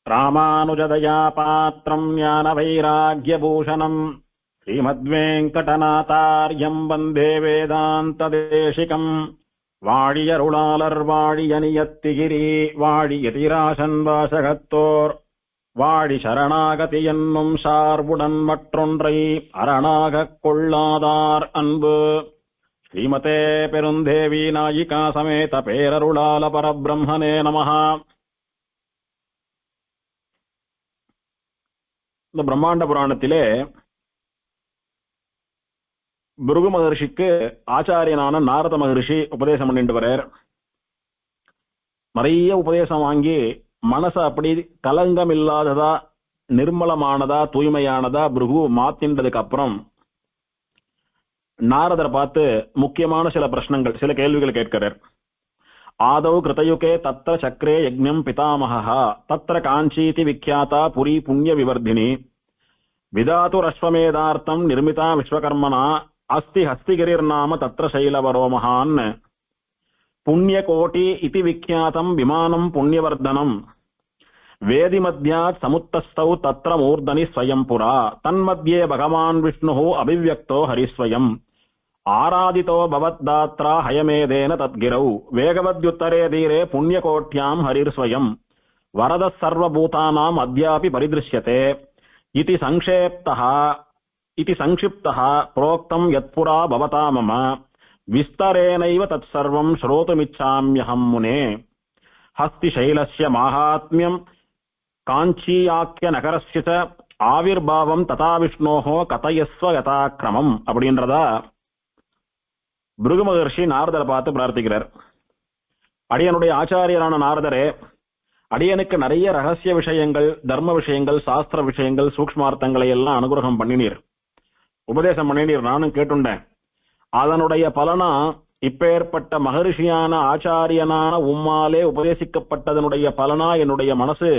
ராமானுஜதயா பாத்திரம் ஞான வைராக்யபூஷணம் ஸ்ரீமத்வேங்கடநாதார்யம் வந்தே வேதாந்த தேசிகம். வாழியருளாளர் வாழியனியத்திகிரி வாழியதிராசன் வாசகத்தோர் வாழி சரணாகதி என்னும் சார்புடன் மற்றொன்றை அரணாகக் கொள்ளாதார் அன்பு. ஸ்ரீமதே பெருந்தேவி நாயிகா சமேத பேரருளால பரபிரம்மனே நமஹ. இந்த பிரம்மாண்ட புராணத்திலே பிருகு மகர்ஷிக்கு ஆச்சாரியனான நாரத மகர்ஷி உபதேசம் பண்ணிட்டு வரார். நிறைய உபதேசம் வாங்கி மனசை அப்படி கலங்கம் இல்லாததா நிர்மலமானதா தூய்மையானதா பிருகு மாத்தின்றதுக்கு அப்புறம் நாரதரை பார்த்து முக்கியமான சில பிரச்சனைகள் சில கேள்விகள் கேட்கிறார். ஆதௌ கிருதயுகே தத்திர சக்ரே யஜ்ஞம் பிதாமகா தத்திர காஞ்சீதி விக்யாதா புரி புண்ணிய விவர்தினி விதாது ரஸ்வமேதார்த்தம் நிர்மிதா விஸ்வகர்மனா அஸ்தி ஹஸ்திகிரிர் நாம தத்திர சைலவரோ மகான் புண்ணியகோட்டி இதி விக்யாதம் விமானம் புண்ணியவர்தனம் வேதி மத்யாத் சமுத்தஸ்தௌ தத்திர மூர்தனி ஸ்வயம் புரா தன்மத்யே பகவான் விஷ்ணு அபிவ்யக்தோ ஹரிஸ்வயம் ஆராதிதோ பவத்தாத்ரா ஹயமேதேன தத்கிரௌ வேகவத்யுத்தரே தீரே புண்ணியகோட்யாம் ஹரிர்ஸ்வயம் வரத சர்வபூதானாம் அத்யாபி பரிதிருஷ்யதே இதி சங்க்ஷிப்தः புரோக்தம் யத்புரா பவதா மம விஸ்தரேனைவ தத்சர்வம் ஸ்ரோதுமிச்சாம்யஹம் முனே. ஹஸ்திசைலஸ்ய மாஹாத்மியம் காஞ்சியாக்கிய நகரஸ்ய ச ஆவிர்பாவம் ததா விஷ்ணோஹோ கதயஸ்வ யதாக்ரமம் அப்படின்றதா பிருகு மகர்ஷி நாரதரை பார்த்து பிரார்த்திக்கிறார். அடியனுடைய ஆச்சாரியரான நாரதரே, அடியனுக்கு நிறைய ரகசிய விஷயங்கள், தர்ம விஷயங்கள், சாஸ்திர விஷயங்கள், சூக்ஷ்மார்த்தங்களை எல்லாம் அனுகிரகம் பண்ணினீர், உபதேசம் பண்ணினீர், நானும் கேட்டுண்டேன். அதனுடைய பலனா இப்பேற்பட்ட மகர்ஷியான ஆச்சாரியனான உம்மாலே உபதேசிக்கப்பட்டதனுடைய பலனா என்னுடைய மனசு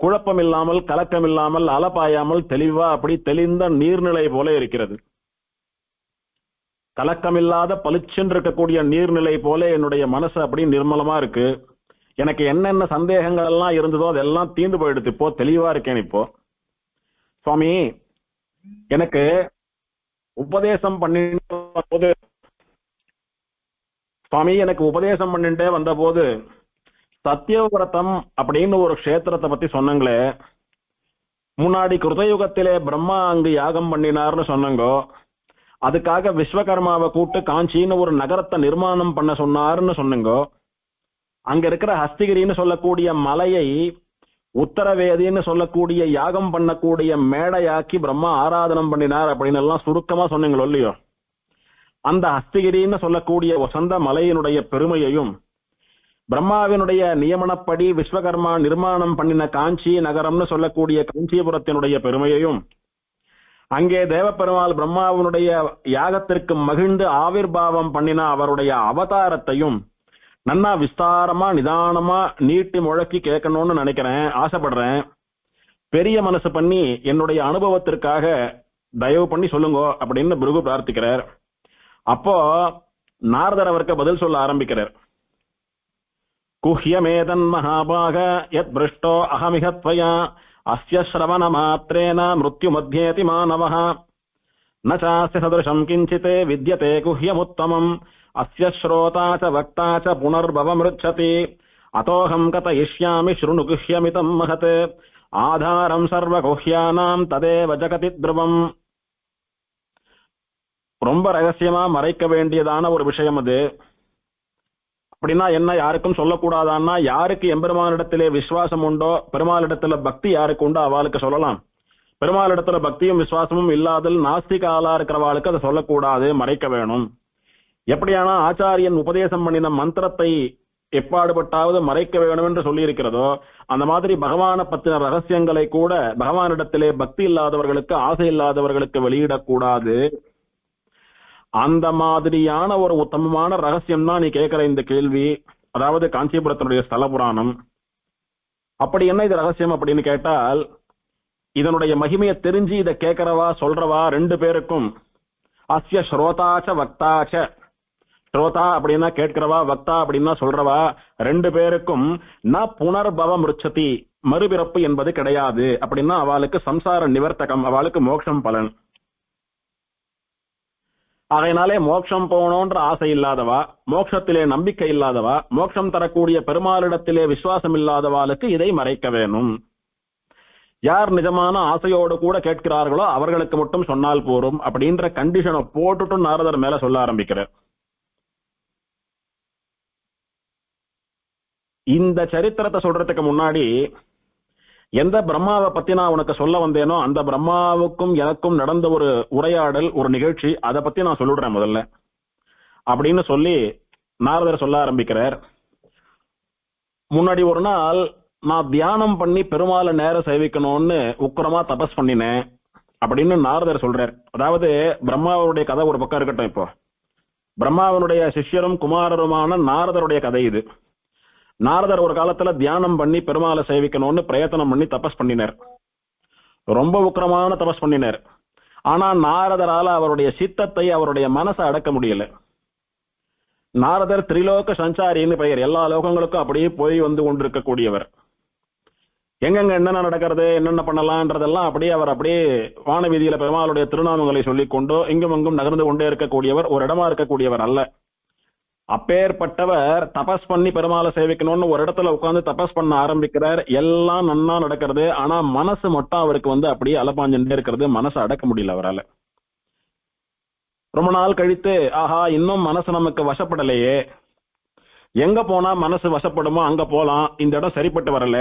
குழப்பம் இல்லாமல் கலக்கம் இல்லாமல் அலப்பாயாமல் தெளிவா அப்படி தெளிந்த நீர்நிலை போல இருக்கிறது. கலக்கமில்லாத பளிச்சென்று இருக்கக்கூடிய நீர்நிலை போல என்னுடைய மனசு அப்படி நிர்மலமா இருக்கு. எனக்கு என்னென்ன சந்தேகங்கள் எல்லாம் இருந்ததோ அதெல்லாம் தீர்ந்து போயிடுது. இப்போ தெளிவா இருக்கேன். இப்போ சுவாமி எனக்கு உபதேசம் பண்ணிட்டு வந்த போது சத்தியவிரதம் அப்படின்னு ஒரு க்ஷேத்திரத்தை பத்தி சொன்னங்களே, முன்னாடி கிருதயுகத்திலே பிரம்மா அங்கு யாகம் பண்ணினார்னு சொன்னங்கோ, அதுக்காக விஸ்வகர்மாவை கூட்டு காஞ்சின்னு ஒரு நகரத்தை நிர்மாணம் பண்ண சொன்னாருன்னு சொன்னங்கோ, அங்க இருக்கிற ஹஸ்திகிரின்னு சொல்லக்கூடிய மலையை உத்தரவேதின்னு சொல்லக்கூடிய யாகம் பண்ணக்கூடிய மேடையாக்கி பிரம்மா ஆராதனம் பண்ணினார் அப்படின்னு எல்லாம் சுருக்கமா சொன்னீங்களோ இல்லையோ, அந்த ஹஸ்திகிரின்னு சொல்லக்கூடிய வசந்த மலையினுடைய பெருமையையும் பிரம்மாவினுடைய நியமனப்படி விஸ்வகர்மா நிர்மாணம் பண்ணின காஞ்சி நகரம்னு சொல்லக்கூடிய காஞ்சிபுரத்தினுடைய பெருமையையும் அங்கே தேவப்பெருமாள் பிரம்மாவினுடைய யாகத்திற்கு மகிழ்ந்து ஆவிர்பாவம் பண்ணின அவருடைய அவதாரத்தையும் நன்னா விஸ்தாரமா நிதானமா நீட்டி முழக்கி கேட்கணும்னு நினைக்கிறேன், ஆசைப்படுறேன். பெரிய மனசு பண்ணி என்னுடைய அனுபவத்திற்காக தயவு பண்ணி சொல்லுங்க அப்படின்னு பிருகு பிரார்த்திக்கிறார். அப்போ நாரதர் அவருக்கு பதில் சொல்ல ஆரம்பிக்கிறார். குஹ்யமேதன் மகாபாக யத் பிருஷ்டோ அகமிகத்வயா அஸ்ய ஸ்ரவண மாத்ரேன மிருத்யு மத்யேதி மானவஹ ந சாஸ்ய சதுருஷம் கிஞ்சித் வித்யதே குஹ்யமுத்தமம் அஸ்ய ஸ்ரோதா ச வக்தா ச புனர்பவமிருச்சதி அதோஹம் கதயிஷ்யாமி ஸ்ருணு குஹ்யமிதம் மஹத் ஆதாரம் சர்வ குஹ்யானாம் ததேவ ஜகதி த்ருவம். ரொம்ப ரகசியமா மறைக்க வேண்டியதான ஒரு விஷயம் அது. அப்படின்னா என்ன, யாருக்கும் சொல்லக்கூடாதான்னா, யாருக்கு எம்பெருமானிடத்திலே விசுவாசம் உண்டோ, பெருமாளிடத்துல பக்தி யாருக்கு உண்டோ அவளுக்கு சொல்லலாம். பெருமாளிடத்துல பக்தியும் விசுவாசமும் இல்லாதல் நாஸ்திகாலா இருக்கிறவாளுக்கு அதை சொல்லக்கூடாது, மறைக்க வேணும். எப்படியானா ஆச்சாரியன் உபதேசம் பண்ணின மந்திரத்தை எப்பாடுபட்டாவது மறைக்க வேணும் என்று சொல்லி இருக்கிறதோ, அந்த மாதிரி பகவானை பத்தின ரகசியங்களை கூட பகவானிடத்திலே பக்தி இல்லாதவர்களுக்கு, ஆசை இல்லாதவர்களுக்கு வெளியிடக்கூடாது. அந்த மாதிரியான ஒரு உத்தமமான ரகசியம் தான் நீ கேட்கிற இந்த கேள்வி, அதாவது காஞ்சிபுரத்தினுடைய ஸ்தல புராணம். அப்படி என்ன இது ரகசியம் அப்படின்னு கேட்டால், இதனுடைய மகிமையை தெரிஞ்சு இதை கேட்கிறவா சொல்றவா ரெண்டு பேருக்கும் அஸ்ய ஸ்ரோதாச்ச வக்தாச்ச, ஸ்ரோதா அப்படின்னா கேட்கிறவா, வக்தா அப்படின்னா சொல்றவா, ரெண்டு பேருக்கும் ந புனர்பவ மிருச்சதி, மறுபிறப்பு என்பது கிடையாது அப்படின்னா அவளுக்கு சம்சார நிவர்த்தகம், அவளுக்கு மோட்சம் பலன். ஆகையினாலே மோட்சம் போகணும்ன்ற ஆசை இல்லாதவா, மோட்சத்திலே நம்பிக்கை இல்லாதவா, மோட்சம் தரக்கூடிய பெருமாளிடத்திலே விசுவாசம் இல்லாதவாளுக்கு இதை மறைக்க வேணும். யார் நிஜமான ஆசையோடு கூட கேட்கிறார்களோ அவர்களுக்கு மட்டும் சொன்னால் போரும் அப்படின்ற கண்டிஷனை போட்டுட்டு நாரதர் மேல சொல்ல ஆரம்பிக்கிறார். இந்த சரித்திரத்தை சொல்றதுக்கு முன்னாடி எந்த பிரம்மாவை பத்தி நான் உனக்கு சொல்ல வந்தேனோ அந்த பிரம்மாவுக்கும் எனக்கும் நடந்த ஒரு உரையாடல், ஒரு நிகழ்ச்சி, அதை பத்தி நான் சொல்லிடுறேன் முதல்ல அப்படின்னு சொல்லி நாரதர் சொல்ல ஆரம்பிக்கிறார். முன்னாடி ஒரு நாள் நான் தியானம் பண்ணி பெருமாளை நேரம் சேவிக்கணும்னு உக்கிரமா தபஸ் பண்ணினேன் அப்படின்னு நாரதர் சொல்றார். அதாவது பிரம்மாவுடைய கதை ஒரு பக்கம் இருக்கட்டும், இப்போ பிரம்மாவனுடைய சிஷ்யரும் குமாரருமான நாரதருடைய கதை இது. நாரதர் ஒரு காலத்துல தியானம் பண்ணி பெருமாளை சேவிக்கணும்னு பிரயத்தனம் பண்ணி தபஸ் பண்ணினார். ரொம்ப உக்கிரமான தபஸ் பண்ணினார். ஆனா நாரதரால அவருடைய சித்தத்தை, அவருடைய மனசை அடக்க முடியல. நாரதர் திரிலோக சஞ்சாரின்னு பெயர், எல்லா லோகங்களுக்கும் அப்படியே போய் வந்து கொண்டிருக்கக்கூடியவர். எங்கெங்க என்னென்ன நடக்கிறது, என்னென்ன பண்ணலாம்ன்றதெல்லாம் அப்படியே அவர் அப்படியே வான வீதியில பெருமாளுடைய திருநாமங்களை சொல்லிக் கொண்டோ இங்கும் அங்கும் நகர்ந்து கொண்டே இருக்கக்கூடியவர், ஒரு இடமா இருக்கக்கூடியவர் அல்ல. அப்பேற்பட்டவர் தபஸ் பண்ணி பெருமாளை சேவிக்கணும்னு ஒரு இடத்துல உட்கார்ந்து தபஸ் பண்ண ஆரம்பிக்கிறார். எல்லாம் நன்னா நடக்கிறது. ஆனா மனசு மட்டும் அவருக்கு வந்து அப்படியே அலப்பாஞ்சுட்டே இருக்கிறது. மனசை அடக்க முடியல அவரால். ரொம்ப நாள் கழித்து, ஆஹா இன்னும் மனசு நமக்கு வசப்படலையே, எங்க போனா மனசு வசப்படுமோ அங்க போலாம், இந்த இடம் சரிப்பட்டு வரல,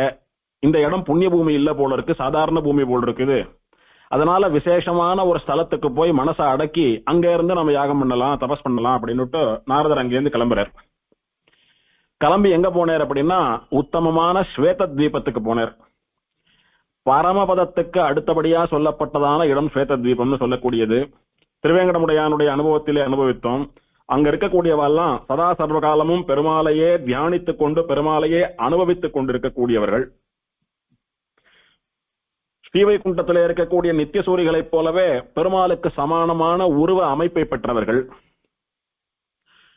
இந்த இடம் புண்ணிய பூமி இல்ல போல இருக்கு, சாதாரண பூமி போல இருக்குது, அதனால விசேஷமான ஒரு ஸ்தலத்துக்கு போய் மனசை அடக்கி அங்க இருந்து நம்ம யாகம் பண்ணலாம், தபஸ் பண்ணலாம் அப்படின்னுட்டு நாரதர் அங்கிருந்து கிளம்புறார். கிளம்பி எங்க போனார் அப்படின்னா உத்தமமான ஸ்வேத தீபத்துக்கு போனார். பரமபதத்துக்கு அடுத்தபடியா சொல்லப்பட்டதான இடம் ஸ்வேத தீபம்னு சொல்லக்கூடியது. திருவேங்கடமுடையானுடைய அனுபவத்திலே அனுபவித்தோம். அங்க இருக்கக்கூடியவெல்லாம் சதா சர்வகாலமும் பெருமாளையே தியானித்துக் கொண்டு பெருமாளையே அனுபவித்துக் கொண்டிருக்கக்கூடியவர்கள். ஸ்ரீவைகுண்டத்திலே இருக்கக்கூடிய நித்திய சூரிகளைப் போலவே பெருமாளுக்கு சமானமான உருவ அமைப்பை பெற்றவர்கள்.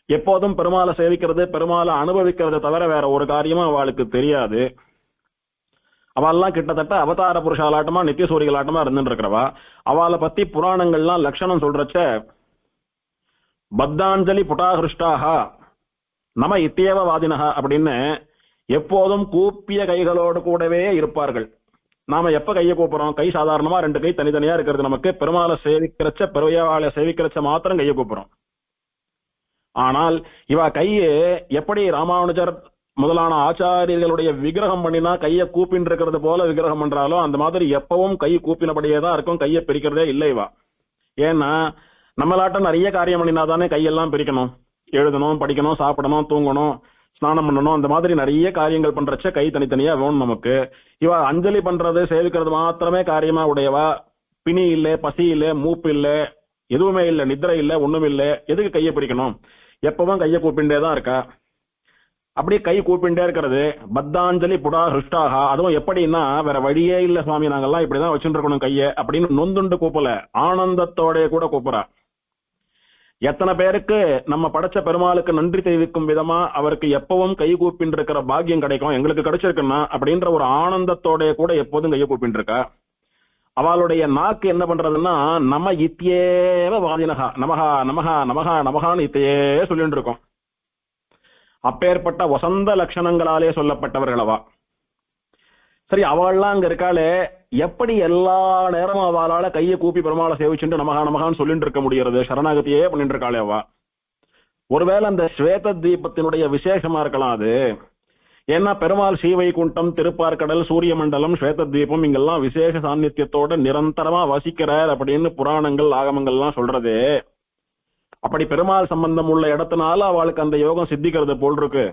எப்போதும் பெருமாளை சேவிக்கிறது, பெருமாளை அனுபவிக்கிறத தவிர வேற ஒரு காரியமும் அவளுக்கு தெரியாது. அவெல்லாம் கிட்டத்தட்ட அவதார புருஷாலாட்டமா நித்திய சூரிகளாட்டமா இருந்துட்டு இருக்கிறவா. அவளை பத்தி புராணங்கள்லாம் லட்சணம் சொல்றச்ச பத்தாஞ்சலி புட்டாகிருஷ்டாக நம இத்தியவ வாதினகா அப்படின்னு எப்போதும் கூப்பிய கைகளோடு கூடவே இருப்பார்கள். நாம எப்ப கையை கூப்புறோம்? கை சாதாரணமா ரெண்டு கை தனித்தனியா இருக்கிறது. நமக்கு பெருமாளை சேவிக்கிறச்ச, பெருமாளை சேவிக்கிறச்ச மாத்திரம் கையை கூப்புறோம். ஆனால் இவ கையை எப்படி ராமானுஜர் முதலான ஆச்சாரியர்களுடைய விக்கிரகம் பண்ணினா கையை கூப்பின்னு இருக்கிறது போல விக்கிரகம் பண்றாலோ அந்த மாதிரி எப்பவும் கை கூப்பினபடியே தான் இருக்கும். கையை பிரிக்கிறதே இல்லை இவா. ஏன்னா நம்மளாட்டம் நிறைய காரியம் பண்ணினாதானே கையெல்லாம் பிரிக்கணும். எழுதணும், படிக்கணும், சாப்பிடணும், தூங்கணும், ஸ்நானம் பண்ணணும், அந்த மாதிரி நிறைய காரியங்கள் பண்றச்ச கை தனித்தனியா வேணும் நமக்கு. இவ அஞ்சலி பண்றது, சேவிக்கிறது மாத்திரமே காரியமா உடையவா. பிணி இல்லை, பசி இல்லை, மூப்பு இல்லை, எதுவுமே இல்லை, நித்திரை இல்லை, ஒண்ணும் இல்லை. எதுக்கு கையை பிரிக்கணும்? எப்பவும் கையை கூப்பிண்டே தான் இருக்கா. அப்படியே கை கூப்பிண்டே இருக்கிறது. பத்தாஞ்சலி புடா ஹிருஷ்டாக. அதுவும் எப்படின்னா வேற வழியே இல்லை சுவாமி, நாங்கெல்லாம் இப்படிதான் வச்சுட்டு இருக்கணும் கையை அப்படின்னு நொந்துண்டு கூப்பல, ஆனந்தத்தோட கூட கூப்புறா. எத்தனை பேருக்கு நம்ம படைச்ச பெருமாளுக்கு நன்றி தெரிவிக்கும் விதமா அவருக்கு எப்பவும் கை கூப்பின்னு இருக்கிற பாக்கியம் கிடைக்கும், எங்களுக்கு கிடைச்சிருக்குன்னா அப்படின்ற ஒரு ஆனந்தத்தோட கூட எப்போதும் கையை கூப்பின்னு இருக்கா. அவளுடைய நாக்கு என்ன பண்றதுன்னா நம்ம இத்தியேவ வாதினகா, நமகா நமகா நமகா நமகான்னு இத்தையே சொல்லிட்டு இருக்கோம். அப்பேற்பட்ட வசந்த லட்சணங்களாலே சொல்லப்பட்டவர்களவா. சரி, அவள்லாம் அங்க இருக்காளே, எப்படி எல்லா நேரமும் அவளால கையை கூப்பி பெருமாளை சேவிச்சுட்டு நமகா நமகான்னு சொல்லிட்டு இருக்க முடியறது? சரணாகதியே பண்ணிட்டு இருக்காளே அவா. ஒருவேளை அந்த ஸ்வேத தீபத்தினுடைய விசேஷமா இருக்கலாம் அது. ஏன்னா பெருமாள் ஸ்ரீவைகுண்டம், திருப்பார்கடல், சூரிய மண்டலம், ஸ்வேத தீபம் இங்கெல்லாம் விசேஷ சாநித்தியத்தோட நிரந்தரமா வசிக்கிறார் அப்படின்னு புராணங்கள் ஆகமங்கள்லாம் சொல்றது. அப்படி பெருமாள் சம்பந்தம் உள்ள இடத்தினால அவளுக்கு அந்த யோகம் சித்திக்கிறது போல் இருக்கு.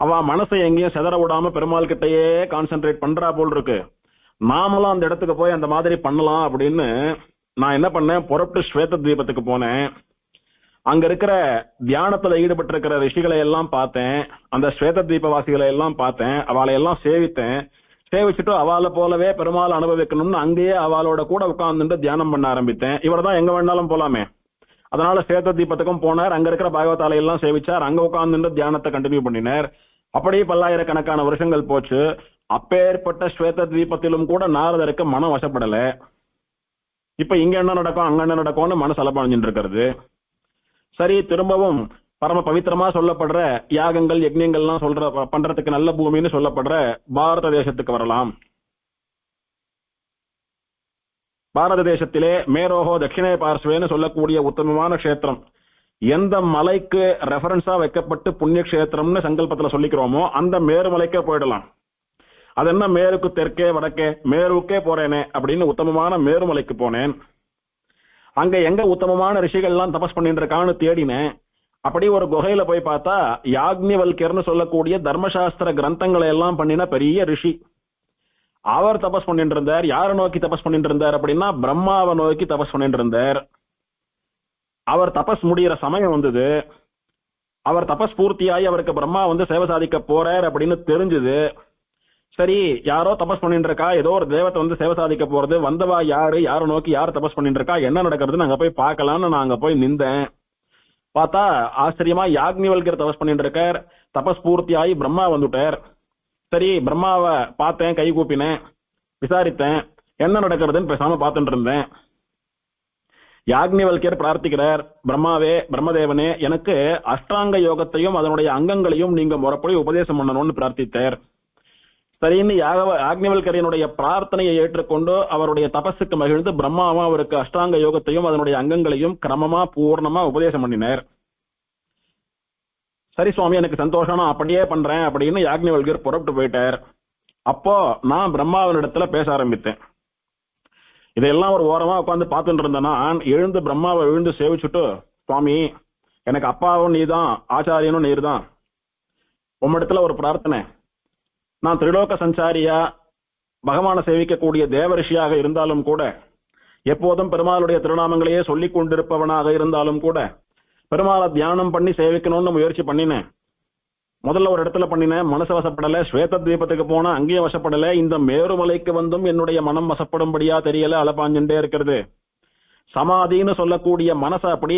அவ மனசை எங்கேயும் செதற விடாம பெருமாள் கிட்டையே கான்சென்ட்ரேட் பண்றா போல் இருக்கு. நாமளும் அந்த இடத்துக்கு போய் அந்த மாதிரி பண்ணலாம் அப்படின்னு நான் என்ன பண்ணேன், புறப்பட்டு ஸ்வேத தீபத்துக்கு போனேன். அங்க இருக்கிற தியானத்துல ஈடுபட்டு இருக்கிற ரிஷிகளை எல்லாம் பார்த்தேன், அந்த ஸ்வேத தீபவாசிகளை எல்லாம் பார்த்தேன், அவளை எல்லாம் சேவித்தேன். சேவிச்சுட்டு அவளை போலவே பெருமாள் அனுபவிக்கணும்னு அங்கேயே அவளோட கூட உட்கார்ந்துட்டு தியானம் பண்ண ஆரம்பித்தேன். இவர் தான் எங்க வேணாலும் போலாமே, அதனால ஸ்வேத தீபத்துக்கும் போனார். அங்க இருக்கிற பாகவதாலை எல்லாம் சேவிச்சார். அங்க உட்கார்ந்து தியானத்தை கண்டினியூ பண்ணினார். அப்படியே பல்லாயிரக்கணக்கான வருஷங்கள் போச்சு. அப்பேற்பட்ட ஸ்வேத தீபத்திலும் கூட நாரதருக்கு மனம் வசப்படல. இப்ப இங்க என்ன நடக்கும் அங்க என்ன நடக்கும்னு மனசு அலப்பாஞ்சிட்டு இருக்கிறது. சரி, திரும்பவும் பரம பவித்திரமா சொல்லப்படுற யாகங்கள் யஜ்யங்கள்லாம் பண்றதுக்கு நல்ல பூமின்னு சொல்லப்படுற பாரத தேசத்துக்கு வரலாம். பாரத தேசத்திலே மேரோஹோ தட்சிணே பார்ஸ்வேன்னு சொல்லக்கூடிய உத்தமமான கஷேத்திரம், எந்த மலைக்கு ரெஃபரன்ஸா வைக்கப்பட்டு புண்ணிய கஷேத்திரம்னு சங்கல்பத்துல சொல்லிக்கிறோமோ அந்த மேருமலைக்கே போயிடலாம். அது என்ன மேருக்கு தெற்கே வடக்கே, மேருக்கே போறேனே அப்படின்னு உத்தமமான மேருமலைக்கு போனேன். அங்க எங்க உத்தமமான ரிஷிகள்லாம் தபஸ் பண்ணிட்டு இருக்கான்னு தேடினேன். அப்படி ஒரு குகையில போய் பார்த்தா யாக்ஞவல்யர்னு சொல்லக்கூடிய தர்மசாஸ்திர கிரந்தங்களை எல்லாம் பண்ணின பெரிய ரிஷி. அவர் தபஸ் பண்ணிட்டு இருந்தார். யாரை நோக்கி தபஸ் பண்ணிட்டு இருந்தார் அப்படின்னா பிரம்மாவை நோக்கி தபஸ் பண்ணிட்டு இருந்தார். அவர் தபஸ் முடிகிற சமயம் வந்தது. அவர் தபஸ் பூர்த்தியாகி அவருக்கு பிரம்மா சேவை சாதிக்க போறார் அப்படின்னு தெரிஞ்சது. சரி, யாரோ தபஸ் பண்ணிட்டு இருக்கா, ஏதோ ஒரு தேவத்தை சேவை சாதிக்க போறது, வந்தவா யாரு, யாரை நோக்கி யார் தபஸ் பண்ணிட்டு இருக்கா, என்ன நடக்கிறதுன்னு அங்க போய் பார்க்கலாம்னு நான் அங்க போய் நின்றேன். பார்த்தா ஆச்சரியமா யாக்ஞவல்யர் தபஸ் பண்ணிட்டு இருக்கார். தபஸ் பூர்த்தியாகி பிரம்மா வந்துட்டார். சரி, பிரம்மாவை பார்த்தேன், கை கூப்பினேன், விசாரித்தேன், என்ன நடக்கிறதுன்னு பேசாம பார்த்துட்டு இருந்தேன். யாக்ஞவல்யர் பிரார்த்திக்கிறார், பிரம்மாவே, பிரம்மதேவனே, எனக்கு அஷ்டாங்க யோகத்தையும் அதனுடைய அங்கங்களையும் நீங்க முறைப்படி உபதேசம் பண்ணணும்னு பிரார்த்தித்தார். சரின்னு யாக்ஞவல்யனுடைய பிரார்த்தனையை ஏற்றுக்கொண்டு அவருடைய தபஸுக்கு மகிழ்ந்து பிரம்மாவும் அவருக்கு அஷ்டாங்க யோகத்தையும் அதனுடைய அங்கங்களையும் கிரமமா பூர்ணமா உபதேசம் பண்ணினார். சரி சுவாமி, எனக்கு சந்தோஷம், நான் அப்படியே பண்றேன் அப்படின்னு யாக்ஞவல்யர் புறப்பட்டு போயிட்டார். அப்போ நான் பிரம்மாவினிடத்துல பேச ஆரம்பித்தேன். இதெல்லாம் ஒரு ஓரமா உட்காந்து பார்த்துட்டு இருந்தேன்னா எழுந்து பிரம்மாவை விழுந்து சேவிச்சுட்டு, சுவாமி, எனக்கு அப்பாவும் நீதான், ஆச்சாரியனும் நீர் தான், உம்மிடத்துல ஒரு பிரார்த்தனை. நான் திரிலோக சஞ்சாரியா பகவானை சேவிக்கக்கூடிய தேவரிஷியாக இருந்தாலும் கூட, எப்போதும் பெருமாளுடைய திருநாமங்களையே சொல்லிக் கொண்டிருப்பவனாக இருந்தாலும் கூட, பெருமாளை தியானம் பண்ணி சேவிக்கணும்னு முயற்சி பண்ணினேன். முதல்ல ஒரு இடத்துல பண்ணினேன், மனசு வசப்படல. ஸ்வேத தீபத்துக்கு போனா அங்கேயும் வசப்படல. இந்த மேருமலைக்கு வந்தும் என்னுடைய மனம் வசப்படும்படியா தெரியல, அலப்பாஞ்சுட்டே இருக்கிறது. சமாதின்னு சொல்லக்கூடிய மனசை அப்படி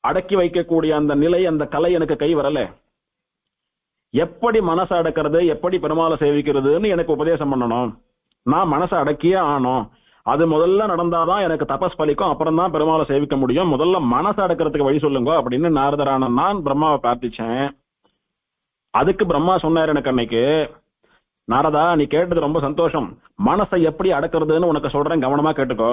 அடக்கி வைக்கக்கூடிய அந்த நிலை, அந்த கலை எனக்கு கை வரல. எப்படி மனசை அடக்கிறது, எப்படி பெருமாளை சேவிக்கிறதுன்னு எனக்கு உபதேசம் பண்ணணும். நான் மனசை அடக்கியே ஆனோம். அது முதல்ல நடந்தாதான் எனக்கு தபஸ் பலிக்கும், அப்புறம் தான் பெருமாளை சேவிக்க முடியும். முதல்ல மனசை அடக்கிறதுக்கு வழி சொல்லுங்க அப்படின்னு நாரதரான நான் பிரம்மாவை பிரார்த்திச்சேன். அதுக்கு பிரம்மா சொன்னார் எனக்கு அன்னைக்கு, நாரதா, நீ கேட்டது ரொம்ப சந்தோஷம், மனசை எப்படி அடக்கிறதுன்னு உனக்கு சொல்றேன், கவனமா கேட்டுக்கோ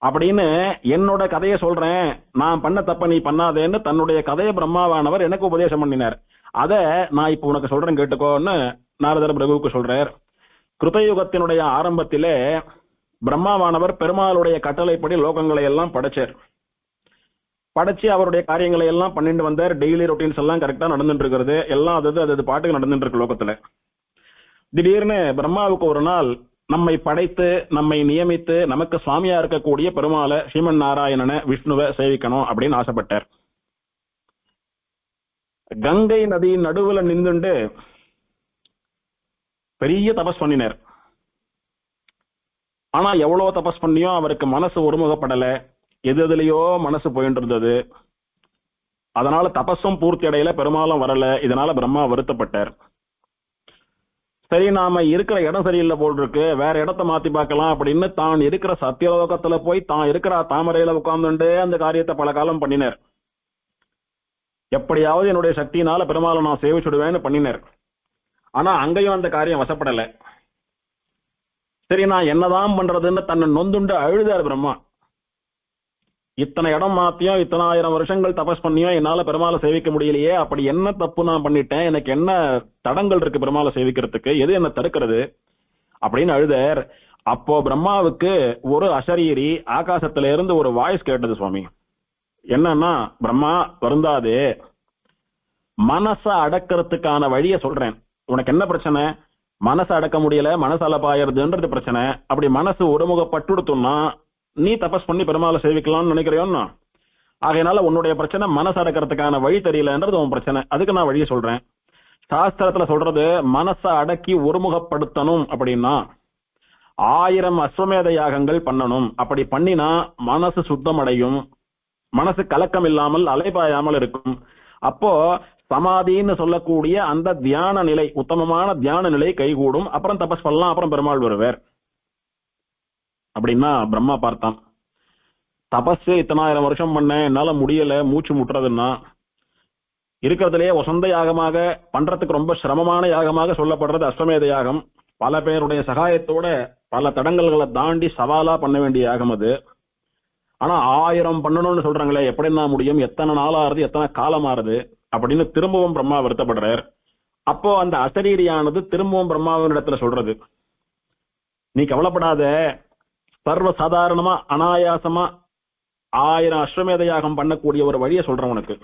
அப்படின்னு என்னோட கதையை சொல்றேன். நான் பண்ண தப்ப நீ பண்ணாதேன்னு தன்னுடைய கதையை பிரம்மாவானவர் எனக்கு உபதேசம் பண்ணினார். அத நான் இப்ப உனக்கு சொல்றேன் கேட்டுக்கோன்னு நாரதர் பிரபுவுக்கு சொல்றார். கிருதயுகத்தினுடைய ஆரம்பத்திலே பிரம்மாவானவர் பெருமாளுடைய கட்டளைப்படி லோகங்களை எல்லாம் படைச்சார். படைச்சு அவருடைய காரியங்களை எல்லாம் பண்ணிட்டு வந்தார். டெய்லி ரொட்டீன்ஸ் எல்லாம் கரெக்டா நடந்துட்டு இருக்கிறது, எல்லாம் அது பாட்டுக்கு நடந்துட்டு இருக்கு லோகத்துல. திடீர்னு பிரம்மாவுக்கு ஒரு நாள் நம்மை படைத்து நம்மை நியமித்து நமக்கு சுவாமியா இருக்கக்கூடிய பெருமாளை, ஸ்ரீமன் நாராயணனை, விஷ்ணுவை சேவிக்கணும் அப்படின்னு ஆசைப்பட்டார். கங்கை நதி நடுவுல நின்றுண்டு பெரிய தபஸ் பண்ணினார். ஆனா எவ்வளவு தபஸ் பண்ணியும் அவருக்கு மனசு ஒருமுகப்படல. எதுலயோ மனசு போயிட்டு இருந்தது. அதனால தபஸும் பூர்த்தி அடையில, பெருமாளும் வரல. இதனால பிரம்மா வருத்தப்பட்டார். சரி, நாம இருக்கிற இடம் சரியில்லை போல் இருக்கு, வேற இடத்த மாத்தி பார்க்கலாம் அப்படின்னு தான் இருக்கிற சத்தியலோகத்துல போய் தான் இருக்கிற தாமரையில உட்கார்ந்துட்டே அந்த காரியத்தை பல காலம் பண்ணினார். எப்படியாவது என்னுடைய சக்தியினால பெருமாளை நான் சேவிச்சுடுவேன்னு பண்ணினார். ஆனா அங்கேயும் அந்த காரியம் வசப்படல. சரி, நான் என்னதான் பண்றதுன்னு தன்னை நொந்துண்டு அழுதார் பிரம்மா. இத்தனை இடம் மாத்தியும், இத்தனை ஆயிரம் வருஷங்கள் தபஸ் பண்ணியும் என்னால பெருமாளை சேவிக்க முடியலையே, அப்படி என்ன தப்பு நான் பண்ணிட்டேன், எனக்கு என்ன தடங்கள் இருக்கு பெருமாளை சேவிக்கிறதுக்கு, எது என்ன தடுக்கிறது அப்படின்னு அழுதார். அப்போ பிரம்மாவுக்கு ஒரு அசரீரி ஆகாசத்துல இருந்து ஒரு வாய்ஸ் கேட்டது, சுவாமி. என்னன்னா, பிரம்மா வருந்தாதே, மனசை அடக்கிறதுக்கான வழியை சொல்றேன். உனக்கு என்ன பிரச்சனை? மனசை அடக்க முடியல, மனசால பாயறதுன்றது பிரச்சனை. அப்படி மனசு ஒருமுகப்பட்டுடுத்தோம்னா நீ தபஸ் பண்ணி பெருமாளை சேவிக்கலாம்னு நினைக்கிறியோன்னா, ஆகையினால உன்னுடைய பிரச்சனை மனசு அடக்கிறதுக்கான வழி தெரியலன்றது உன் பிரச்சனை. அதுக்கு நான் வழியை சொல்றேன். சாஸ்திரத்துல சொல்றது மனசை அடக்கி ஒருமுகப்படுத்தணும் அப்படின்னா 1000 அஸ்வமேத யாகங்கள் பண்ணணும். அப்படி பண்ணினா மனசு சுத்தம் அடையும், மனசு கலக்கம் இல்லாமல் அலைபாயாமல் இருக்கும். அப்போ சமாதின்னு சொல்லக்கூடிய அந்த தியான நிலை, உத்தமமான தியான நிலை கைகூடும். அப்புறம் தபஸ் பண்ணலாம், அப்புறம் பெருமாள் வருவார் அப்படின்னா பிரம்மா பார்த்தான். தபஸ் இத்தனாயிரம் வருஷம் பண்ண என்னால முடியல, மூச்சு முட்டுறதுன்னா இருக்கிறதுலே வசந்த யாகமாக பண்றதுக்கு ரொம்ப சிரமமான யாகமாக சொல்லப்படுறது அஸ்வமேத யாகம். பல பேருடைய சகாயத்தோட பல தடங்கல்களை தாண்டி சவாலா பண்ண வேண்டிய யாகம் அது. ஆனா 1000 பண்ணணும்னு சொல்றாங்களே, எப்படின்னா முடியும், எத்தனை நாளாருது, எத்தனை காலமாறுது அப்படின்னு திரும்பவும் பிரம்மா வருத்தப்படுறார். அப்போ அந்த அசரீரியானது திரும்பவும் பிரம்மாவின் இடத்துல சொல்றது, நீ கவலைப்படாத, சர்வ சாதாரணமா அனாயாசமா 1000 அஸ்வமேத யாகம் பண்ணக்கூடிய ஒரு வழியை சொல்றேன் உனக்கு.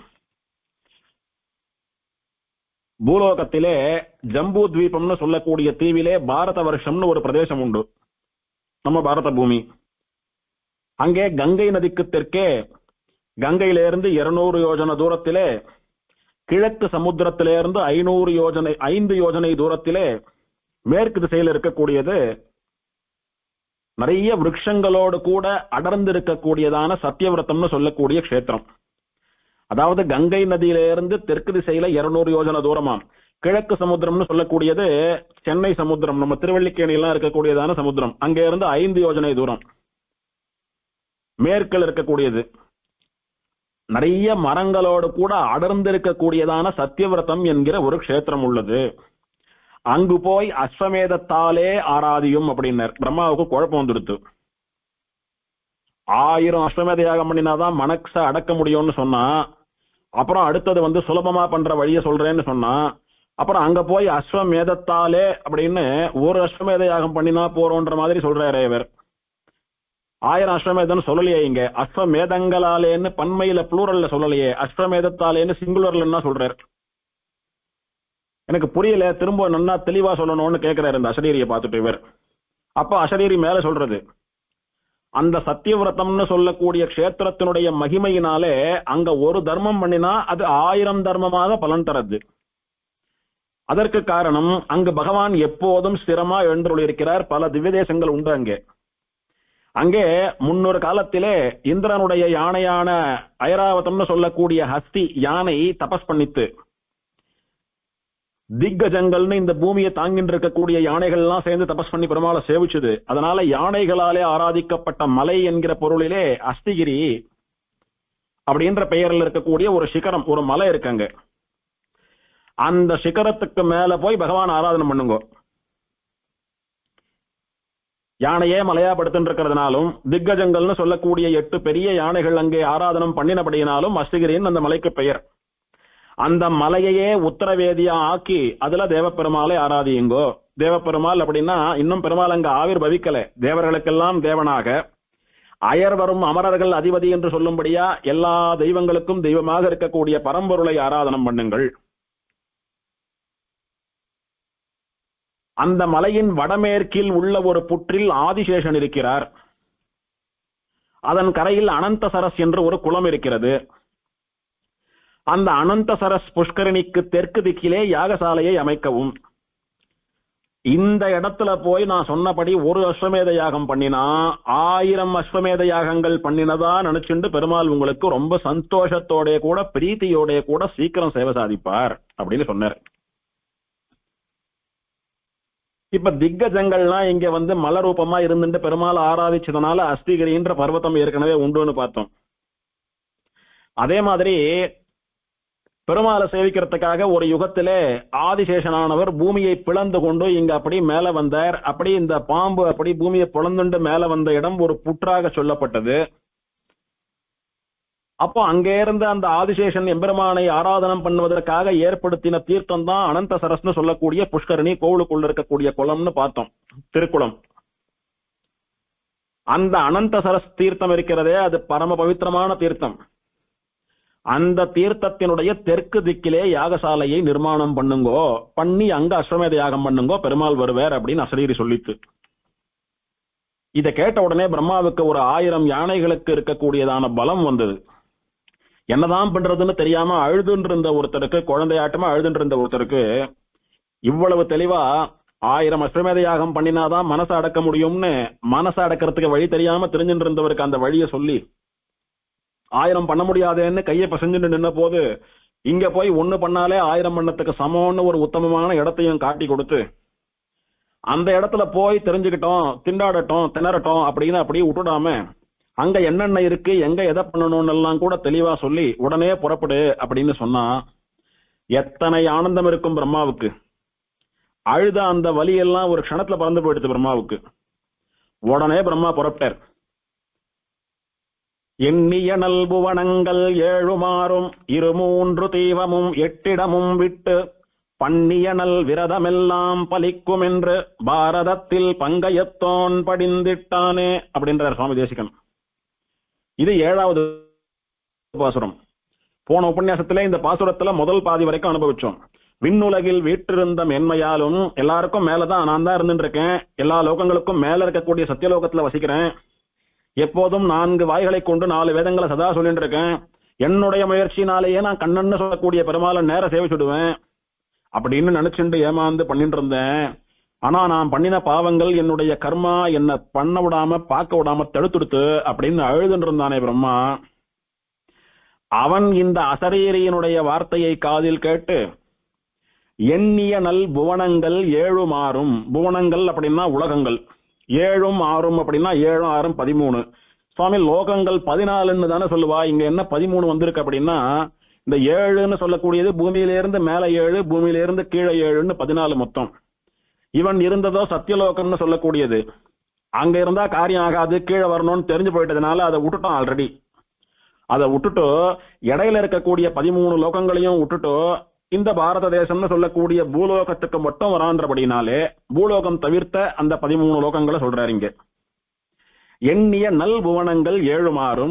பூலோகத்திலே ஜம்பூ தீபம்னு சொல்லக்கூடிய தீவிலே பாரத வருஷம்னு ஒரு பிரதேசம் உண்டு, நம்ம பாரத பூமி. அங்கே கங்கை நதிக்கு தெற்கே, கங்கையிலிருந்து 200 யோஜனை தூரத்திலே, கிழக்கு சமுத்திரத்திலிருந்து 5 யோஜனை தூரத்திலே மேற்கு திசையில் இருக்கக்கூடியது நிறைய விருட்சங்களோடு கூட அடர்ந்து இருக்கக்கூடியதான சத்தியவிரதம்னு சொல்லக்கூடிய க்ஷேத்திரம். அதாவது கங்கை நதியிலிருந்து தெற்கு திசையில 200 யோஜனை தூரமாம். கிழக்கு சமுத்திரம்னு சொல்லக்கூடியது சென்னை சமுத்திரம், நம்ம திருவள்ளிக்கேணி எல்லாம் இருக்கக்கூடியதான சமுத்திரம், அங்க இருந்து 5 யோஜனை தூரம் மேற்கில் இருக்கக்கூடியது. நிறைய மரங்களோடு கூட அடர்ந்து இருக்கக்கூடியதான சத்தியவிரதம் என்கிற ஒரு க்ஷேத்திரம் உள்ளது. அங்கு போய் அஸ்வமேதத்தாலே ஆராதியும் அப்படின்னார். பிரம்மாவுக்கு குழப்பம் வந்துடுத்து. 1000 அஸ்வமேத யாகம் பண்ணினாதான் மனச அடக்க முடியும்னு சொன்னா, அப்புறம் அடுத்தது சுலபமா பண்ற வழிய சொல்றேன்னு சொன்னா, அப்புறம் அங்க போய் அஸ்வமேதத்தாலே அப்படின்னு ஒரு அஸ்வமேத யாகம் பண்ணினா போறோன்ற மாதிரி சொல்றாரு இவர். 1000 அஸ்வமேதம்னு சொல்லலையே, இங்க அஸ்வமேதங்களாலேன்னு பன்மையில புளூரல்ல சொல்லலையே, அஸ்வமேதத்தாலேன்னு சிங்குலர்ல சொல்றாரு. எனக்கு புரியல, திரும்ப நன்னா தெளிவா சொல்லணும்னு கேட்கிறாரு இந்த அசரீரியை பார்த்துட்டு இவர். அப்ப அசரீரி மேல சொல்றது, அந்த சத்தியவிரதம்னு சொல்லக்கூடிய க்ஷேத்திரத்தினுடைய மகிமையினாலே அங்க ஒரு தர்மம் பண்ணினா அது 1000 தர்மமாக பலன் தரது. அதற்கு காரணம், அங்கு பகவான் எப்போதும் ஸ்திரமா எழுந்துள்ளிருக்கிறார். பல திவ்ய தேசங்கள் உண்டு அங்கே. அங்கே முன்னொரு காலத்திலே இந்திரனுடைய யானையான ஐராவதம்னு சொல்லக்கூடிய ஹஸ்தி யானை தபஸ் பண்ணித்து, திக்கஜங்கள்னு இந்த பூமியை தாங்கிட்டு இருக்கக்கூடிய யானைகள் எல்லாம் சேர்ந்து தபஸ் பண்ணி பெருமாளை சேவிச்சது. அதனால யானைகளாலே ஆராதிக்கப்பட்ட மலை என்கிற பொருளிலே அஸ்திகிரி அப்படின்ற பெயரில் இருக்கக்கூடிய ஒரு சிகரம், ஒரு மலை இருக்குங்க. அந்த சிகரத்துக்கு மேல போய் பகவான் ஆராதனை பண்ணுங்க. யானையே மலையா படுத்துட்டு இருக்கிறதுனாலும், திக்கஜங்கள்னு சொல்லக்கூடிய 8 பெரிய யானைகள் அங்கே ஆராதனம் பண்ணினபடியினாலும் அஸ்திகிரின் அந்த மலைக்கு பெயர். அந்த மலையையே உத்தரவேதியா ஆக்கி அதுல தேவப்பெருமாளை ஆராதியுங்கோ. தேவப்பெருமாள் அப்படின்னா இன்னும் பெருமாள் அங்க ஆவிர் பவிக்கல, தேவர்களுக்கெல்லாம் தேவனாக, அயர் வரும் அமரர்கள் அதிபதி என்று சொல்லும்படியா எல்லா தெய்வங்களுக்கும் தெய்வமாக இருக்கக்கூடிய பரம்பொருளை ஆராதனம் பண்ணுங்கள். அந்த மலையின் வடமேற்கில் உள்ள ஒரு புற்றில் ஆதிசேஷன் இருக்கிறார். அதன் கரையில் அனந்தசரஸ் என்று ஒரு குளம் இருக்கிறது. அந்த அனந்தசரஸ் புஷ்கரணிக்கு தெற்கு திக்கிலே யாகசாலையை அமைக்கவும். இந்த இடத்துல போய் நான் சொன்னபடி ஒரு அஸ்வமேத யாகம் பண்ணினா 1000 அஸ்வமேத யாகங்கள் பண்ணினதா நினைச்சுண்டு பெருமாள் உங்களுக்கு ரொம்ப சந்தோஷத்தோட கூட பிரீத்தியோட கூட சீக்கிரம் சேவை சாதிப்பார் அப்படின்னு சொன்னார். இப்ப திக்கஜங்கள்லாம் இங்க மலரூபமா இருந்துட்டு பெருமாள் ஆராதிச்சதுனால அஸ்திகிரின்ற பர்வதம் ஏற்கனவே உண்டுன்னு பார்த்தோம். அதே மாதிரி பெருமாளை சேவிக்கிறதுக்காக ஒரு யுகத்திலே ஆதிசேஷனானவர் பூமியை பிளந்து கொண்டு இங்க அப்படி மேல வந்தார். அப்படி இந்த பாம்பு அப்படி பூமியை பிளந்துண்டு மேல வந்த இடம் ஒரு புற்றாக சொல்லப்பட்டது. அப்போ அங்கே இருந்த அந்த ஆதிசேஷன் எம்பெருமானை ஆராதனம் பண்ணுவதற்காக ஏற்படுத்தின தீர்த்தம் தான் அனந்தசரஸ்னு சொல்லக்கூடிய புஷ்கரணி, கோவிலுக்குள்ள இருக்கக்கூடிய குளம்னு பார்த்தோம், திருக்குளம். அந்த அனந்தசரஸ் தீர்த்தம் இருக்கிறதே, அது பரம பவித்திரமான தீர்த்தம். அந்த தீர்த்தத்தினுடைய தெற்கு திக்கிலே யாகசாலையை நிர்மாணம் பண்ணுங்கோ, பண்ணி அங்க அஸ்வமேத யாகம் பண்ணுங்கோ, பெருமாள் வருவார் அப்படின்னு அசரீரி சொல்லித்து. இதை கேட்ட உடனே பிரம்மாவுக்கு ஒரு 1000 யானைகளுக்கு இருக்கக்கூடியதான பலம் வந்தது. என்னதான் பண்றதுன்னு தெரியாம அழுதுன்னு இருந்த ஒருத்தருக்கு, குழந்தையாட்டமா அழுதுன்னு இருந்த ஒருத்தருக்கு இவ்வளவு தெளிவா 1000 அஸ்வமேத யாகம் பண்ணினாதான் மனசை அடக்க முடியும்னு மனசை அடக்கிறதுக்கு வழி தெரியாம தெரிஞ்சுட்டு இருந்தவருக்கு அந்த வழியை சொல்லி 1000 பண்ண முடியாதேன்னு கையை பசஞ்சுட்டு நின்ன போது இங்க போய் ஒண்ணு பண்ணாலே 1000 பண்ணத்துக்கு சமம்னு ஒரு உத்தமமான இடத்தையும் காட்டி கொடுத்து அந்த இடத்துல போய் தெரிஞ்சுக்கிட்டோம், திண்டாடட்டும், திணறட்டும் அப்படின்னு அப்படியே விட்டுடாம அங்க என்னென்ன இருக்கு, எங்க எதை பண்ணணும்னு எல்லாம் கூட தெளிவா சொல்லி உடனே புறப்படு அப்படின்னு சொன்னா எத்தனை ஆனந்தம் இருக்கும் பிரம்மாவுக்கு. அழுத அந்த வலியெல்லாம் ஒரு க்ஷணத்துல பறந்து போயிடுது பிரம்மாவுக்கு. உடனே பிரம்மா புறப்பட்டார். எண்ணிய நல்புவனங்கள் 7 2 தீவமும் 8 விட்டு பண்ணிய நல் விரதமெல்லாம் பலிக்கும் என்று பாரதத்தில் பங்கயத்தோன் படிந்திட்டானே அப்படின்றார் சுவாமி தேசிகன். இது 7வது பாசுரம். போன உபன்யாசத்துல இந்த பாசுரத்துல முதல் பாதி வரைக்கும் அனுபவிச்சோம். விண்ணுலகில் வீற்றிருந்த மென்மையாலும் எல்லாருக்கும் மேலதான் நான் தான் இருந்துட்டு இருக்கேன், எல்லா லோகங்களுக்கும் மேல இருக்கக்கூடிய சத்தியலோகத்துல வசிக்கிறேன், எப்போதும் 4 வாய்களை கொண்டு 4 வேதங்களை சதா சொல்லிட்டு இருக்கேன், என்னுடைய முயற்சினாலேயே நான் கண்ணன்னு சொல்லக்கூடிய பெருமாளை நேர சேவிச்சுடுவேன் அப்படின்னு நினைச்சுட்டு ஏமாந்து பண்ணிட்டு இருந்தேன். ஆனா நான் பண்ணின பாவங்கள் என்னுடைய கர்மா என்ன பண்ண விடாம பார்க்க விடாம தடுத்துடுத்து அப்படின்னு அழுதுன்னு இருந்தானே பிரம்மா. அவன் இந்த அசரீரியினுடைய வார்த்தையை காதில் கேட்டு எண்ணிய நல் புவனங்கள் 7 புவனங்கள் அப்படின்னா உலகங்கள், 7 6 அப்படின்னா 7 6 13. சுவாமி லோகங்கள் 14ன்னு தானே சொல்லுவா, இங்க என்ன 13 வந்திருக்கு அப்படின்னா இந்த 7ன்னு சொல்லக்கூடியது பூமியிலிருந்து மேல 7, பூமியிலிருந்து கீழே 7ன்னு 14 மொத்தம். இவன் இருந்ததோ சத்தியலோகம்னு சொல்லக்கூடியது. அங்க இருந்தா காரியம் ஆகாது, கீழே வரணும்னு தெரிஞ்சு போயிட்டதுனால அதை விட்டுட்டோம் ஆல்ரெடி. அதை விட்டுட்டு இடையில இருக்கக்கூடிய 13 லோகங்களையும் விட்டுட்டு இந்த பாரத தேசம்னு சொல்லக்கூடிய பூலோகத்துக்கு மட்டும் வரான்றபடினாலே பூலோகம் தவிர்த்த அந்த 13 லோகங்களை சொல்றாரு இங்க. எண்ணிய நல் புவனங்கள் 7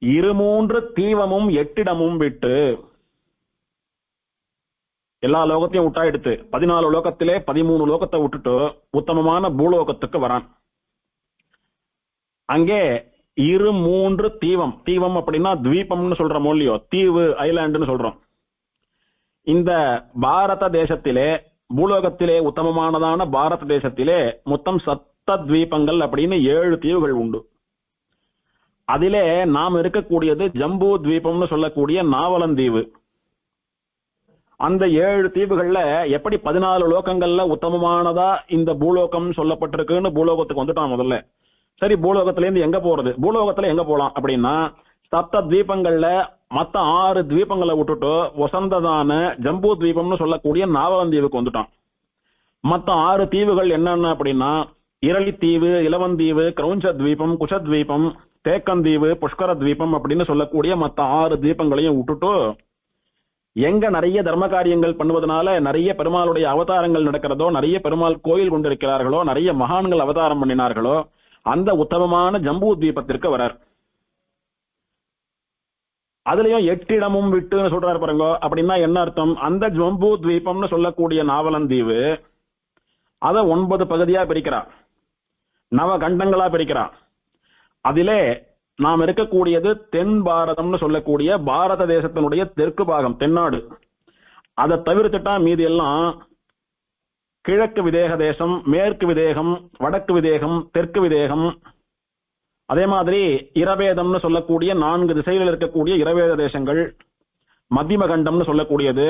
2 தீவமும் 8 விட்டு எல்லா லோகத்தையும் விட்டா எடுத்து 14 லோகத்திலே 13 லோகத்தை விட்டுட்டு உத்தமமான பூலோகத்துக்கு வரான். அங்கே 2 தீவம், தீவம் அப்படின்னா துவீபம்னு சொல்றோம் இல்லையோ, தீவு ஐலாண்டுன்னு சொல்றோம். இந்த பாரத தேசத்திலே பூலோகத்திலே உத்தமமானதான பாரத தேசத்திலே மொத்தம் 7 துவீபங்கள் அப்படின்னு 7 தீவுகள் உண்டு. அதிலே நாம் இருக்கக்கூடியது ஜம்பூ துவீபம்னு சொல்லக்கூடிய நாவலந்தீவு. அந்த 7 தீவுகள்ல எப்படி 14 லோகங்கள்ல உத்தமமானதா இந்த பூலோகம் சொல்லப்பட்டிருக்குன்னு பூலோகத்துக்கு வந்துட்டான் முதல்ல. சரி, பூலோகத்துல இருந்து எங்க போறது, பூலோகத்துல எங்க போலாம் அப்படின்னா 7 தீபங்கள்ல மத்த 6 தீபங்களை விட்டுட்டு வசந்ததான ஜம்பூ தீபம்னு சொல்லக்கூடிய நாவலந்தீவுக்கு வந்துட்டான். மத்த 6 தீவுகள் என்னென்ன அப்படின்னா இரளித்தீவு, இலவந்தீவு, கிரௌஞ்ச தீபம், குஷத்வீபம், தேக்கந்தீவு, புஷ்கர தீபம் அப்படின்னு சொல்லக்கூடிய மத்த 6 தீபங்களையும் விட்டுட்டு எங்க நிறைய தர்ம காரியங்கள் பண்ணுவதனால நிறைய பெருமாளுடைய அவதாரங்கள் நடக்கிறதோ, நிறைய பெருமாள் கோயில் கொண்டிருக்கிறார்களோ, நிறைய மகான்கள் அவதாரம் பண்ணினார்களோ அந்த உத்தமமான ஜம்பூ தீபத்திற்கு வரார். அதுலயும் 8 விட்டுன்னு சொல்றாரு பாருங்க. அப்படின்னா என்ன அர்த்தம், அந்த ஜம்பூ தீபம்னு சொல்லக்கூடிய நாவலந்தீவு அதை 9 பகுதியா பிரிக்கிறார், நவகண்டங்களா பிரிக்கிறார். அதிலே நாம் இருக்கக்கூடியது தென் பாரதம்னு சொல்லக்கூடிய பாரத தேசத்தினுடைய தெற்கு பாகம், தென்னாடு. அதை தவிர்த்துட்டா மீதி எல்லாம் கிழக்கு விதேக தேசம், மேற்கு விதேகம், வடக்கு விதேகம், தெற்கு விதேகம், அதே மாதிரி இரவேதம்னு சொல்லக்கூடிய 4 திசையில் இருக்கக்கூடிய இரவேத தேசங்கள், மத்தியம கண்டம்னு சொல்லக்கூடியது.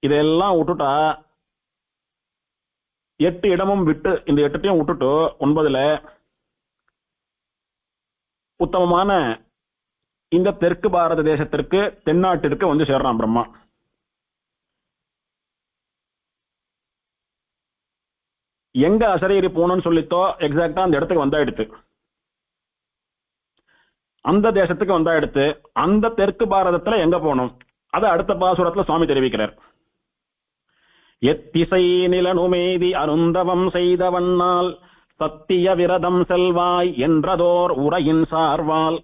இதெல்லாம் விட்டுட்டா 8 இடமும் விட்டு இந்த 8த்தையும் விட்டுட்டு 9ல உத்தமமான இந்த தெற்கு பாரத தேசத்திற்கு தென்னாட்டிற்கு வந்து சேர்றான் பிரம்மா. எங்க அசரீரி போகணும்னு சொல்லித்தோ எக்ஸாக்டா அந்த இடத்துக்கு வந்தாயிடுத்து, அந்த தேசத்துக்கு வந்தாயிடுத்து. அந்த தெற்கு பாரதத்துல எங்க போகணும் அதை அடுத்த பாசுரத்துல சுவாமி தெரிவிக்கிறார். எத்திசை நிலனுமேதி அருந்தவம் செய்தவண்ணால் சத்திய விரதம் செல்வாய் என்றதோர் உரையின் சார்வால்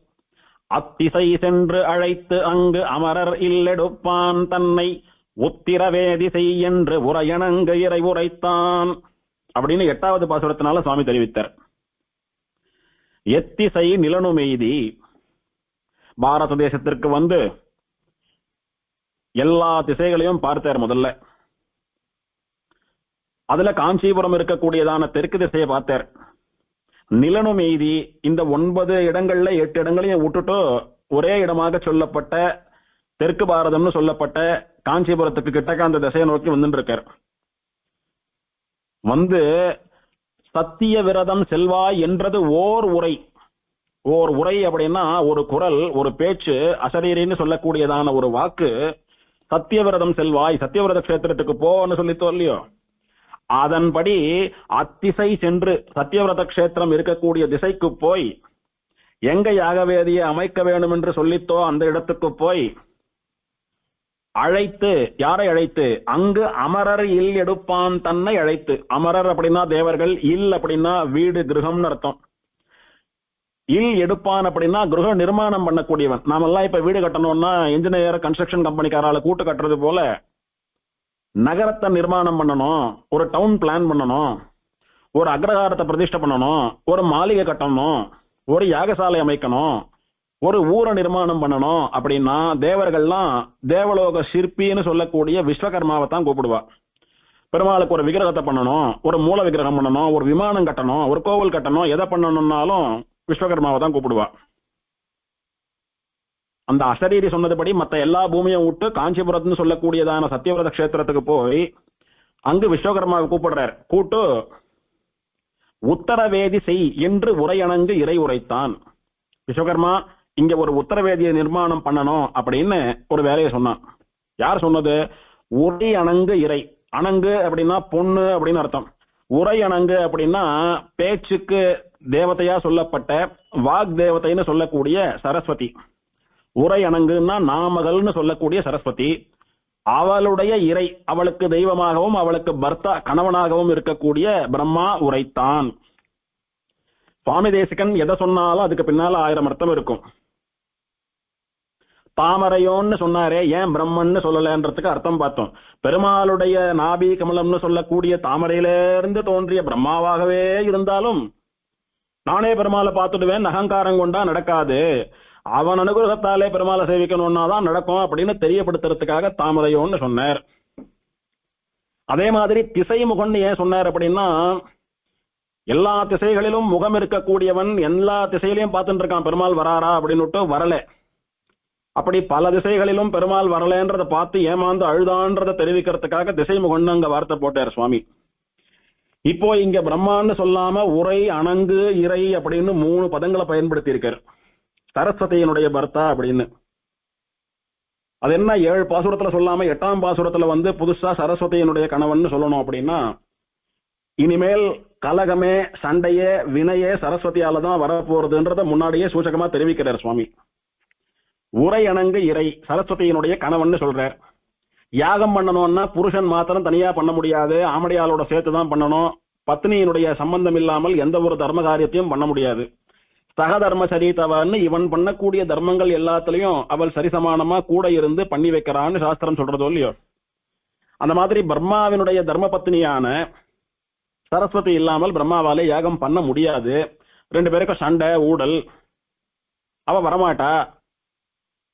அத்திசை சென்று அழைத்து அங்கு அமரர் இல்லெடுப்பான் தன்னை உத்திரவேதி செய் என்று உரையணங்கு இறை உரைத்தான் அப்படின்னு 8வது பாசுரத்தினால சுவாமி தெரிவித்தார். எத்திசை நிலனுமெய்தி பாரத தேசத்திற்கு வந்து எல்லா திசைகளையும் பார்த்தார். முதல்ல அதுல காஞ்சிபுரம் இருக்கக்கூடியதான தெற்கு திசையை பார்த்தார். நிலனும் எய்தி இந்த 9 இடங்கள்ல 8 இடங்களையும் விட்டுட்டு ஒரே இடமாக சொல்லப்பட்ட தெற்கு பாரதம்னு சொல்லப்பட்ட காஞ்சிபுரத்துக்கு கிட்டக்க அந்த திசையை நோக்கி வந்துட்டு இருக்கார். வந்து சத்திய விரதம் செல்வாய் என்றது ஓர் உரை. ஓர் உரை அப்படின்னா ஒரு குரல், ஒரு பேச்சு, அசரீரின்னு சொல்லக்கூடியதான ஒரு வாக்கு. சத்தியவிரதம் செல்வாய், சத்தியவிரத கஷேத்திரத்துக்கு போன்னு சொல்லித்தோ இல்லையோ, அதன்படி அத்திசை சென்று சத்தியவிரத கஷேத்திரம் இருக்கக்கூடிய திசைக்கு போய் எங்க யாகவேதியை அமைக்க வேண்டும் என்று சொல்லித்தோ அந்த இடத்துக்கு போய் அழைத்து, யாரை அழைத்து? அங்கு அமரர் இல் எடுப்பான் தன்னை அழைத்து. அமரர் அப்படின்னா தேவர்கள், இல் அப்படின்னா வீடு, கிரகம்னு அர்த்தம். இல் எடுப்பான் அப்படின்னா கிரக நிர்மாணம் பண்ணக்கூடியவன். நாமெல்லாம் இப்ப வீடு கட்டணும்னா இன்ஜினியர், கன்ஸ்ட்ரக்ஷன் கம்பெனிக்காரால கூட்டு கட்டுறது போல நகரத்தை நிர்மாணம் பண்ணணும், ஒரு டவுன் பிளான் பண்ணணும், ஒரு அக்ரஹாரத்தை பிரதிஷ்டை பண்ணணும், ஒரு மாளிகை கட்டணும், ஒரு யாகசாலை அமைக்கணும், ஒரு ஊரை நிர்மாணம் பண்ணணும் அப்படின்னா தேவர்கள்லாம் தேவலோக சிற்பின்னு சொல்லக்கூடிய விஸ்வகர்மாவை தான் கூப்பிடுவா. பெருமாளுக்கு ஒரு விக்கிரகத்தை பண்ணணும், ஒரு மூல விக்கிரகம் பண்ணணும், ஒரு விமானம் கட்டணும், ஒரு கோவில் கட்டணும், எதை பண்ணணும்னாலும் விஸ்வகர்மாவை தான் கூப்பிடுவா. அந்த அசரீரி சொன்னதுபடி மற்ற எல்லா பூமியும் விட்டு காஞ்சிபுரத்துன்னு சொல்லக்கூடியதான சத்தியவிரத கஷேத்திரத்துக்கு போய் அங்கு விஸ்வகர்மாவை கூப்பிடுறார். கூட்டு உத்தரவேதி செய் என்று உரையணங்கு இறை உரைத்தான். விஸ்வகர்மா இங்க ஒரு உத்தரவேதியை நிர்மாணம் பண்ணணும் அப்படின்னு ஒரு வேலையை சொன்னான். யார் சொன்னது? உரை அணங்கு இறை. அணங்கு அப்படின்னா பொண்ணு அப்படின்னு அர்த்தம். உரை அணங்கு அப்படின்னா பேச்சுக்கு தேவதையா சொல்லப்பட்ட வாக் தேவதைன்னு சொல்லக்கூடிய சரஸ்வதி. உரை அணங்குன்னா நாமகள்னு சொல்லக்கூடிய சரஸ்வதி. அவளுடைய இறை, அவளுக்கு தெய்வமாகவும் அவளுக்கு பர்த்தா கணவனாகவும் இருக்கக்கூடிய பிரம்மா உரைத்தான். சுவாமி தேசிகன் எதை சொன்னாலும் அதுக்கு பின்னால 1000 அர்த்தம் இருக்கும். தாமரையோன்னு சொன்னாரே, ஏன் பிரம்மன்னு சொல்லலன்றதுக்கு அர்த்தம் பார்த்தோம். பெருமாளுடைய நாபி கமலம்னு சொல்லக்கூடிய தாமரையிலிருந்து தோன்றிய பிரம்மாவாகவே இருந்தாலும் நானே பெருமாளை பார்த்துடுவேன் அகங்காரம் கொண்டா நடக்காது, அவன் அனுகிரகத்தாலே பெருமாளை சேவிக்கணும்னா தான் நடக்கும் அப்படின்னு தெரியப்படுத்துறதுக்காக தாமரையோன்னு சொன்னார். அதே மாதிரி திசை முகன்னு ஏன் சொன்னார் அப்படின்னா, எல்லா திசைகளிலும் முகம் இருக்கக்கூடியவன் எல்லா திசையிலையும் பார்த்துட்டு இருக்கான் பெருமாள் வராரா அப்படின்னு வரல. அப்படி பல திசைகளிலும் பெருமாள் வரலன்றதை பார்த்து ஏமாந்து அழுதான்றதை தெரிவிக்கிறதுக்காக திசை முகன்னு அங்க வார்த்தை போட்டார் சுவாமி. இப்போ இங்க பிரம்மான்னு சொல்லாம உரை, அணங்கு, இறை அப்படின்னு 3 பதங்களை பயன்படுத்தி இருக்காரு. சரஸ்வதியினுடைய பர்த்தா அப்படின்னு. அது என்ன 7 பாசுரத்துல சொல்லாம 8ஆம் பாசுரத்துல வந்து புதுசா சரஸ்வதியினுடைய கணவன் சொல்லணும் அப்படின்னா, இனிமேல் கலகமே, சண்டையே, வினையே சரஸ்வதியால தான் வரப்போறதுன்றத முன்னாடியே சூச்சகமா தெரிவிக்கிறார் சுவாமி. உரை அணங்கு இறை சரஸ்வதியினுடைய கணவன் சொல்றார். யாகம் பண்ணணும்னா புருஷன் மாத்திரம் தனியா பண்ண முடியாது, ஆமடியாளோட சேர்த்து தான் பண்ணணும். பத்னியினுடைய சம்பந்தம் இல்லாமல் எந்த ஒரு தர்ம காரியத்தையும் பண்ண முடியாது. சக தர்ம சரிதவன்னு இவன் பண்ணக்கூடிய தர்மங்கள் எல்லாத்துலயும் அவள் சரிசமானமா கூட இருந்து பண்ணி வைக்கிறான்னு சாஸ்திரம் சொல்றதோ இல்லையோ, அந்த மாதிரி பிரம்மாவினுடைய தர்ம பத்னியான சரஸ்வதி இல்லாமல் பிரம்மாவாலே யாகம் பண்ண முடியாது. 2 பேருக்கும் சண்டை, ஊடல். அவ வரமாட்டா.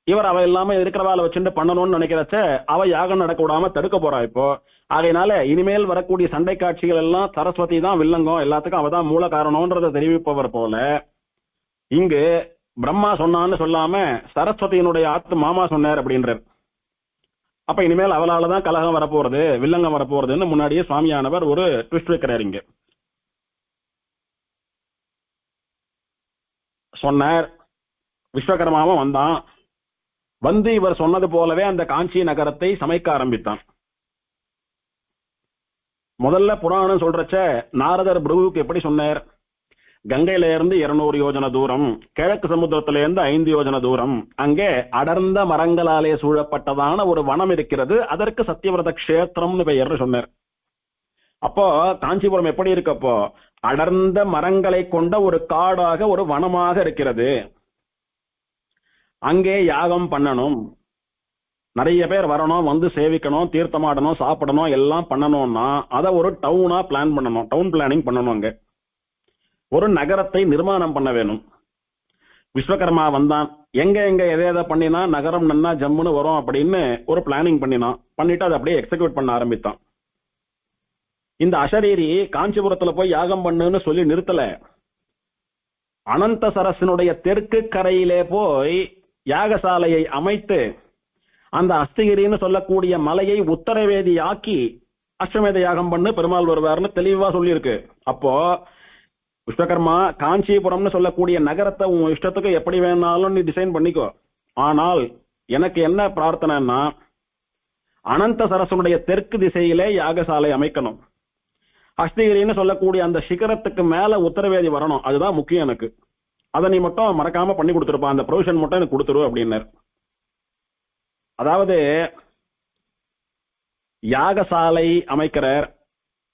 இவர் அவ இல்லாம இருக்கிறவாளை வச்சுட்டு பண்ணணும்னு நினைக்கிறச்ச அவ யாகம் நடக்க விடாம தடுக்க போறா இப்போ. ஆகையினால இனிமேல் வரக்கூடிய சண்டை காட்சிகள் எல்லாம் சரஸ்வதி தான் வில்லங்கம், எல்லாத்துக்கும் அவதான் மூல காரணம்ன்றதை தெரிவிப்பவர் போல இங்கு பிரம்மா சொன்னான்னு சொல்லாம சரஸ்வதியினுடைய ஆத்து மாமா சொன்னார் அப்படின்றார். அப்ப இனிமேல் அவளாலதான் கலகம் வரப்போறது, வில்லங்கம் வரப்போறதுன்னு முன்னாடியே சுவாமியானவர் ஒரு ட்விஸ்ட் வைக்கிறார். இங்க சொன்னார். விஸ்வகர்மாவும் வந்தான். வந்து இவர் சொன்னது போலவே அந்த காஞ்சி நகரத்தை சமைக்க ஆரம்பித்தான். முதல்ல புராணம் சொல்றச்ச நாரதர் பிருகுவுக்கு எப்படி சொன்னார்? கங்கையில இருந்து 200 யோஜன தூரம், கிழக்கு சமுத்திரத்தில இருந்து 5 யோஜன தூரம், அங்கே அடர்ந்த மரங்களாலே சூழப்பட்டதான ஒரு வனம் இருக்கிறது, அதற்கு சத்தியவிரத கஷேத்திரம்னு பெயர்னு சொன்னார். அப்போ காஞ்சிபுரம் எப்படி இருக்கப்போ அடர்ந்த மரங்களை கொண்ட ஒரு காடாக, ஒரு வனமாக இருக்கிறது. அங்கே யாகம் பண்ணணும், நிறைய பேர் வரணும், வந்து சேவிக்கணும், தீர்த்தமாடணும், சாப்பிடணும், எல்லாம் பண்ணணும்னா அதை ஒரு டவுனா பிளான் பண்ணணும், டவுன் பிளானிங் பண்ணணும். அங்க ஒரு நகரத்தை நிர்மாணம் பண்ண வேணும். விஸ்வகர்மா வந்தான். எங்க எங்க எதை பண்ணினா நகரம் நன்னா ஜம்முன்னு வரும் அப்படின்னு ஒரு பிளானிங் பண்ணினான். பண்ணிட்டு அதை அப்படியே எக்ஸிக்யூட் பண்ண ஆரம்பித்தான். இந்த அசரீரி காஞ்சிபுரத்துல போய் யாகம் பண்ணுன்னு சொல்லி நிறுத்தல. அனந்த சரசினுடைய தெற்கு கரையிலே போய் யாகசாலையை அமைத்து அந்த அஸ்திகிரின்னு சொல்லக்கூடிய மலையை உத்தரவேதி ஆக்கி அஸ்வமேத யாகம் பண்ணு பெருமாள் வருவார்னு தெளிவா சொல்லியிருக்கு. அப்போ விஸ்வகர்மா காஞ்சிபுரம்னு சொல்லக்கூடிய நகரத்தை உன் இஷ்டத்துக்கு எப்படி வேணாலும் நீ டிசைன் பண்ணிக்கோ. ஆனால் எனக்கு என்ன பிரார்த்தனைன்னா அனந்த சரசனுடைய தெற்கு திசையிலே யாகசாலை அமைக்கணும். அஸ்திகிரின்னு சொல்லக்கூடிய அந்த சிகரத்துக்கு மேல உத்தரவேதி வரணும். அதுதான் முக்கியம் எனக்கு. அதை நீ மட்டும் மறக்காம பண்ணி கொடுத்துருப்பா, அந்த ப்ரொவிஷன் மட்டும் எனக்கு கொடுத்துரு அப்படின்னார். அதாவது யாகசாலை அமைக்கிறார்,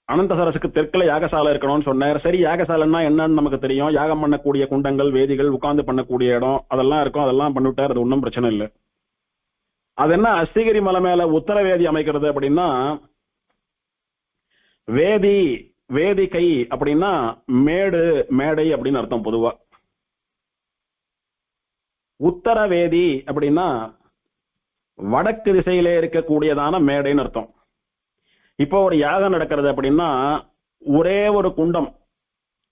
அனந்த சரசுக்கு தெற்குல யாகசாலை இருக்கணும்னு சொன்னார். சரி, யாகசாலைன்னா என்னன்னு நமக்கு தெரியும். யாகம் பண்ணக்கூடிய குண்டங்கள், வேதிகள், உட்கார்ந்து பண்ணக்கூடிய இடம் அதெல்லாம் இருக்கும். அதெல்லாம் பண்ணிவிட்டார், அது ஒன்றும் பிரச்சனை இல்லை. அது என்ன அஸ்திகிரி மலை மேல உத்தரவேதி அமைக்கிறது அப்படின்னா, வேதி வேதிகை அப்படின்னா மேடு மேடை அப்படின்னு அர்த்தம் பொதுவா. உத்தரவேதி அப்படின்னா வடக்கு திசையிலே இருக்கக்கூடியதான மேடைன்னு அர்த்தம். இப்போ ஒரு யாகம் நடக்கிறது அப்படின்னா ஒரே ஒரு குண்டம்,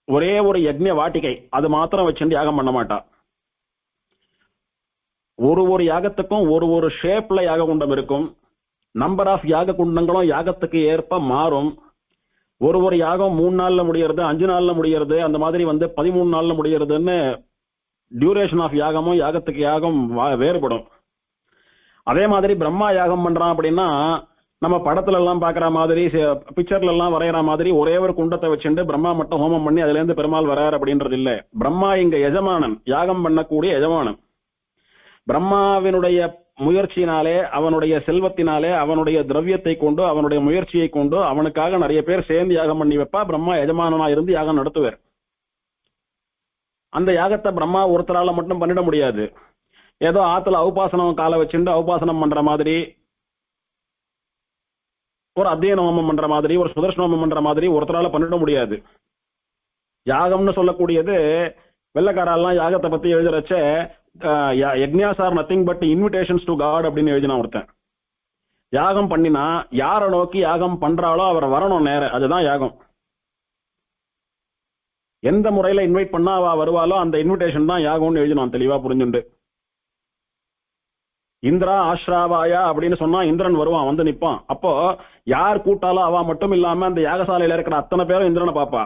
ஒரே ஒரு யக்ஞ வாட்டிகை, அது மாத்திரம் வச்சுட்டு யாகம் பண்ண மாட்டா. ஒரு யாகத்துக்கும் ஒரு ஷேப்ல யாக குண்டம் இருக்கும். நம்பர் ஆஃப் யாக குண்டங்களும் யாகத்துக்கு ஏற்ப மாறும். ஒரு யாகம் 3 நாள்ல முடியறது, 5 நாள்ல முடியறது, அந்த மாதிரி 13 நாள்ல முடியறதுன்னு டியூரேஷன் ஆஃப் யாகமும் யாகத்துக்கு யாகம் வேறுபடும். அதே மாதிரி பிரம்மா யாகம் பண்றான் அப்படின்னா நம்ம படத்துல எல்லாம் பாக்குற மாதிரி, பிக்சர்ல எல்லாம் வரைகிற மாதிரி ஒரே ஒரு குண்டத்தை வச்சுட்டு பிரம்மா மட்டும் ஹோமம் பண்ணி அதுல இருந்து பெருமாள் வரார் அப்படின்றது இல்ல. பிரம்மா இங்க எஜமானன், யாகம் பண்ணக்கூடிய எஜமானன். பிரம்மாவினுடைய முயற்சியினாலே, அவனுடைய செல்வத்தினாலே, அவனுடைய திரவியத்தை கொண்டு, அவனுடைய முயற்சியை கொண்டு அவனுக்காக நிறைய பேர் சேர்ந்து யாகம் பண்ணி வைப்பா. பிரம்மா எஜமானனா இருந்து யாகம் நடத்துவார். அந்த யாகத்தை பிரம்மா ஒருத்தரால மட்டும் பண்ணிட முடியாது. ஏதோ ஆத்துல உபாசனம் காலை வச்சுட்டு உபாசனம் பண்ற மாதிரி, ஒரு அத்தியன ஹோமம் பண்ற மாதிரி, ஒரு சுதர்ஷன ஹோமம் பண்ற மாதிரி ஒருத்தரால பண்ணிட முடியாது. யாகம்னு சொல்லக்கூடியது வெள்ளக்காரெல்லாம் யாகத்தை பத்தி எழுதுறச்ச yajnas are nothing but invitations to God அப்படின்னு எழுதினா ஒருத்தன். யாகம் பண்ணினா யாரை நோக்கி யாகம் பண்றாளோ அவர் வரணும் நேர, அதுதான் யாகம். எந்த முறையில இன்வைட் பண்ணா அவ வருவாளோ அந்த இன்விடேஷன் தான் யாகம்னு எழுதினான், தெளிவா புரிஞ்சுண்டு. இந்திரா ஆஸ்ராவாயா அப்படின்னு சொன்னா இந்திரன் வருவான், வந்து நிப்பான். அப்போ யார் கூட்டாலோ அவ மட்டும் இல்லாம அந்த யாகசாலையில இருக்கிற அத்தனை பேரும் இந்திரனை பாப்பா.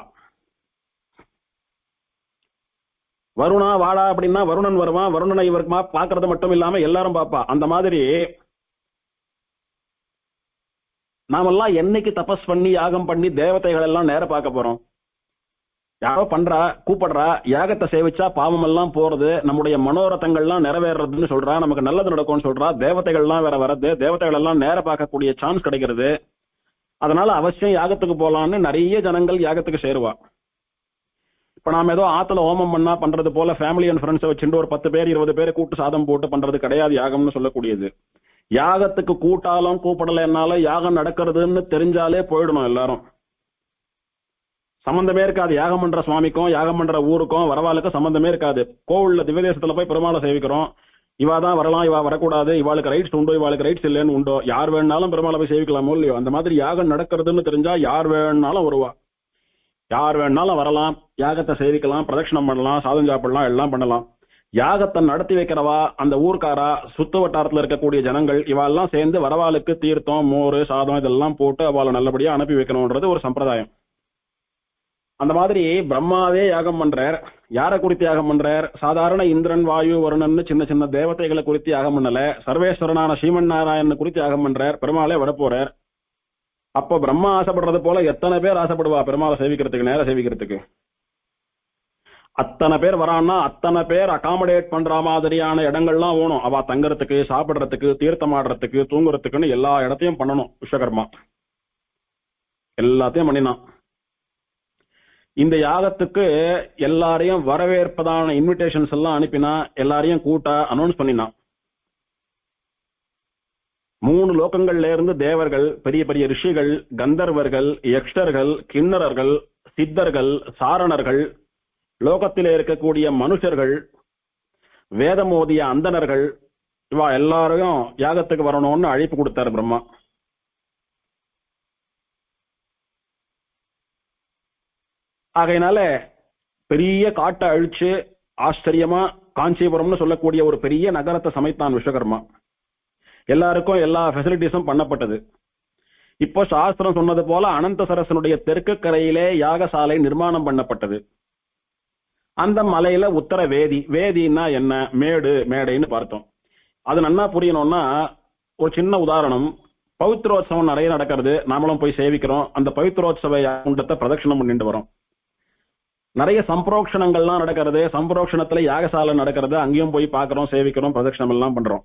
வருணா வாடா அப்படின்னா வருணன் வருவான், வருணனை இவருக்குமா பாக்குறது மட்டும் இல்லாம எல்லாரும் பாப்பா. அந்த மாதிரி நாமெல்லாம் என்னைக்கு தபஸ் பண்ணி யாகம் பண்ணி தேவதைகள் எல்லாம் நேர பார்க்க போறோம்? யாரோ பண்றா, கூப்பிடுறா, யாகத்தை சேவிச்சா பாவம் எல்லாம் போறது, நம்முடைய மனோரதங்கள்லாம் நிறைவேறதுன்னு சொல்றா, நமக்கு நல்லது நடக்கும்னு சொல்றா, தேவதைகள்லாம் வேற வரது, தேவதைகள் எல்லாம் நேர பார்க்கக்கூடிய சான்ஸ் கிடைக்கிறது. அதனால அவசியம் யாகத்துக்கு போலான்னு நிறைய ஜனங்கள் யாகத்துக்கு சேருவா. இப்ப நாம ஏதோ ஆத்துல ஹோமம் பண்ணா பண்றது போல ஃபேமிலி அண்ட் ஃப்ரெண்ட்ஸை வச்சுட்டு ஒரு 10 பேர் 20 பேரை கூட்டு சாதம் போட்டு பண்றது கிடையாது யாகம்னு சொல்லக்கூடியது. யாகத்துக்கு கூட்டாலும் கூப்பிடலைன்னாலும் யாகம் நடக்கிறதுன்னு தெரிஞ்சாலே போயிடணும் எல்லாரும். சம்பந்தமே இருக்காது யாகம் பண்ற சுவாமிக்கும் யாகம் பண்ற ஊருக்கும் வரவாளுக்கும் சம்பந்தமே இருக்காது. கோவில்ல திவ்யதேசத்துல போய் பெருமாளை சேவிக்கிறோம், இவா தான் வரலாம், இவா வரக்கூடாது, இவாளுக்கு ரைட்ஸ் உண்டோ இவாளுக்கு ரைட்ஸ் இல்லைன்னு உண்டோ, யார் வேணாலும் பெருமாளை போய் சேவிக்கலாமோ இல்லையோ. அந்த மாதிரி யாகம் நடக்கிறதுன்னு தெரிஞ்சா யார் வேணாலும் வருவா, யார் வேணாலும் வரலாம், யாகத்தை சேவிக்கலாம், பிரதட்சணம் பண்ணலாம், சாதம் சாப்பிடலாம், எல்லாம் பண்ணலாம். யாகத்தை நடத்தி வைக்கிறவா அந்த ஊர்க்காரா, சுத்து வட்டாரத்துல இருக்கக்கூடிய ஜனங்கள் இவாளெல்லாம் சேர்ந்து வரவாளுக்கு தீர்த்தம், மோர், சாதம் இதெல்லாம் போட்டு அவளை நல்லபடியா அனுப்பி வைக்கணும்ன்றது ஒரு சம்பிரதாயம். அந்த மாதிரி பிரம்மாவே யாகம் பண்றார். யாரை குறித்து யாகம் பண்றார்? சாதாரண இந்திரன், வாயு, வருணன் சின்ன சின்ன தேவதைகளை குறித்து யாகம் பண்ணல, சர்வேஸ்வரனான ஸ்ரீமன் நாராயணன் குறித்து யாகம் பண்றார். பெருமாளே வரப்போறார். அப்போ பிரம்மா ஆசைப்படுறது போல எத்தனை பேர் ஆசைப்படுவா பெருமாளை சேவிக்கிறதுக்கு, நேர சேவிக்கிறதுக்கு? அத்தனை பேர் வரான்னா அத்தனை பேர் அகாமடேட் பண்ற மாதிரியான இடங்கள்லாம் வேணும். அவ தங்கறதுக்கு, சாப்பிடுறதுக்கு, தீர்த்தம் ஆடுறதுக்கு, தூங்குறதுக்குன்னு எல்லா இடத்தையும் பண்ணணும். விஸ்வகர்மா எல்லாத்தையும் பண்ணினான். இந்த யாகத்துக்கு எல்லாரையும் வரவேற்பதான இன்விடேஷன்ஸ் எல்லாம் அனுப்பினா, எல்லாரையும் கூட்ட அனௌன்ஸ் பண்ணினான். 3 லோகங்கள்ல இருந்து தேவர்கள், பெரிய பெரிய ரிஷிகள், கந்தர்வர்கள், யக்ஷர்கள், கிண்ணறர்கள், சித்தர்கள், சாரணர்கள், லோகத்திலே இருக்கக்கூடிய மனுஷர்கள், வேதமோதிய அந்தணர்கள், இவா எல்லாரையும் யாகத்துக்கு வரணும்னு அழைப்பு கொடுத்தார் பிரம்மா. ஆகையினால பெரிய காட்டை அழிச்சு ஆச்சரியமா காஞ்சிபுரம்னு சொல்லக்கூடிய ஒரு பெரிய நகரத்தை சமைத்தான் விஸ்வகர்மா. எல்லாருக்கும் எல்லா ஃபெசிலிட்டிஸும் பண்ணப்பட்டது. இப்போ சாஸ்திரம் சொன்னது போல அனந்தசரசனுடைய தெற்கு கரையிலே யாகசாலை நிர்மாணம் பண்ணப்பட்டது. அந்த மலையில உத்தர வேதி, வேதின்னா என்ன, மேடு மேடைன்னு பார்த்தோம். அது நன்னா புரியணும்னா ஒரு சின்ன உதாரணம். பவித்ரோத்சவம் நிறைய நடக்கிறது, நாமளும் போய் சேவிக்கிறோம். அந்த பவித்ரோத்சவ குண்டத்தை பிரதட்சணம் பண்ணிட்டு வரோம். நிறைய சம்பிரோக்ஷணங்கள்லாம் நடக்கிறது, சம்பிரோக்ஷணத்துல யாகசாலை நடக்கிறது, அங்கேயும் போய் பார்க்கிறோம், சேவிக்கிறோம், பிரதட்சணம் எல்லாம் பண்றோம்.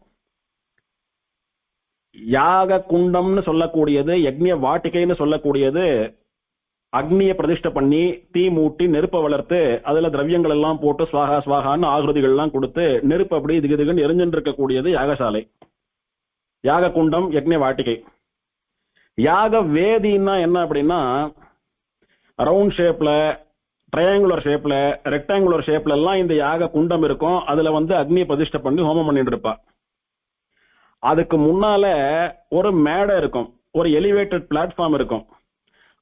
யாக குண்டம்னு சொல்லக்கூடியது, யக்ஞ வாட்டிகைன்னு சொல்லக்கூடியது, அக்னியை பிரதிஷ்டை பண்ணி தீ மூட்டி நெருப்பை வளர்த்து அதுல திரவியங்கள் எல்லாம் போட்டு ஸ்வாகா ஸ்வாகான்னு ஆகிருதிகள் எல்லாம் கொடுத்து நெருப்பு அப்படி இதுக்கு எரிஞ்சுட்டு இருக்கக்கூடியது யாகசாலை, யாக குண்டம், யக்ஞ வாட்டிகை. யாக வேதின்னா என்ன அப்படின்னா, ரவுண்ட் ஷேப்ல, ட்ரையாங்குலர் ஷேப்ல, ரெக்டாங்குலர் ஷேப்ல எல்லாம் இந்த யாக குண்டம் இருக்கும். அதுல அக்னியை பிரதிஷ்டை பண்ணி ஹோமம் பண்ணிட்டு இருப்பா. அதுக்கு முன்னால ஒரு மேடை இருக்கும், ஒரு எலிவேட்டட் பிளாட்ஃபார்ம் இருக்கும்.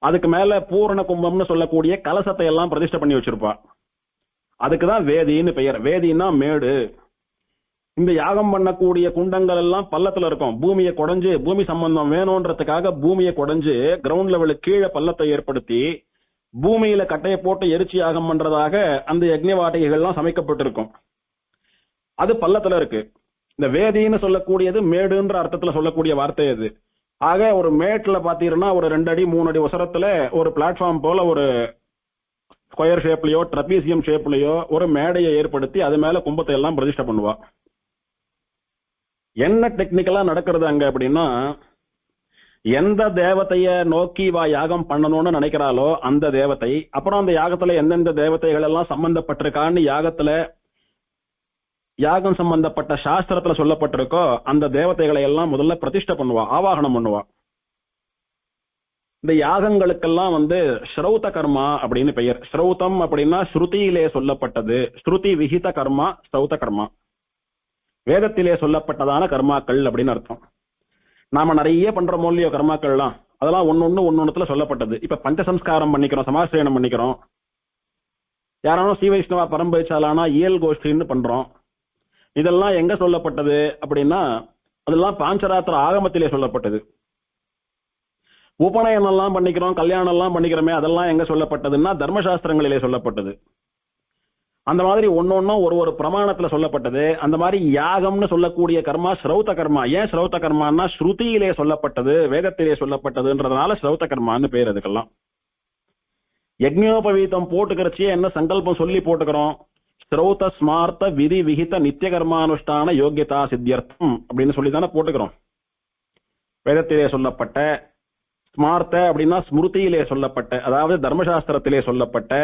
அதுக்கு மேல பூரண கும்பம்னு சொல்லக்கூடிய கலசத்தை எல்லாம் பிரதிஷ்டை பண்ணி வச்சிருப்பா. அதுக்குதான் வேதின்னு பெயர். வேதின்னா மேடு. இந்த யாகம் பண்ணக்கூடிய குண்டங்கள் எல்லாம் பள்ளத்துல இருக்கும். பூமியை குடைஞ்சு, பூமி சம்பந்தம் வேணும்ன்றதுக்காக பூமியை குடைஞ்சு கிரவுண்ட் லெவலுக்கு கீழே பள்ளத்தை ஏற்படுத்தி பூமியில கட்டையை போட்டு எரிச்சு யாகம் பண்றதாக அந்த யக்ஞ வாட்டிகைகள்லாம் சமைக்கப்பட்டிருக்கும். அது பள்ளத்துல இருக்கு. இந்த வேதின்னு சொல்லக்கூடியது மேடுன்ற அர்த்தத்துல சொல்லக்கூடிய வார்த்தை அது. ஆக ஒரு மேட்ல பாத்தீங்கன்னா ஒரு 2 அடி 3 அடி உசரத்துல ஒரு பிளாட்ஃபார்ம் போல ஒரு ஸ்கொயர் ஷேப்லயோ ட்ரபீசியம் ஷேப்லயோ ஒரு மேடையை ஏற்படுத்தி அது மேல கும்பத்தை எல்லாம் பிரதிஷ்டை பண்ணுவா. என்ன டெக்னிக்கலா நடக்கிறது அங்க அப்படின்னா, எந்த தேவதைய நோக்கி வா யாகம் பண்ணணும்னு நினைக்கிறாளோ அந்த தேவதை, அப்புறம் அந்த யாகத்துல எந்தெந்த தேவதைகள் எல்லாம் சம்பந்தப்பட்டிருக்கான்னு யாகத்துல யாகம் சம்பந்தப்பட்ட சாஸ்திரத்துல சொல்லப்பட்டிருக்கோ அந்த தேவதைகளை எல்லாம் முதல்ல பிரதிஷ்டை பண்ணுவா, ஆவாகனம் பண்ணுவா. இந்த யாகங்களுக்கெல்லாம் ஸ்ரௌத கர்மா அப்படின்னு பெயர். ஸ்ரௌதம் அப்படின்னா ஸ்ருதியிலே சொல்லப்பட்டது, ஸ்ருதி விகித கர்மா ஸ்ரௌத கர்மா, வேதத்திலே சொல்லப்பட்டதான கர்மாக்கள் அப்படின்னு அர்த்தம். நாம நிறைய பண்ற மூலிய கர்மாக்கள்லாம் அதெல்லாம் ஒன்னொன்னுத்துல சொல்லப்பட்டது. இப்ப பஞ்சசம்ஸ்காரம் பண்ணிக்கிறோம், சமாசிரயணம் பண்ணிக்கிறோம். யாராலும் ஸ்ரீ வைஷ்ணவா பரம்பரிச்சாலானா இயல் கோஷ்டின்னு பண்றோம். இதெல்லாம் எங்க சொல்லப்பட்டது அப்படின்னா, அதெல்லாம் பாஞ்சராத்திர ஆகமத்திலே சொல்லப்பட்டது. உபநயனம் எல்லாம் பண்ணிக்கிறோம், கல்யாணம் எல்லாம் பண்ணிக்கிறோமே, அதெல்லாம் எங்க சொல்லப்பட்டதுன்னா தர்மசாஸ்திரங்களிலே சொல்லப்பட்டது. அந்த மாதிரி ஒன்னொன்னும் ஒரு பிரமாணத்துல சொல்லப்பட்டது. அந்த மாதிரி யாகம்னு சொல்லக்கூடிய கர்மா ஸ்ரௌத கர்மா. ஏன் ஸ்ரௌத கர்மான்னா ஸ்ருதியிலே சொல்லப்பட்டது, வேதத்திலே சொல்லப்பட்டதுன்றதுனால ஸ்ரௌத கர்மான்னு பேர் அதுக்கெல்லாம். யக்ஞோபவீதம் போட்டுக்கிறச்சியே என்ன சங்கல்பம் சொல்லி போட்டுக்கிறோம், ஸ்ரௌத ஸ்மார்த்த விதி விகித நித்திய கர்மானுஷ்டான யோகியதா சித்தியர்த்தம் அப்படின்னு சொல்லி தானே போட்டுக்கிறோம். வேதத்திலே சொல்லப்பட்ட, ஸ்மார்த்த அப்படின்னா ஸ்மிருதியிலே சொல்லப்பட்ட, அதாவது தர்மசாஸ்திரத்திலே சொல்லப்பட்ட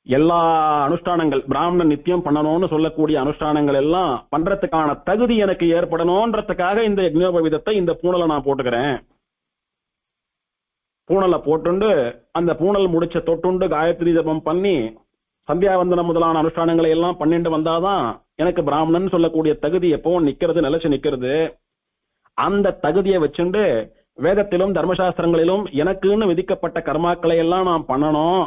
எல்லா அனுஷ்டானங்கள், பிராமணன் நித்தியம் பண்ணணும்னு சொல்லக்கூடிய அனுஷ்டானங்கள் எல்லாம் பண்றதுக்கான தகுதி எனக்கு ஏற்படணும்ன்றதுக்காக இந்த யக்ஞோபவீதத்தை இந்த பூணலை நான் போட்டுக்கிறேன். பூணலை போட்டுண்டு அந்த பூணல் முடிச்ச தொட்டுண்டு காயத்ரி ஜபம் பண்ணி சந்தியாவந்தனம் முதலான அனுஷ்டானங்களை எல்லாம் பண்ணிட்டு வந்தாதான் எனக்கு பிராமணன் சொல்லக்கூடிய தகுதி எப்பவும் நிக்கிறது, நிலைச்சு நிக்கிறது. அந்த தகுதியை வச்சுண்டு வேதத்திலும் தர்மசாஸ்திரங்களிலும் எனக்குன்னு விதிக்கப்பட்ட கர்மாக்களை எல்லாம் நான் பண்ணணும்,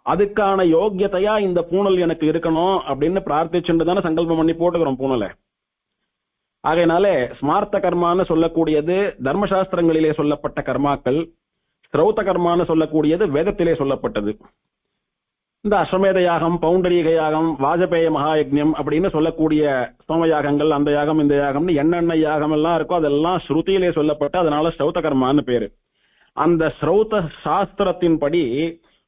அதுக்கான யோக்கியத்தையா இந்த பூணல் எனக்கு இருக்கணும் அப்படின்னு பிரார்த்திச்சுட்டு தானே சங்கல்பம் பண்ணி போட்டுக்கிறோம் பூணலை. ஆகையினாலே ஸ்மார்த்த கர்மான்னு சொல்லக்கூடியது தர்மசாஸ்திரங்களிலே சொல்லப்பட்ட கர்மாக்கள், ஸ்ரௌத கர்மான்னு சொல்லக்கூடியது வேதத்திலே சொல்லப்பட்டது. இந்த அஸ்வமேத யாகம், பௌண்டரீக யாகம், வாஜபேய மகாயஜ்யம் அப்படின்னு சொல்லக்கூடிய சோம யாகங்கள், அந்த யாகம் இந்த யாகம்னு என்னென்ன யாகம் எல்லாம் இருக்கோ அதெல்லாம் ஸ்ருதியிலே சொல்லப்பட்டு அதனால ஸ்ரௌத கர்மான்னு பேரு. அந்த ஸ்ரௌத சாஸ்திரத்தின்படி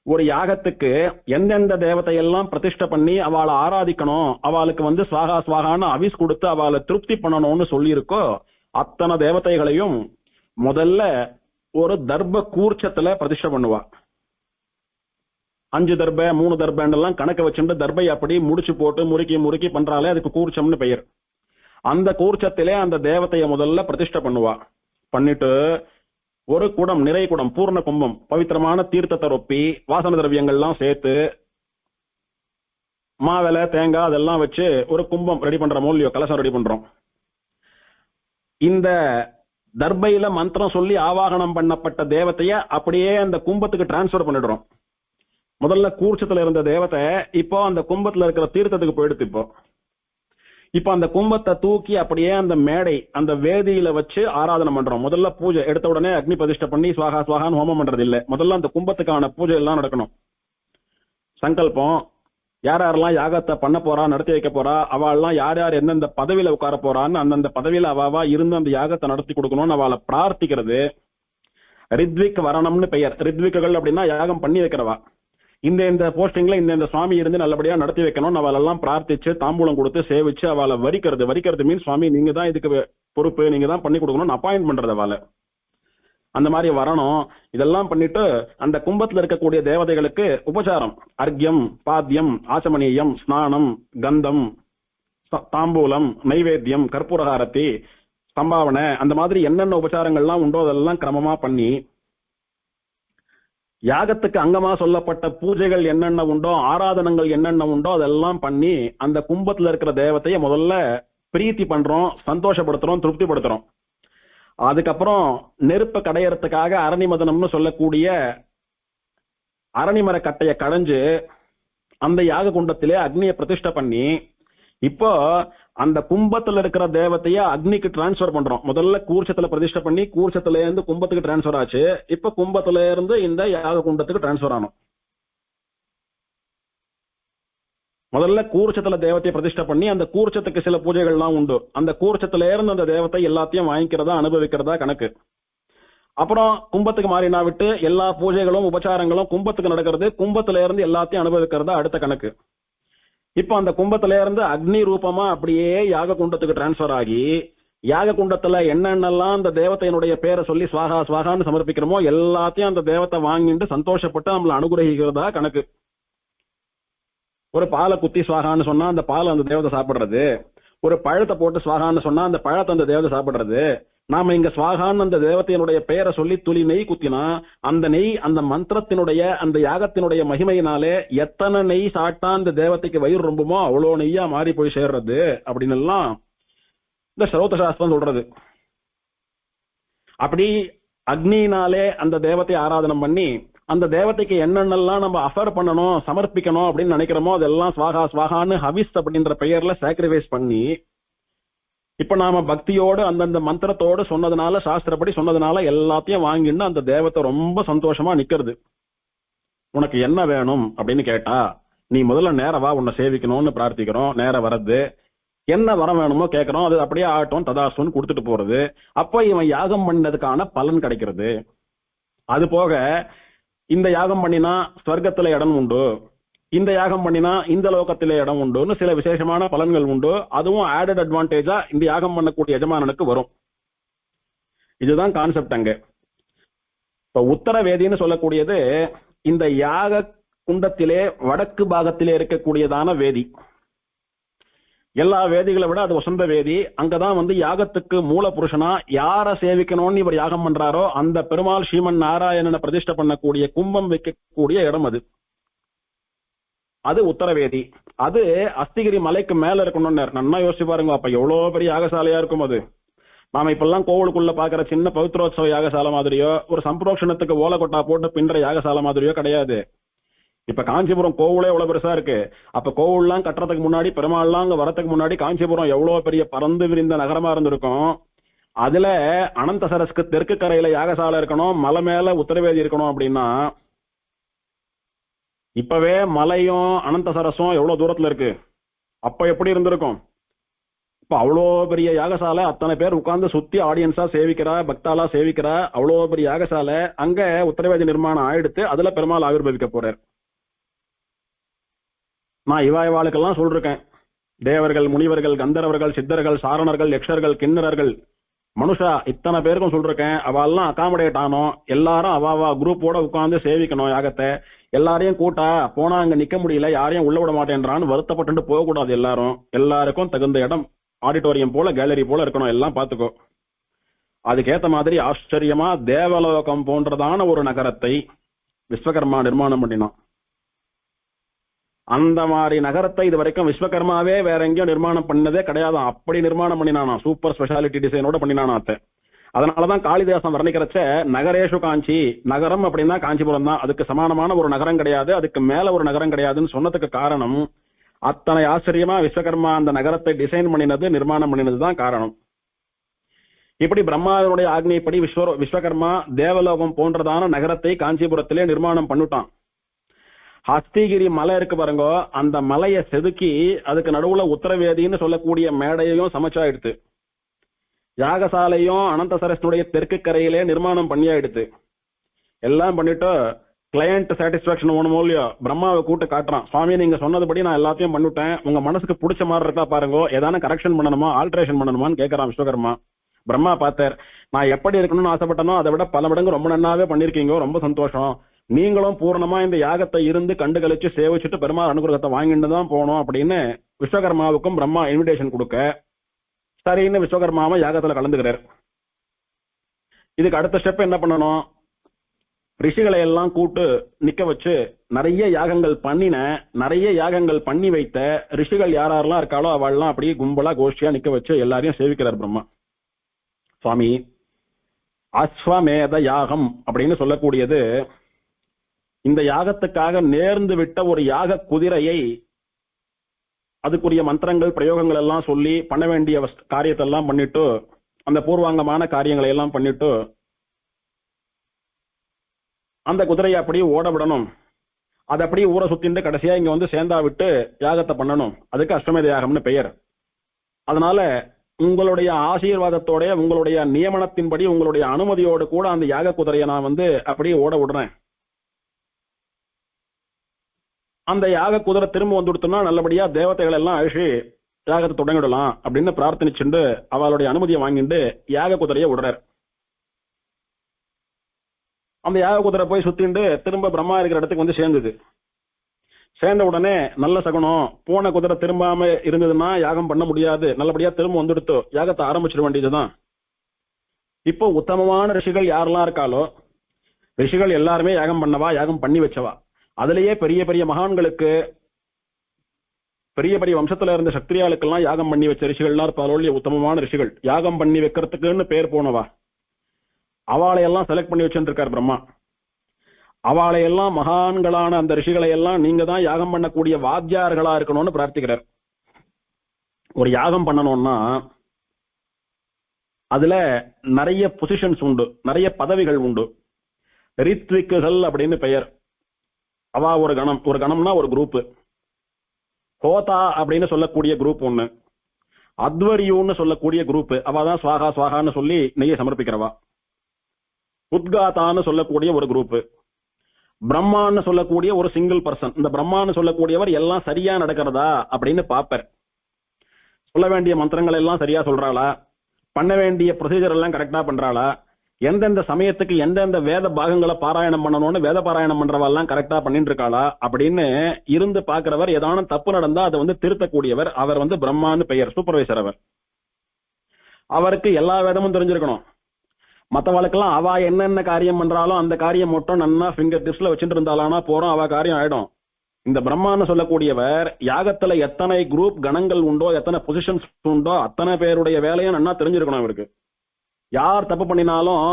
ஒரு யாகத்துக்கு எந்தெந்த தேவதையெல்லாம் பிரதிஷ்டை பண்ணி அவளை ஆராதிக்கணும், அவளுக்கு ஸ்வாகா ஸ்வாகான்னு அவிஸ் கொடுத்து அவளை திருப்தி பண்ணணும்னு சொல்லியிருக்கோ அத்தனை தேவதைகளையும் முதல்ல ஒரு தர்ப கூர்ச்சத்துல பிரதிஷ்டை பண்ணுவா. 5 தர்பை 3 தர்பைன்னெல்லாம் கணக்கு வச்சுட்டு தர்பை அப்படி முடிச்சு போட்டு முறுக்கி முறுக்கி பண்றாலே அதுக்கு கூர்ச்சம்னு பெயர். அந்த கூர்ச்சத்திலே அந்த தேவதையை முதல்ல பிரதிஷ்டை பண்ணுவா. பண்ணிட்டு ஒரு குடம், நிறை குடம், பூர்ண கும்பம், பவித்திரமான தீர்த்தத்தை ரொப்பி வாசன திரவியங்கள்லாம் சேர்த்து மாவிலை தேங்காய் அதெல்லாம் வச்சு ஒரு கும்பம் ரெடி பண்ற மூலியோ கலசம் ரெடி பண்றோம். இந்த தர்பையில மந்திரம் சொல்லி ஆவாகனம் பண்ணப்பட்ட தேவதைய அப்படியே அந்த கும்பத்துக்கு டிரான்ஸ்பர் பண்ணிடுறோம். முதல்ல கூர்ச்சத்துல இருந்த தேவதை இப்போ அந்த கும்பத்துல இருக்கிற தீர்த்தத்துக்கு போயிடுத்து. இப்போ அந்த கும்பத்தை தூக்கி அப்படியே அந்த மேடை அந்த வேதியில வச்சு ஆராதனை பண்றோம். முதல்ல பூஜை எடுத்த உடனே அக்னி பிரதிஷ்டை பண்ணி சுவாகா சுவாகான்னு ஹோமம் பண்றது இல்ல. முதல்ல அந்த கும்பத்துக்கான பூஜை எல்லாம் நடக்கணும். சங்கல்பம், யார் யாரெல்லாம் யாகத்தை பண்ண போறா, நடத்தி வைக்க போறா, அவள்லாம் யார் யார் எந்தெந்த பதவியில உட்கார போறான்னு அந்தந்த பதவியில அவாவா இருந்து அந்த யாகத்தை நடத்தி கொடுக்கணும்னு அவளை பிரார்த்திக்கிறது. ரித்விக் வரணம்னு பெயர். ரித்விக்குகள் அப்படின்னா யாகம் பண்ணி வைக்கிறவா. இந்த போஸ்டிங்ல இந்த சுவாமி இருந்து நல்லபடியா நடத்தி வைக்கணும். அவளெல்லாம் பிரார்த்திச்சு தாம்பூலம் கொடுத்து சேவிச்சு அவளை வரிக்கிறது மீன் சுவாமி நீங்க தான் இதுக்கு பொறுப்பு, நீங்க தான் பண்ணி கொடுக்கணும்னு அப்பாயின்ட் பண்றது அவளை. அந்த மாதிரி வரணும். இதெல்லாம் பண்ணிட்டு அந்த கும்பத்துல இருக்கக்கூடிய தேவதைகளுக்கு உபசாரம், அர்க்யம், பாத்தியம், ஆச்சமணியம், ஸ்நானம், கந்தம், தாம்பூலம், நைவேத்தியம், கற்பூரகாரத்தி, சம்பாவனை, அந்த மாதிரி என்னென்ன உபசாரங்கள்லாம் உண்டோ அதெல்லாம் கிரமமா பண்ணி, யாகத்துக்கு அங்கமா சொல்லப்பட்ட பூஜைகள் என்னென்ன உண்டோ, ஆராதனங்கள் என்னென்ன உண்டோ அதெல்லாம் பண்ணி அந்த கும்பத்துல இருக்கிற தேவதையை முதல்ல பிரீத்தி பண்றோம், சந்தோஷப்படுத்துறோம், திருப்திப்படுத்துறோம். அதுக்கப்புறம் நெருப்பை கடையறதுக்காக அரணிமதனம்னு சொல்லக்கூடிய அரணிமர கட்டையை கடைஞ்சு அந்த யாக குண்டத்திலே அக்னியை பிரதிஷ்டை பண்ணி இப்போ அந்த கும்பத்துல இருக்கிற தேவத்தைய அக்னிக்கு டிரான்ஸ்பர் பண்றோம். முதல்ல கூர்ச்சத்துல பிரதிஷ்டை பண்ணி கூர்ச்சத்துல இருந்து கும்பத்துக்கு டிரான்ஸ்பர் ஆச்சு. இப்ப கும்பத்துல இருந்து இந்த யாக குண்டத்துக்கு டிரான்ஸ்பர் ஆனோம். முதல்ல கூர்ச்சத்துல தேவத்தையை பிரதிஷ்டை பண்ணி அந்த கூர்ச்சத்துக்கு சில பூஜைகள்லாம் உண்டு. அந்த கூர்ச்சத்துல இருந்து அந்த தேவத்தை எல்லாத்தையும் வாங்கிக்கிறதா அனுபவிக்கிறதா கணக்கு. அப்புறம் கும்பத்துக்கு மாறினா விட்டு எல்லா பூஜைகளும் உபச்சாரங்களும் கும்பத்துக்கு நடக்கிறது. கும்பத்துல இருந்து எல்லாத்தையும் அனுபவிக்கிறதா அடுத்த கணக்கு. இப்ப அந்த கும்பத்துல இருந்து அக்னி ரூபமா அப்படியே யாக குண்டத்துக்கு டிரான்ஸ்பர் ஆகி யாக குண்டத்துல என்னென்னலாம் அந்த தேவத்தையினுடைய பேரை சொல்லி சுவாகா சுவாகான்னு சமர்ப்பிக்கிறோமோ எல்லாத்தையும் அந்த தேவத்தை வாங்கிட்டு சந்தோஷப்பட்டு நம்மளை அனுகிரகிக்கிறதா கணக்கு. ஒரு பாலை குத்தி சுவாகான்னு சொன்னா அந்த பாலை அந்த தேவதை சாப்பிடுறது, ஒரு பழத்தை போட்டு சுவாகான்னு சொன்னா அந்த பழத்தை அந்த தேவதை சாப்பிடுறது. நாம இங்க சுவாகான்னு அந்த தேவத்தையினுடைய பெயரை சொல்லி துளி நெய் குத்தினா அந்த நெய் அந்த மந்திரத்தினுடைய அந்த யாகத்தினுடைய மகிமையினாலே எத்தனை நெய் சாட்டா அந்த தேவதைக்கு வயிறு ரொம்பமோ அவ்வளோ நெய்யா மாறி போய் சேர்றது அப்படின்னு எல்லாம் இந்த ஸ்ரௌத சாஸ்திரம் சொல்றது. அப்படி அக்னியினாலே அந்த தேவத்தை ஆராதனை பண்ணி அந்த தேவதைக்கு என்னென்னலாம் நம்ம அஃபர் பண்ணணும், சமர்ப்பிக்கணும் அப்படின்னு நினைக்கிறோமோ அதெல்லாம் சுவாகா சுவாகான்னு ஹவிஸ் அப்படின்ற பெயர்ல சாக்ரிஃபைஸ் பண்ணி இப்ப நாம பக்தியோடு அந்தந்த மந்திரத்தோடு சொன்னதுனால சாஸ்திரப்படி சொன்னதுனால எல்லாத்தையும் வாங்கிட்டு அந்த தேவத்தை ரொம்ப சந்தோஷமா நிக்கிறது. உனக்கு என்ன வேணும் அப்படின்னு கேட்டா நீ முதல்ல நேரவா உன்னை சேவிக்கணும்னு பிரார்த்திக்கிறோம். நேரம் வர்றது என்ன வரம் வேணுமோ கேட்கிறோம். அது அப்படியே ஆகட்டும் ததாசுன்னு கொடுத்துட்டு போறது. அப்ப இவன் யாகம் பண்ணதுக்கான பலன் கிடைக்கிறது. அது போக இந்த யாகம் பண்ணினா ஸ்வர்க்கத்துல இடம் உண்டு, இந்த யாகம் பண்ணினா இந்த லோகத்திலே இடம் உண்டுன்னு சில விசேஷமான பலன்கள் உண்டு. அதுவும் ஆடட் அட்வான்டேஜா இந்த யாகம் பண்ணக்கூடிய எஜமானனுக்கு வரும். இதுதான் கான்செப்ட் அங்க. இப்ப உத்தர வேதின்னு சொல்லக்கூடியது இந்த யாக குண்டத்திலே வடக்கு பாகத்திலே இருக்கக்கூடியதான வேதி. எல்லா வேதிகளை விட அது வசந்த வேதி. அங்கதான் யாகத்துக்கு மூல புருஷனா யார சேவிக்கணும்னு இவர் யாகம் பண்றாரோ அந்த பெருமாள் ஸ்ரீமன் நாராயணனை பிரதிஷ்டை பண்ணக்கூடிய கும்பம் வைக்கக்கூடிய இடம் அது. அது உத்தரவேதி. அது அஸ்திகிரி மலைக்கு மேல இருக்கணும்னு நன்னா யோசிச்சு பாருங்க. அப்ப எவ்வளவு பெரிய யாகசாலையா இருக்கும் அது. நாம இப்பெல்லாம் கோவிலுக்குள்ள பாக்குற சின்ன பவித்ரோத்சவ யாகசாலை மாதிரியோ ஒரு சம்பரோஷணத்துக்கு ஓலக்கொட்டா போட்டு பின்ற யாகசாலை மாதிரியோ கிடையாது. இப்ப காஞ்சிபுரம் கோவிலே எவ்வளவு பெருசா இருக்கு. அப்ப கோவில்லாம் கட்டுறதுக்கு முன்னாடி பெருமாள்லாம் அங்க வரத்துக்கு முன்னாடி காஞ்சிபுரம் எவ்வளவு பெரிய பறந்து விரிந்த நகரமா இருந்திருக்கும். அதுல அனந்த சரஸ்க்கு தெற்கு கரையில யாகசாலை இருக்கணும், மலை மேல உத்தரவேதி இருக்கணும். அப்படின்னா இப்பவே மலையும் அனந்த சரஸும் எவ்வளவு தூரத்துல இருக்கு. அப்ப எப்படி இருந்திருக்கும். இப்ப அவ்வளோ பெரிய யாகசாலை, அத்தனை பேர் உட்கார்ந்து சுத்தி ஆடியன்ஸா சேவிக்கிறா, பக்தாலா சேவிக்கிறா. அவ்வளோ பெரிய யாகசாலை அங்க உத்தரவேதி நிர்மாணம் ஆயிடுத்து. அதுல பெருமாள் ஆவிர்வவிக்க போறார். நான் இவாய்வாளுக்கெல்லாம் சொல்றேன். தேவர்கள், முனிவர்கள், கந்தர்வர்கள், சித்தர்கள், சாரணர்கள், யக்ஷர்கள், கிண்ணறர்கள், மனுஷா இத்தனை பேருக்கும் சொல்றேன். அவெல்லாம் அகாமடேட் ஆனோம். எல்லாரும் அவாவா குரூப்போட உட்கார்ந்து சேவிக்கணும் யாகத்தை. எல்லாரையும் கூட்டா போனா அங்க நிக்க முடியல, யாரையும் உள்ள விட மாட்டேன்றான்னு வருத்தப்பட்டு போக கூடாது. எல்லாருக்கும் தகுந்த இடம் ஆடிட்டோரியம் போல கேலரி போல இருக்கணும். எல்லாம் பாத்துக்கோ. அதுக்கேத்த மாதிரி ஆச்சரியமா தேவலோகம் போன்றதான ஒரு நகரத்தை விஸ்வகர்மா நிர்மாணம் பண்ணினான். அந்த மாதிரி நகரத்தை இது வரைக்கும் விஸ்வகர்மாவே வேற எங்கேயும் நிர்மாணம் பண்ணதே கிடையாது. அப்படி நிர்மாணம் பண்ணினானா. Super speciality டிசைனோட பண்ணினானா. அதனாலதான் காளிதாசன் வர்ணிக்கிறச்ச நகரேஷு காஞ்சி, நகரம் அப்படின்னா காஞ்சிபுரம் தான், அதுக்கு சமானமான ஒரு நகரம் கிடையாது, அதுக்கு மேல ஒரு நகரம் கிடையாதுன்னு சொன்னதுக்கு காரணம் அத்தனை ஆச்சரியமா விஸ்வகர்மா அந்த நகரத்தை டிசைன் பண்ணினது, நிர்மாணம் பண்ணினது தான் காரணம். இப்படி பிரம்மாவினுடைய ஆக்னிப்படி விஸ்வகர்மா தேவலோகம் போன்றதான நகரத்தை காஞ்சிபுரத்திலே நிர்மாணம் பண்ணிட்டான். ஹஸ்திகிரி மலை இருக்கு பாருங்க, அந்த மலையை செதுக்கி அதுக்கு நடுவுல உத்தரவேதின்னு சொல்லக்கூடிய மேடையையும் சமைச்சாயிடுத்து. யாகசாலையும் அனந்தசரஸ்னுடைய தெற்கு கரையிலே நிர்மாணம் பண்ணியாயிடுத்து. எல்லாம் பண்ணிட்டு கிளையண்ட் சாட்டிஸ்பாக்சன் ஒண்ணுமோ இல்லையோ பிரம்மாவை கூட்டு காட்டுறான். சுவாமி நீங்க சொன்னதுபடி நான் எல்லாத்தையும் பண்ணிவிட்டேன், உங்க மனசுக்கு பிடிச்ச மாதிரி இருக்கா பாருங்க, ஏதான கரெக்ஷன் பண்ணணுமா ஆல்ட்ரேஷன் பண்ணணுமான்னு கேட்கறான் விஸ்வகர்மா. பிரம்மா பார்த்தார், நான் எப்படி இருக்கணும்னு ஆசைப்பட்டனோ அதை விட பல மடங்கு ரொம்ப நன்னாவே பண்ணிருக்கீங்க, ரொம்ப சந்தோஷம். நீங்களும் பூர்ணமா இந்த யாகத்தை இருந்து கண்டு கழிச்சு சேவிச்சுட்டு பெருமாள் அனுகிரகத்தை வாங்கிட்டு தான் போனோம் அப்படின்னு விஸ்வகர்மாவுக்கும் பிரம்மா இன்விடேஷன் கொடுக்க, சரின்னு விஸ்வகர்மாவை யாகத்துல கலந்துக்கிறார். இதுக்கு அடுத்த ஸ்டெப் என்ன பண்ணணும், ரிஷிகளை எல்லாம் கூட்டு நிக்க வச்சு நிறைய யாகங்கள் பண்ணி வைத்த ரிஷிகள் யாரெல்லாம் இருக்காளோ அவள்லாம் அப்படியே கும்பலா கோஷ்டியா நிக்க வச்சு எல்லாரையும் சேவிக்கிறார் பிரம்மா. சுவாமி, அஸ்வமேத யாகம் அப்படின்னு சொல்லக்கூடியது இந்த யாகத்துக்காக நேர்ந்து விட்ட ஒரு யாக குதிரையை அதுக்குரிய மந்திரங்கள் பிரயோகங்கள் எல்லாம் சொல்லி பண்ண வேண்டிய காரியத்தை எல்லாம் பண்ணிட்டு அந்த பூர்வாங்கமான காரியங்களை எல்லாம் பண்ணிட்டு அந்த குதிரையை அப்படியே ஓட விடணும், அதை அப்படியே ஊரை சுத்திட்டு கடைசியா இங்க வந்து சேர்ந்தா விட்டு யாகத்தை பண்ணணும். அதுக்கு அஸ்வமேத யாகம்னு பெயர். அதனால உங்களுடைய ஆசீர்வாதத்தோட உங்களுடைய நியமனத்தின்படி உங்களுடைய அனுமதியோடு கூட அந்த யாக குதிரையை நான் வந்து அப்படியே ஓட விடுறேன். அந்த யாக குதிரை திரும்ப வந்துடுத்துனா நல்லபடியா தேவதைகள் எல்லாம் அழிச்சு யாகத்தை தொடங்கிடலாம் அப்படின்னு பிரார்த்தனிச்சுண்டு அவளுடைய அனுமதியை வாங்கிட்டு யாக குதிரையை விடுறார். அந்த யாக குதிரை போய் சுத்திண்டு திரும்ப பிரம்மா இருக்கிற இடத்துக்கு வந்து சேர்ந்தது. சேர்ந்த உடனே நல்ல சகுனம், போன குதிரை திரும்பாம இருந்ததுன்னா யாகம் பண்ண முடியாது, நல்லபடியா திரும்ப வந்துடுத்து யாகத்தை ஆரம்பிச்சிட வேண்டியதுதான். இப்போ உத்தமமான ரிஷிகள் யாரெல்லாம் இருக்காலோ ரிஷிகள் எல்லாருமே யாகம் பண்ணவா, யாகம் பண்ணி வச்சவா. அதுலயே பெரிய பெரிய மகான்களுக்கு பெரிய பெரிய வம்சத்துல இருந்த சக்திரியாளுக்கெல்லாம் யாகம் பண்ணி வச்ச ரிஷிகள்லாம் இருப்பாளோ உத்தமமான ரிஷிகள், யாகம் பண்ணி வைக்கிறதுக்குன்னு பேர் போனவா. அவளையெல்லாம் செலக்ட் பண்ணி வச்சுட்டு இருக்கார் பிரம்மா. அவளையெல்லாம் மகான்களான அந்த ரிஷிகளை எல்லாம் நீங்க தான் யாகம் பண்ணக்கூடிய வாத்தியார்களா இருக்கணும்னு பிரார்த்திக்கிறார். ஒரு யாகம் பண்ணணும்னா அதுல நிறைய பொசிஷன்ஸ் உண்டு, நிறைய பதவிகள் உண்டு. ரித்விக்குகள் அப்படின்னு பெயர். அவா ஒரு கணம்னா ஒரு குரூப். ஹோதா அப்படின்னு சொல்லக்கூடிய குரூப் ஒண்ணு, அத்வரியூன்னு சொல்லக்கூடிய குரூப், அவாதான் சுவாகா சுவாகான்னு சொல்லி நெய்யை சமர்ப்பிக்கிறவா. உத்காதான்னு சொல்லக்கூடிய ஒரு குரூப். பிரம்மான்னு சொல்லக்கூடிய ஒரு சிங்கிள் பர்சன். இந்த பிரம்மான்னு சொல்லக்கூடியவர் எல்லாம் சரியா நடக்கிறதா அப்படின்னு பாப்பர். சொல்ல வேண்டிய மந்திரங்கள் எல்லாம் சரியா சொல்றாளா, பண்ண வேண்டிய ப்ரொசீஜர் எல்லாம் கரெக்டா பண்றாளா, எந்தெந்த சமயத்துக்கு எந்தெந்த வேத பாகங்களை பாராயணம் பண்ணணும்னு வேத பாராயணம் பண்றவெல்லாம் கரெக்டா பண்ணிட்டு இருக்காளா அப்படின்னு இருந்து பாக்குறவர். ஏதான தப்பு நடந்தா அதை வந்து திருத்தக்கூடியவர். அவர் வந்து பிரம்மான்னு பெயர், சூப்பர்வைசர். அவருக்கு எல்லா வேதமும் தெரிஞ்சிருக்கணும். மற்றவளுக்கெல்லாம் அவ என்னென்ன காரியம் பண்றாலும் அந்த காரியம் மட்டும் நன்னா ஃபிங்கர் டிப்ஸ்ல வச்சுட்டு இருந்தாலானா போறோம், அவ காரியம் ஆயிடும். இந்த பிரம்மான்னு சொல்லக்கூடியவர் யாகத்துல எத்தனை குரூப் கணங்கள் உண்டோ, எத்தனை பொசிஷன்ஸ் உண்டோ அத்தனை பேருடைய வேலையும் நன்னா தெரிஞ்சிருக்கணும் அவருக்கு. யார் தப்பு பண்ணினாலும்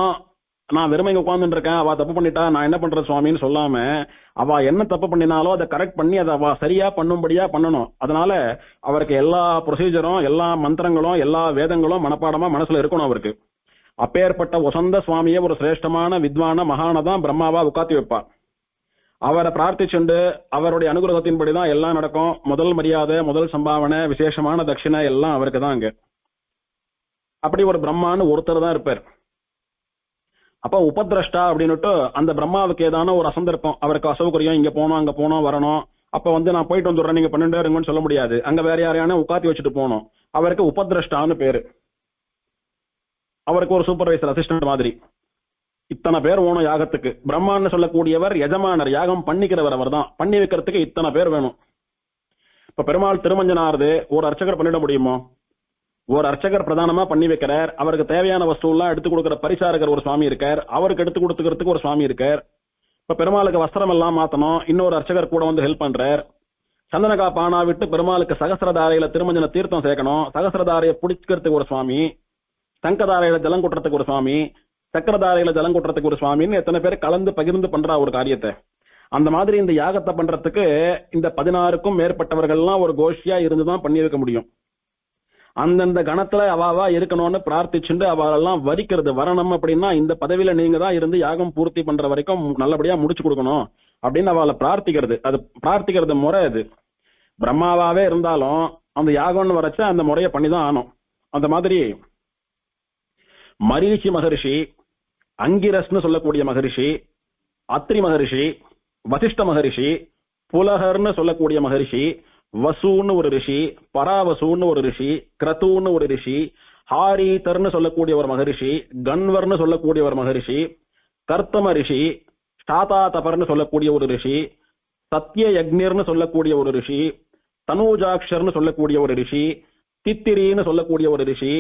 நான் வெறுமை உட்கார்ந்துட்டு இருக்கேன், அவ தப்பு பண்ணிட்டா நான் என்ன பண்றது சுவாமின்னு சொல்லாம அவ என்ன தப்பு பண்ணினாலும் அதை கரெக்ட் பண்ணி அதை அவ சரியா பண்ணும்படியா பண்ணணும். அதனால அவருக்கு எல்லா ப்ரொசீஜரும் எல்லா மந்திரங்களும் எல்லா வேதங்களும் மனப்பாடமா மனசுல இருக்கணும் அவருக்கு. அப்பேற்பட்ட வசந்த சுவாமியை ஒரு சிரேஷ்டமான வித்வான மகானதான் பிரம்மாவா உட்காத்தி வைப்பார். அவரை பிரார்த்திச்சுண்டு அவருடைய அனுகிரகத்தின்படிதான் எல்லாம் நடக்கும். முதல் மரியாதை, முதல் சம்பாவனை, விசேஷமான தட்சிணை எல்லாம் அவருக்கு தான் அங்க. அப்படி ஒரு பிரம்மான்னு ஒருத்தர் தான் இருப்பார். அப்ப உபதிரஷ்டா அப்படின்னுட்டு அந்த பிரம்மாவுக்கு ஏதான ஒரு அசந்தர்ப்பம், அவருக்கு அசௌகரியம், இங்க போனோம் அங்க போனோம் வரணும், அப்ப வந்து நான் போயிட்டு வந்துடுறேன் நீங்க 12 இருங்கன்னு சொல்ல முடியாது. அங்க வேற யாரையான உட்காத்தி வச்சுட்டு போனோம். அவருக்கு உபதிரஷ்டான்னு பேரு. அவருக்கு ஒரு சூப்பர்வைசர் அசிஸ்டன்ட் மாதிரி. இத்தனை பேர் வேணும் யாகத்துக்கு. பிரம்மான்னு சொல்லக்கூடியவர் எஜமானர், யாகம் பண்ணிக்கிறவர். அவர் தான் பண்ணி வைக்கிறதுக்கு இத்தனை பேர் வேணும். இப்ப பெருமாள் திருமஞ்சனாருது ஒரு அர்ச்சகர் பண்ணிட முடியுமோ? ஒரு அர்ச்சகர் பிரதானமா பண்ணி வைக்கிறார். அவருக்கு தேவையான வஸ்து எல்லாம் எடுத்து கொடுக்கிற பரிசாரகர் ஒரு சுவாமி இருக்கார். அவருக்கு எடுத்து கொடுத்துக்கிறதுக்கு ஒரு சுவாமி இருக்கார். இப்ப பெருமாளுக்கு வஸ்திரம் எல்லாம் மாத்தணும், இன்னொரு அர்ச்சகர் கூட வந்து ஹெல்ப் பண்றார். சந்தனகா பானா விட்டு பெருமாளுக்கு சகசிரதாரையில திருமஞ்சன தீர்த்தம் சேர்க்கணும், சகசிரதாரையை பிடிக்கிறதுக்கு ஒரு சுவாமி. சங்கதாரையில ஜலம் கொட்டுறதுக்கு ஒரு சுவாமி, சக்கரதாரையில ஜலம் கொட்டுறதுக்கு ஒரு சுவாமின்னு எத்தனை பேர் கலந்து பகிர்ந்து பண்றா ஒரு காரியத்தை. அந்த மாதிரி இந்த யாகத்தை பண்றதுக்கு இந்த 16க்கும் மேற்பட்டவர்கள்லாம் ஒரு கோஷ்டியா இருந்துதான் பண்ணி வைக்க முடியும். அந்தந்த கணத்துல அவாவா இருக்கணும்னு பிரார்த்திச்சுட்டு அவளெல்லாம் வரிக்கிறது. வரணும் அப்படின்னா இந்த பதவியில நீங்க தான் இருந்து யாகம் பூர்த்தி பண்ற வரைக்கும் நல்லபடியா முடிச்சு கொடுக்கணும் அப்படின்னு அவளை பிரார்த்திக்கிறது. அது பிரார்த்திக்கிறது முறை. அது பிரம்மாவாவே இருந்தாலும் அந்த யாகம்னு வரைச்சா அந்த முறையை பண்ணிதான் ஆனும். அந்த மாதிரி மரீச்சி மகரிஷி, அங்கிரஸ்னு சொல்லக்கூடிய மகரிஷி, அத்ரி மகரிஷி, வசிஷ்ட மகரிஷி, புலகர்னு சொல்லக்கூடிய மகரிஷி, வசூன்னு ஒரு ரிஷி, பராவசூன்னு ஒரு ரிஷி, கிரதூன்னு ஒரு ரிஷி, ஹாரீதர்னு சொல்லக்கூடிய ஒரு மகரிஷி, கன்வர்னு சொல்லக்கூடிய ஒரு மகரிஷி, கர்த்தம ரிஷி, ஷாதாதபர்னு சொல்லக்கூடிய ஒரு ரிஷி, சத்ய யக்னிர்னு சொல்லக்கூடிய ஒரு ரிஷி, தனூஜாக்ஷர்னு சொல்லக்கூடிய ஒரு ரிஷி, தித்திரின்னு சொல்லக்கூடிய ஒரு ரிஷி,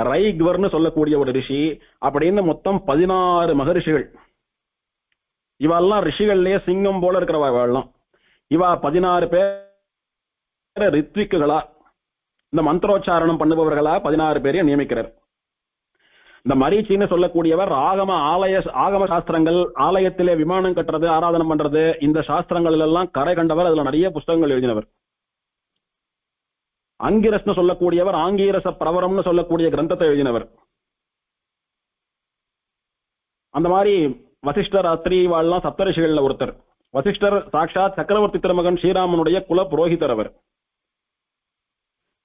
ரைக்வர்னு சொல்லக்கூடிய ஒரு ரிஷி, அப்படின்னு மொத்தம் 16 மகரிஷிகள். இவெல்லாம் ரிஷிகள்லயே சிங்கம் போல இருக்கிறவெல்லாம். இவ 16 பேர் ரித்விக்குகளா, இந்த மந்திரோச்சாரணம் பண்ணுபவர்களா 16 பேரையும் நியமிக்கிறார். இந்த மரீச்சின்னு சொல்லக்கூடியவர் ஆகம சாஸ்திரங்கள், ஆலயத்திலே விமானம் கட்டுறது, ஆராதனம் பண்றது, இந்த சாஸ்திரங்கள் எல்லாம் கரை கண்டவர். அதுல நிறைய புஸ்தகங்கள் எழுதினவர். அங்கிரஸ்னு சொல்லக்கூடியவர் ஆங்கீரச பிரவரம்னு சொல்லக்கூடிய கிரந்தத்தை எழுதினவர். அந்த மாதிரி வசிஷ்டர், அத்ரி வாழ்லாம் சப்தரிஷிகள்ல ஒருத்தர். வசிஷ்டர் சாட்சாத் சக்கரவர்த்தி திருமகன் ஸ்ரீராமனுடைய குல புரோகிதர் அவர்.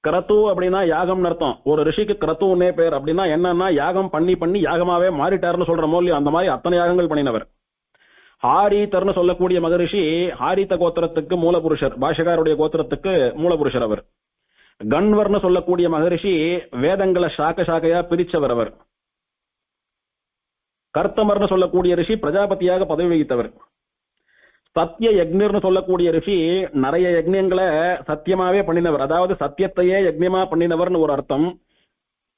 கிரத்து அப்படின்னா யாகம் அர்த்தம். ஒரு ரிஷிக்கு கிரத்துன்னே பேர். அப்படின்னா என்னன்னா யாகம் பண்ணி பண்ணி யாகமாவே மாறிட்டாருன்னு சொல்றமோ இல்லையோ அந்த மாதிரி அத்தனை யாகங்கள் பண்ணினவர். ஹாரீதர்னு சொல்லக்கூடிய மகரிஷி ஹாரீத கோத்திரத்துக்கு மூலபுருஷர், பாஷகாருடைய கோத்திரத்துக்கு மூலபுருஷர் அவர். கன்வர்னு சொல்லக்கூடிய மகரிஷி வேதங்களை சாக்கையா பிரிச்சவர் அவர். கர்த்தமர்னு சொல்லக்கூடிய ரிஷி பிரஜாபதியாக பதவி வகித்தவர். சத்திய யக்னிர்னு சொல்லக்கூடிய ரிஷி நிறைய யக்னியங்களை சத்தியமாவே பண்ணினவர். அதாவது சத்தியத்தையே யக்னியமா பண்ணினவர்னு ஒரு அர்த்தம்.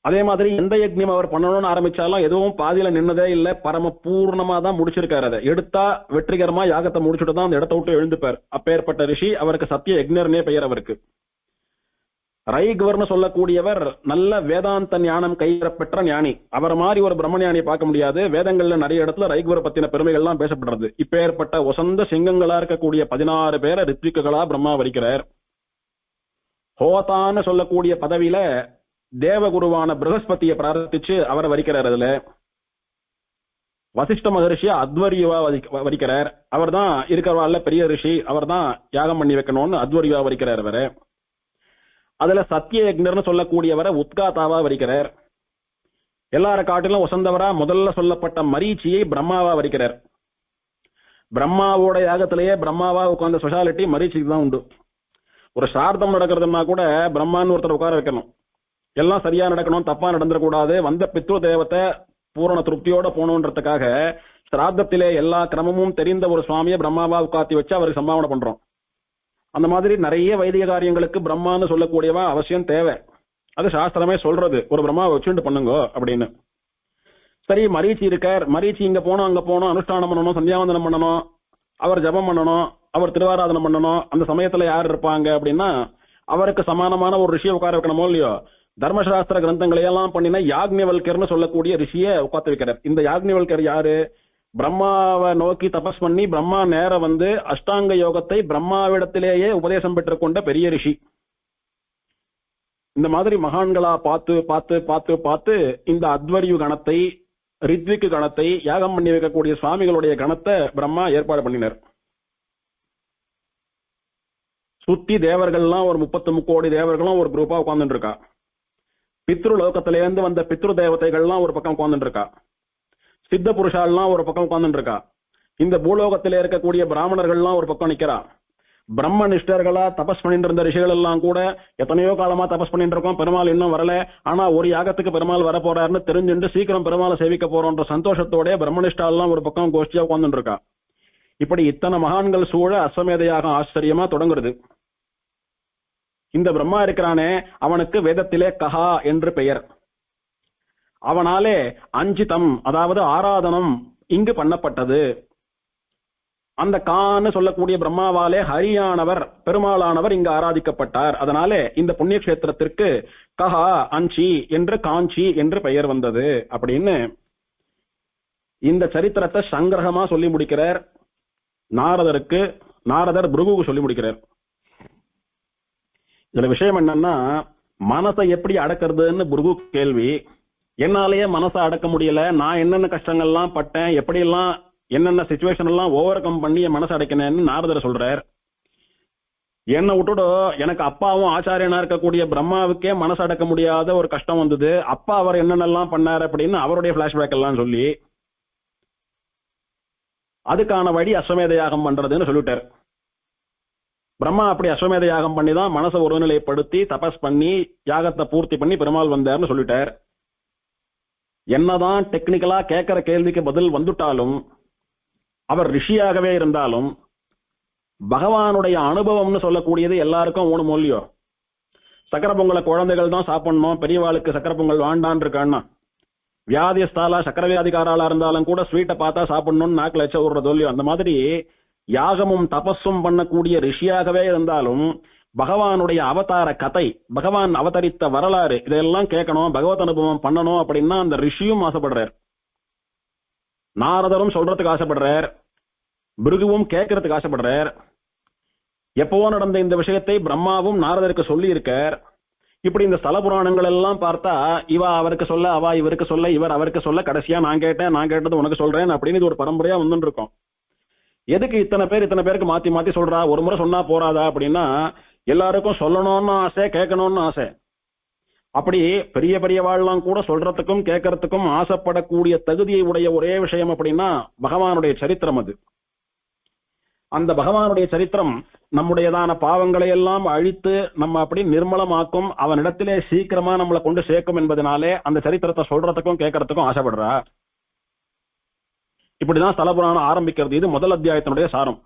அதே மாதிரி எந்த யக்னியம் அவர் பண்ணணும்னு ஆரம்பிச்சாலும் எதுவும் பாதியில நின்னதே இல்லை, பரம பூர்ணமா தான் முடிச்சிருக்காரு. அதை எடுத்தா வெற்றிகரமா யாகத்தை முடிச்சுட்டு தான் அந்த இடத்த விட்டு எழுந்துப்பார். அப்பேற்பட்ட ரிஷி. அவருக்கு சத்திய யக்னியர்னே பெயர் அவருக்கு. ரைக்வர்னு சொல்லக்கூடியவர் நல்ல வேதாந்த ஞானம் கைப்பற்ற ஞானி. அவர் மாதிரி ஒரு பிரம்மஞானி பார்க்க முடியாது. வேதங்கள்ல நிறைய இடத்துல ரைக்வர் பத்தின பெருமைகள்லாம் பேசப்படுறது. இப்ப ஏற்பட்ட வசந்த சிங்கங்களா இருக்கக்கூடிய 16 பேரை ரித்விக்குகளா பிரம்மா வரிக்கிறார். ஹோதான்னு சொல்லக்கூடிய பதவியில தேவகுருவான பிரகஸ்பதியை பிரார்த்திச்சு அவரை வரிக்கிறார். அதுல வசிஷ்ட மகரிஷியா அத்வரியுவா வரிக்கிறார். அவர் தான் இருக்கிறவாள்ல பெரிய ரிஷி. அவர் தான் யாகம் பண்ணி வைக்கணும்னு அத்வரியுவா வரிக்கிறார் அவரை. அதுல சத்திய யக்னர்னு சொல்லக்கூடியவரை உத்காதாவா வரிக்கிறார். எல்லார காட்டிலும் வசந்தவரா முதல்ல சொல்லப்பட்ட மரீச்சியை பிரம்மாவா வரிக்கிறார். பிரம்மாவோட யாகத்திலேயே பிரம்மாவா உட்கார்ந்த ஸ்பெஷாலிட்டி மரீச்சிக்கு தான் உண்டு. ஒரு சார்த்தம் நடக்கிறதுனா கூட பிரம்மான்னு ஒருத்தர் உட்கார வைக்கணும். எல்லாம் சரியா நடக்கணும், தப்பா நடந்துடக்கூடாது. வந்த பித்ரு தேவத்தை பூரண திருப்தியோட போகணுன்றதுக்காக சிராத்தத்திலே எல்லா கிரமமும் தெரிந்த ஒரு சுவாமியை பிரம்மாவா உட்காத்தி வச்சு அவருக்கு சம்பாவனை பண்றோம். அந்த மாதிரி நிறைய வைதிக காரியங்களுக்கு பிரம்மான்னு சொல்லக்கூடியவா அவசியம் தேவை. அது சாஸ்திரமே சொல்றது, ஒரு பிரம்மாவை வச்சுட்டு பண்ணுங்க அப்படின்னு. சரி, மரீச்சி இருக்கார். மரீச்சி இங்க போனோம் அங்க போனோம், அனுஷ்டானம் பண்ணணும், சந்தியாவந்தனம் பண்ணணும், அவர் ஜபம் பண்ணணும், அவர் திருவாராதனம் பண்ணணும். அந்த சமயத்துல யார் இருப்பாங்க அப்படின்னா அவருக்கு சமானமான ஒரு ரிஷியை உட்கார வைக்கணுமோ இல்லையோ. தர்மசாஸ்திர கிரந்தங்களையெல்லாம் பண்ணினா யாக்ஞவல்கர்னு சொல்லக்கூடிய ரிஷியை உட்காந்து வைக்கிறார். இந்த யாக்ஞவல்கர் யாரு? பிரம்மாவை நோக்கி தபஸ் பண்ணி பிரம்மா நேர வந்து அஷ்டாங்க யோகத்தை பிரம்மாவிடத்திலேயே உபதேசம் பெற்றுக்கொண்ட பெரிய ரிஷி. இந்த மாதிரி மகான்களா பார்த்து பார்த்து பார்த்து பார்த்து இந்த அத்வரியு கணத்தை, ரித்விக்கு கணத்தை, யாகம் பண்ணி வைக்கக்கூடிய சுவாமிகளுடைய கணத்தை பிரம்மா ஏற்பாடு பண்ணினார். சுத்தி தேவர்கள்லாம் ஒரு 33 கோடி தேவர்களும் ஒரு குரூப்பா உட்கார்ந்துட்டு இருக்கா. பித்ரு லோகத்திலேருந்து வந்த பித்ரு தேவதைகள்லாம் ஒரு பக்கம் உட்கார்ந்துட்டு இருக்கா. சித்த புருஷாலாம் ஒரு பக்கம் உட்கார்ந்துட்டு இருக்கா. இந்த பூலோகத்திலே இருக்கக்கூடிய பிராமணர்கள்லாம் ஒரு பக்கம் நிக்கிறா. பிரம்ம நிஷ்டர்களா தபஸ் பண்ணிட்டு இருந்த ரிஷிகள் எல்லாம் கூட எத்தனையோ காலமா தபஸ் பண்ணிட்டு இருக்கோம், பெருமாள் இன்னும் வரல, ஆனா ஒரு யாகத்துக்கு பெருமாள் வர போறாருன்னு தெரிஞ்சுட்டு சீக்கிரம் பெருமாளை சேவிக்க போறோன்ற சந்தோஷத்தோட பிரம்மனிஷ்டாலாம் ஒரு பக்கம் கோஷ்டியா உட்கார்ந்துட்டு இருக்கா. இப்படி இத்தனை மகான்கள் சூழ அஸ்வமேதையாக ஆச்சரியமா தொடங்குறது. இந்த பிரம்மா இருக்கிறானே அவனுக்கு வேதத்திலே கஹா என்று பெயர். அவனாலே அஞ்சிதம், அதாவது ஆராதனம் இங்கு பண்ணப்பட்டது. அந்த கான்னு சொல்லக்கூடிய பிரம்மாவாலே ஹரியானவர் பெருமாளானவர் இங்கு ஆராதிக்கப்பட்டார். அதனாலே இந்த புண்ணிய கஷேத்திரத்திற்கு கஹா அஞ்சி என்று காஞ்சி என்று பெயர் வந்தது அப்படின்னு இந்த சரித்திரத்தை சங்கிரகமா சொல்லி முடிக்கிறார். நாரதர் பிருகுவுக்கு சொல்லி முடிக்கிறார். இதுல விஷயம் என்னன்னா, மனசை எப்படி அடக்கிறதுன்னு பிருகு கேள்வி. என்னாலேயே மனசை அடக்க முடியல, நான் என்னென்ன கஷ்டங்கள்லாம் பட்டேன், எப்படியெல்லாம் என்னென்ன சிச்சுவேஷன் எல்லாம் ஓவர் கம் பண்ணி என் மனசை அடைக்கணும்னு நாரதர் சொல்றார். என்னை விட்டுடு, எனக்கு அப்பாவும் ஆச்சாரியனா இருக்கக்கூடிய பிரம்மாவுக்கே மனசு அடக்க முடியாத ஒரு கஷ்டம் வந்தது, அப்பா அவர் என்னென்னலாம் பண்ணார் அப்படின்னு அவருடைய பிளாஷ்பேக் எல்லாம் சொல்லி அதுக்கான வழி அஸ்வமேத யாகம் பண்றதுன்னு சொல்லிட்டார். பிரம்மா அப்படி அஸ்வமேத யாகம் பண்ணி தான் மனசை ஒருநிலைப்படுத்தி தபஸ் பண்ணி யாகத்தை பூர்த்தி பண்ணி பெருமாள் வந்தார்னு சொல்லிட்டார். என்னதான் டெக்னிக்கலா கேட்கிற கேள்விக்கு பதில் வந்துட்டாலும், அவர் ரிஷியாகவே இருந்தாலும், பகவானுடைய அனுபவம்னு சொல்லக்கூடியது எல்லாருக்கும் ஊனு மொழியோ. சக்கரை பொங்கலை குழந்தைகள் தான் சாப்பிடணும், பெரியவாளுக்கு சக்கரை பொங்கல் வாண்டான் இருக்கான்னா, வியாதிஸ்தாலா சக்கர வியாதிக்காராளா இருந்தாலும் கூட ஸ்வீட்டை பார்த்தா சாப்பிடணும்னு நாக்கில் வச்ச விடுறது இல்லையோ. அந்த மாதிரி யாகமும் தபஸும் பண்ணக்கூடிய ரிஷியாகவே இருந்தாலும் பகவானுடைய அவதார கதை, பகவான் அவதரித்த வரலாறு இதெல்லாம் கேட்கணும், பகவத் அனுபவம் பண்ணணும் அப்படின்னா அந்த ரிஷியும் ஆசைப்படுறார். நாரதரும் சொல்றதுக்கு ஆசைப்படுறார், பிருகுவும் கேட்கறதுக்கு ஆசைப்படுறார். எப்பவோ நடந்த இந்த விஷயத்தை பிரம்மாவும் நாரதருக்கு சொல்லி இருக்கார். இப்படி இந்த ஸ்தல புராணங்கள் எல்லாம் பார்த்தா இவ அவருக்கு சொல்ல, அவ இவருக்கு சொல்ல, இவர் அவருக்கு சொல்ல, கடைசியா நான் கேட்டது உனக்கு சொல்றேன் அப்படின்னு இது ஒரு பரம்பரையா வந்துட்டு இருக்கோம். எதுக்கு இத்தனை பேருக்கு மாத்தி மாத்தி சொல்றா, ஒரு முறை சொன்னா போறாதா அப்படின்னா, எல்லாருக்கும் சொல்லணும்னு ஆசை, கேட்கணும்னு ஆசை. அப்படி பெரிய பெரியவாள்லாம் கூட சொல்றதுக்கும் கேட்கறதுக்கும் ஆசைப்படக்கூடிய தகுதியை உடைய ஒரே விஷயம் அப்படின்னா பகவானுடைய சரித்திரம். அது அந்த பகவானுடைய சரித்திரம் நம்முடையதான பாவங்களை எல்லாம் அழித்து நம்ம அப்படி நிர்மலமாக்கும், அவனிடத்திலே சீக்கிரமா நம்மளை கொண்டு சேர்க்கும் என்பதனாலே அந்த சரித்திரத்தை சொல்றதுக்கும் கேட்கறதுக்கும் ஆசைப்படுறா. இப்படிதான் ஸ்தல புராணம் ஆரம்பிக்கிறது. இது முதல் அத்தியாயத்தினுடைய சாரம்.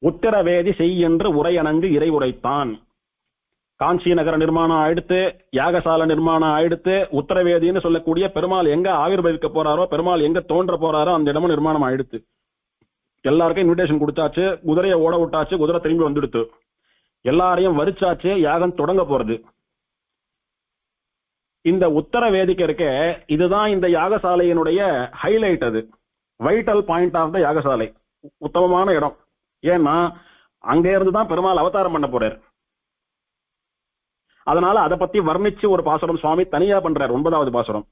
உத்தரவேதி செய் என்று உரையணங்கு இறை உரைத்தான். காஞ்சி நகர நிர்மாணம் ஆயிடுத்து, யாகசால நிர்மாணம் ஆயிடுத்து, உத்தரவேதின்னு சொல்லக்கூடிய பெருமாள் எங்க ஆவிர்வதிக்க போறாரோ, பெருமாள் எங்க தோன்ற போறாரோ அந்த இடமும் நிர்மாணம் ஆயிடுத்து. எல்லாருக்கும் இன்விடேஷன் கொடுத்தாச்சு, குதிரையை ஓட விட்டாச்சு, குதிரை திரும்பி வந்துடுத்து, எல்லாரையும் வரிச்சாச்சு, யாகம் தொடங்க போறது. இந்த உத்தர வேதிக்கை இருக்க, இதுதான் இந்த யாகசாலையினுடைய ஹைலைட். அது வைட்டல் பாயிண்ட் ஆஃப் த யாகசாலை, உத்தமமான இடம். ஏன்னா அங்க இருந்துதான் பெருமாள் அவதாரம் பண்ண போறார். அதனால அதை பத்தி வர்ணிச்சு ஒரு பாசுரம் சுவாமி தனியா பண்றார், 9வது பாசுரம்.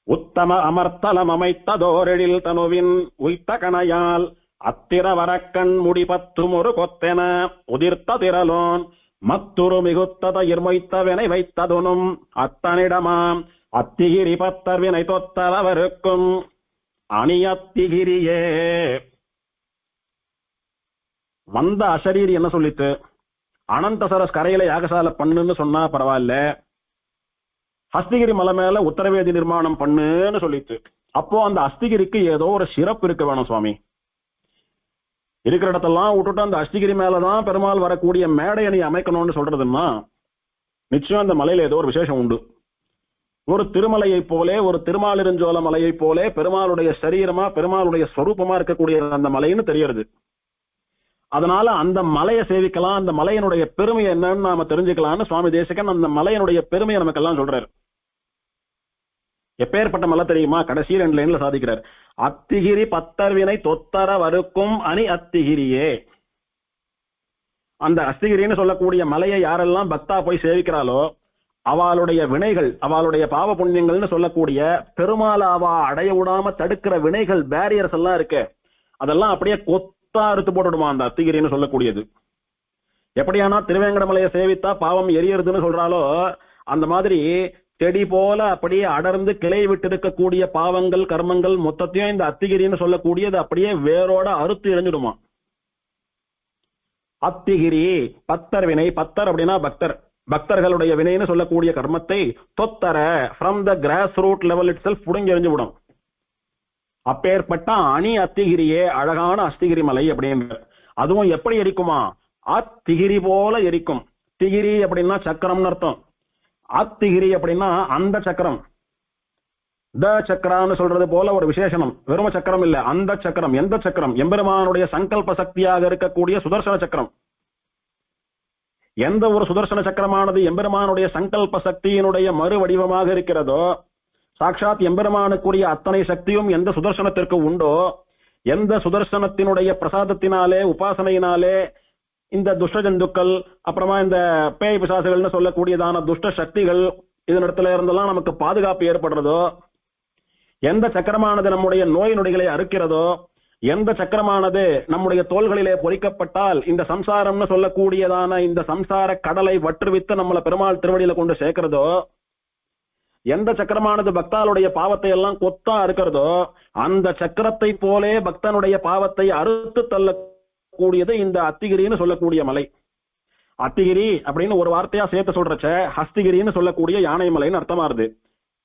உத்தம அமர்த்தலம் அமைத்ததோரெழில் தனுவின் உய்த்த கணையால் அத்திர வரக்கண் முடிபத்தும் ஒரு கொத்தென உதிர்த்த திரலோன் மத்துரு மிகுத்தத இர்மொய்த்தவினை வைத்ததுனும் அத்தனிடமாம் அத்திகிரி பத்தர் வினை தொத்தலவருக்கும் அணியத்திகிரியே. வந்த அசரீரி என்ன சொல்லிட்டு, அனந்தசரஸ் கரையில யாகசாலை பண்ணுன்னு சொன்னா பரவாயில்ல, அஸ்திகிரி மலை மேல உத்தரவேதி நிர்மாணம் பண்ணுன்னு சொல்லிட்டு, அப்போ அந்த அஸ்திகிரிக்கு ஏதோ ஒரு சிறப்பு இருக்க வேணும் சுவாமி. இருக்கிற இடத்தெல்லாம் விட்டுட்டு அந்த அஸ்திகிரி மேலதான் பெருமாள் வரக்கூடிய மேடையை நீ அமைக்கணும்னு சொல்றதுன்னா நிச்சயம் அந்த மலையில ஏதோ ஒரு விசேஷம் உண்டு. ஒரு திருமலையை போலே, ஒரு திருமாலிருஞ்சோல மலையை போலே பெருமாளுடைய சரீரமா, பெருமாளுடைய ஸ்வரூபமா இருக்கக்கூடிய அந்த மலைன்னு தெரியறது. அதனால அந்த மலையை சேவிக்கலாம், அந்த மலையினுடைய பெருமை என்னன்னு நாம தெரிஞ்சுக்கலாம்னு சுவாமி தேசிகன் அந்த மலையினுடைய பெருமையை நமக்கெல்லாம் சொல்றாரு. எப்பேற்பட்ட மலை தெரியுமா? கடைசி 2 லைன்ல சாதிக்கிறார். அத்திகிரி பத்தர்வினை தொத்தர வருக்கும் அணி அத்திகிரியே. அந்த அஸ்திகிரின்னு சொல்லக்கூடிய மலையை யாரெல்லாம் பக்தா போய் சேவிக்கிறாளோ அவளுடைய வினைகள், அவளுடைய பாவ புண்ணியங்கள்னு சொல்லக்கூடிய பெருமாள் அவ அடைய விடாம தடுக்கிற வினைகள், பேரியர்ஸ் எல்லாம் இருக்கு, அதெல்லாம் அப்படியே கொத்தா அறுத்து போட்டுடுமா அந்த அத்திகிரின்னு சொல்லக்கூடியது. எப்படியானா திருவேங்கடமலையை சேவித்தா பாவம் எரியறதுன்னு சொல்றாலோ அந்த மாதிரி செடி போல அப்படியே அடர்ந்து கிளை விட்டு இருக்கக்கூடிய பாவங்கள் கர்மங்கள் மொத்தத்தையும் இந்த அத்திகிரின்னு சொல்லக்கூடியது அப்படியே வேரோட அறுத்து எரிஞ்சிடுமா. அத்திகிரி பத்தர் வினை, பத்தர் அப்படின்னா பக்தர், பக்தர்களுடைய வினைன்னு சொல்லக்கூடிய கர்மத்தை தொத்தர from the grass root level itself புடுங்கி எறிஞ்சு விடும். அப்பேற்பட்ட அணி அத்திகிரியே, அழகான அஸ்திகிரி மலை அப்படின்ற. அதுவும் எப்படி எரிக்குமா? அத்திகிரி போல எரிக்கும். திகிரி அப்படின்னா சக்கரம்னு அர்த்தம், அத்திகிரி அப்படின்னா அந்த சக்கரம். த சக்கரான்னு சொல்றது போல ஒரு விசேஷனம், வெறும சக்கரம் இல்ல, அந்த சக்கரம். எந்த சக்கரம்? எம்பெருமானுடைய சங்கல்ப சக்தியாக இருக்கக்கூடிய சுதர்சன சக்கரம். எந்த ஒரு சுதர்சன சக்கரமானது எம்பெருமானுடைய சங்கல்ப சக்தியினுடைய மறு வடிவமாக இருக்கிறதோ, சாட்சாத் எம்பெருமானுக்குரிய அத்தனை சக்தியும் எந்த சுதர்சனத்திற்கு உண்டோ, எந்த சுதர்சனத்தினுடைய பிரசாதத்தினாலே உபாசனையினாலே இந்த துஷ்ட ஜந்துக்கள், அப்புறமா இந்த பேய் பிசாசுகள்னு சொல்லக்கூடியதான துஷ்ட சக்திகள் இதனிடத்துல இருந்தெல்லாம் நமக்கு பாதுகாப்பு ஏற்படுறதோ, எந்த சக்கரமானது நம்முடைய நோய் நொடிகளை அறுக்கிறதோ, எந்த சக்கரமானது நம்முடைய தோள்களிலே பொறிக்கப்பட்டால் இந்த சம்சாரம்னு சொல்லக்கூடியதான இந்த சம்சார கடலை வற்றுவித்து நம்மளை பெருமாள் திருவடியில கொண்டு சேர்க்கிறதோ, எந்த சக்கரமானது பக்தாளுடைய பாவத்தை எல்லாம் கொத்தா இருக்கிறதோ, அந்த சக்கரத்தை போலே பக்தனுடைய பாவத்தை அறுத்து தள்ளக்கூடியது இந்த அத்திகிரின்னு சொல்லக்கூடிய மலை. அத்திகிரி அப்படின்னு ஒரு வார்த்தையா சேர்த்து சொல்றச்ச ஹஸ்திகிரின்னு சொல்லக்கூடிய யானை மலைன்னு அர்த்தமாறுது.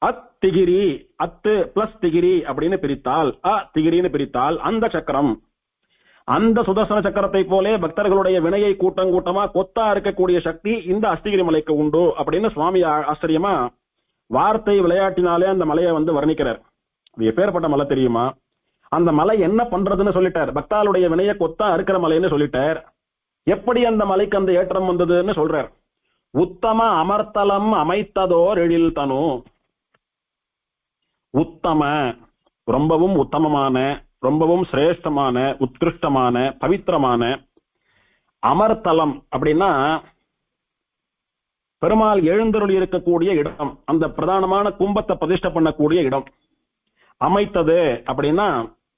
அத்திகிரி, அத்து பிளஸ் திகிரி அப்படின்னு பிரித்தால், திகிரின்னு பிரித்தால் அந்த சக்கரம், அந்த சுதர்சன சக்கரத்தை போலே பக்தர்களுடைய வினையை கூட்டம் கூட்டமா கொத்தா இருக்கக்கூடிய சக்தி இந்த அஸ்திகிரி மலைக்கு உண்டு அப்படின்னு சுவாமி ஆச்சரியமா வார்த்தை விளையாட்டினாலே அந்த மலையை வர்ணிக்கிறார். அது எப்பேற்பட்ட மலை தெரியுமா? அந்த மலை என்ன பண்றதுன்னு சொல்லிட்டார். பக்தாளுடைய வினையை கொத்தா இருக்கிற மலைன்னு சொல்லிட்டார். எப்படி அந்த மலைக்கு அந்த ஏற்றம் வந்ததுன்னு சொல்றார். உத்தம அமர்த்தலம் அமைத்ததோர் எழில் தனு. உத்தம, ரொம்பவும் உத்தமமான, ரொம்பவும் சிரேஷ்டமான, உத்கிருஷ்டமான, பவித்திரமான. அமர்த்தலம் அப்படின்னா பெருமாள் எழுந்தருளி இருக்கக்கூடிய இடம், அந்த பிரதானமான கும்பத்தை பிரதிஷ்டை பண்ணக்கூடிய இடம். அமைத்தது அப்படின்னா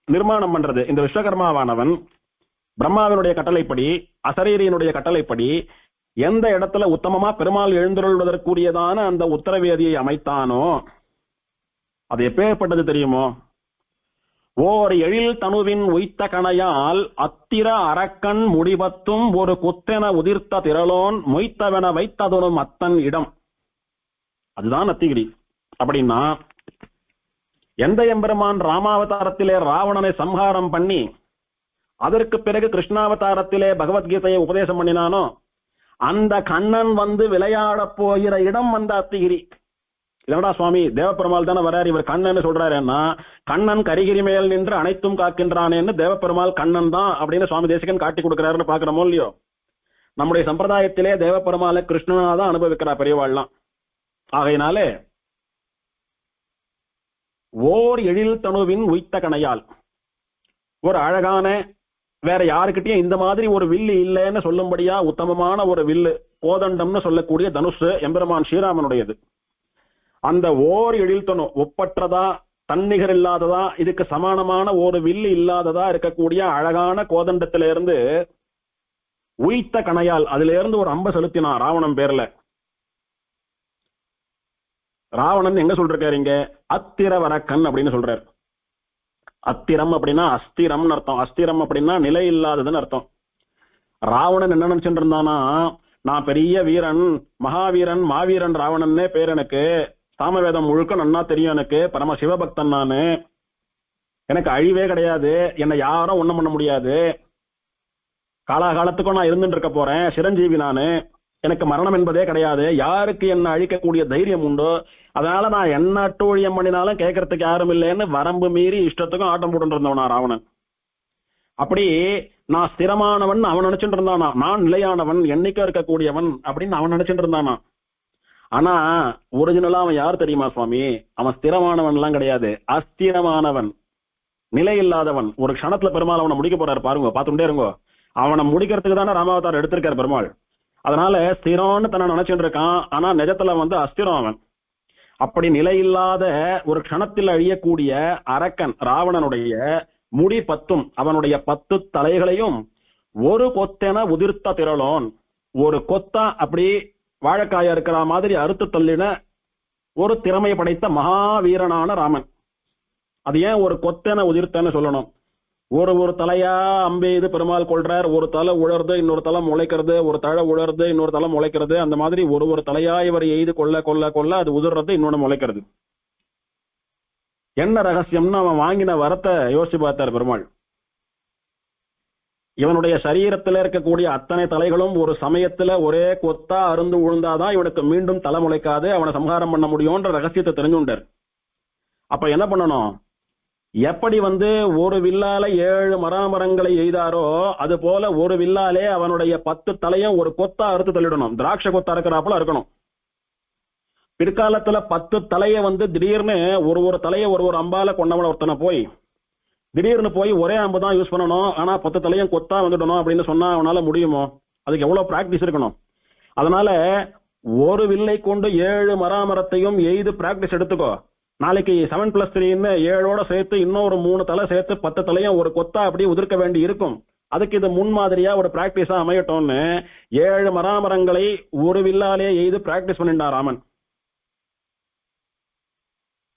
நிர்மாணம் பண்றது. இந்த விஸ்வகர்மாவானவன் பிரம்மாவினுடைய கட்டளைப்படி, அசரீரியினுடைய கட்டளைப்படி எந்த இடத்துல உத்தமமா பெருமாள் எழுந்தருள்வதற்குரியதான அந்த உத்தரவேதியை அமைத்தானோ அது எப்பேற்பட்டது தெரியுமோ? ஓர் எழில் தனுவின் உய்த்த கணையால் அத்திர அரக்கன் முடிபத்தும் ஒரு குத்தென உதிர்த்த திரளோன் மொய்த்தவன வைத்ததொரும் அத்தன் இடம். அதுதான் அத்திகிரி. அப்படின்னா எந்த எம்பெருமான் ராமாவதாரத்திலே ராவணனை சம்ஹாரம் பண்ணி அதற்கு பிறகு கிருஷ்ணாவதாரத்திலே பகவத்கீதையை உபதேசம் பண்ணினானோ அந்த கண்ணன் விளையாட போகிற இடம் அந்த அத்திகிரி. இல்லடா சுவாமி, தேவப்பெருமாள் தானே வர்றாரு, இவர் கண்ணன் சொல்றாருன்னா கண்ணன் கரிகிரி மேல் நின்று அனைத்தும் காக்கின்றானேன்னு தேவப்பெருமாள் கண்ணன் தான் அப்படின்னு சுவாமி தேசிகன் காட்டி கொடுக்கிறாருன்னு பாக்குறோமோ இல்லையோ? நம்முடைய சம்பிரதாயத்திலே தேவப்பெருமாளை கிருஷ்ணனா தான் அனுபவிக்கிறா பெரியவாள்லாம். ஆகையினாலே ஓர் எழில் தனுவின் உய்த்த கணையால், ஒரு அழகான, வேற யாருக்கிட்டையும் இந்த மாதிரி ஒரு வில்லு இல்லைன்னு சொல்லும்படியா உத்தமமான ஒரு வில்லு, கோதண்டம்னு சொல்லக்கூடிய தனுஷ் எம்பெருமான் ஸ்ரீராமனுடையது. அந்த ஓர் எழில் தனு ஒப்பற்றதா, தன்னிகர் இல்லாததா, இதுக்கு சமானமான ஒரு வில்லு இல்லாததா இருக்கக்கூடிய அழகான கோதண்டத்திலிருந்து உய்த்த கணையால், அதுல இருந்து ஒரு அம்ப செலுத்தினான் ராவணன் பேர்ல. ராவணன் எங்க சொல்றாரு இங்க? அத்திர வரக்கன் அப்படின்னு சொல்றாரு. அத்திரம் அப்படின்னா அஸ்திரம்னு அர்த்தம். அஸ்திரம் அப்படின்னா நிலை இல்லாததுன்னு அர்த்தம். ராவணன் என்ன நினைச்சுட்டு இருந்தானா, நான் பெரிய வீரன், மகாவீரன், மாவீரன் ராவணன்னே பேர் எனக்கு, சாமவேதம் முழுக்க நன்னா தெரியும் எனக்கு, பரம சிவபக்தன் நானு, எனக்கு அழிவே கிடையாது, என்னை யாரும் ஒண்ணும் பண்ண முடியாது, காலாகாலத்துக்கும் நான் இருந்துட்டு இருக்க போறேன், சிரஞ்சீவி நானு, எனக்கு மரணம் என்பதே கிடையாது, யாருக்கு என்ன அழிக்கக்கூடிய தைரியம் உண்டோ அதனால நான் என்ன அட்டூழியம் பண்ணினாலும் கேட்கறதுக்கு யாரும் இல்லைன்னு வரம்பு மீறி இஷ்டத்துக்கும் ஆட்டம் போட்டு இருந்தவனா ராவணன். அப்படி நான் ஸ்திரமானவன் அவன் நினைச்சுட்டு இருந்தானா, நான் நிலையானவன், என்னைக்கும் இருக்கக்கூடியவன் அப்படின்னு அவன் நினைச்சுட்டு இருந்தானா. ஆனா ஒரிஜினலா அவன் யார் தெரியுமா சுவாமி? அவன் ஸ்திரமானவன் எல்லாம் கிடையாது, அஸ்திரமானவன், நிலை இல்லாதவன். ஒரு க்ஷணத்துல பெருமாள் அவனை முடிக்க போறாரு பாருங்க, பார்த்துட்டே இருங்கோ. அவனை முடிக்கிறதுக்கு தானே ராமாவதாரம் எடுத்திருக்காரு பெருமாள். அதனால ஸ்திரம்னு தன்னை நினைச்சுட்டு இருக்கான், ஆனா நிஜத்துல அஸ்திரம் அவன். அப்படி நிலையில்லாத ஒரு க்ஷணத்தில் அழியக்கூடிய அரக்கன் ராவணனுடைய முடி 10, அவனுடைய 10 தலைகளையும் ஒரு கொத்தென உதிர்த்த திரளோன், ஒரு கொத்தா அப்படி வாழைக்காயா இருக்கிற மாதிரி அறுத்து தள்ளின ஒரு திறமை படைத்த மகாவீரனான ராமன். அது ஏன் ஒரு கொத்தென உதிர்த்தன்னு சொல்லணும்? ஒரு தலையா அம்பெய்து பெருமாள் கொள்றார், ஒரு தலை உழறது, இன்னொரு தலை முளைக்கிறது, ஒரு தலை உழறது, இன்னொரு தலை முளைக்கிறது, அந்த மாதிரி ஒரு தலையா இவர் எய்து கொள்ள கொள்ள கொள்ள அது உதிர்றது, இன்னொன்னு முளைக்கிறது. என்ன ரகசியம்னு அவன் வாங்கின வரத்தை யோசிச்சு பார்த்தார் பெருமாள். இவனுடைய சரீரத்துல இருக்கக்கூடிய அத்தனை தலைகளும் ஒரு சமயத்துல ஒரே கொத்தா அருந்து உழுந்தாதான் இவனுக்கு மீண்டும் தலை முளைக்காது, அவனை சம்ஹாரம் பண்ண முடியும்ன்ற ரகசியத்தை தெரிஞ்சுட்டார். அப்ப என்ன பண்ணணும்? எப்படி வந்து ஒரு வில்லால 7 மராமரங்களை எய்தாரோ அது போல ஒரு வில்லாலே அவனுடைய 10 தலையும் ஒரு கொத்தா அறுத்து தள்ளிடணும். திராட்சை கொத்தா இருக்கிறாப்புல இருக்கணும். பிற்காலத்துல 10 தலைய வந்து திடீர்னு ஒரு தலைய ஒரு அம்பால கொண்டவன ஒருத்தனை போய் திடீர்னு போய் ஒரே அம்பு தான் யூஸ் பண்ணணும், ஆனா 10 தலையும் கொத்தா வந்துடணும் அப்படின்னு சொன்னா அவனால முடியுமோ? அதுக்கு எவ்வளவு பிராக்டிஸ் இருக்கணும். அதனால ஒரு வில்லை கொண்டு 7 மராமரத்தையும் எய்து பிராக்டிஸ் எடுத்துக்கோ. நாளைக்கு 7+3 7ஓட சேர்த்து இன்னொரு 3 தலை சேர்த்து 10 தலையும் ஒரு கொத்தா அப்படியே உதிர்க்க வேண்டி இருக்கும். அதுக்கு இது முன்மாதிரியா ஒரு பிராக்டிஸா அமையட்டும்னு 7 மராமரங்களை ஒரு வில்லாலே எய்து பிராக்டிஸ் பண்ணிண்டா ராமன்.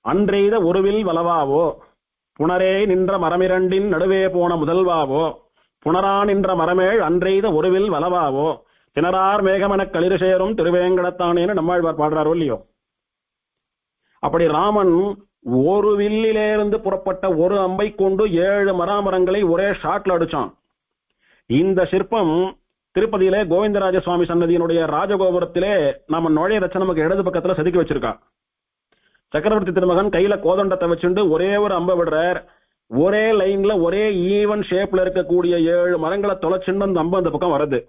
அன்றெய்த ஒரு வில் வலவாவோ புனரே நின்ற மரமிரண்டின் நடுவே போன முதல்வாவோ புனரா நின்ற மரமேழ் அன்றெய்த ஒரு வில் வலவாவோ திணறார் மேகமெனக் களிறு சேரும் திருவேங்கடத்தானேன்னு நம்மாழ்வார் பாடுறாரோ இல்லையோ. அப்படி ராமன் ஒரு வில்லிலிருந்து புறப்பட்ட ஒரு அம்பை கொண்டு 7 மராமரங்களை ஒரே ஷாட்ல அடிச்சான். இந்த சிற்பம் திருப்பதியிலே கோவிந்தராஜ சுவாமி சன்னதியினுடைய ராஜகோபுரத்திலே நாம நுழையறச்ச நமக்கு இடது பக்கத்துல செதுக்கி வச்சிருக்கா. சக்கரவர்த்தி திருமகன் கையில கோதண்டத்தை வச்சுட்டு ஒரே ஒரு அம்பை விடுறார். ஒரே லைன்ல ஒரே ஈவன் ஷேப்ல இருக்கக்கூடிய 7 மரங்களை தொலைச்சுன்னு அந்த அம்பு அந்த பக்கம் வருது.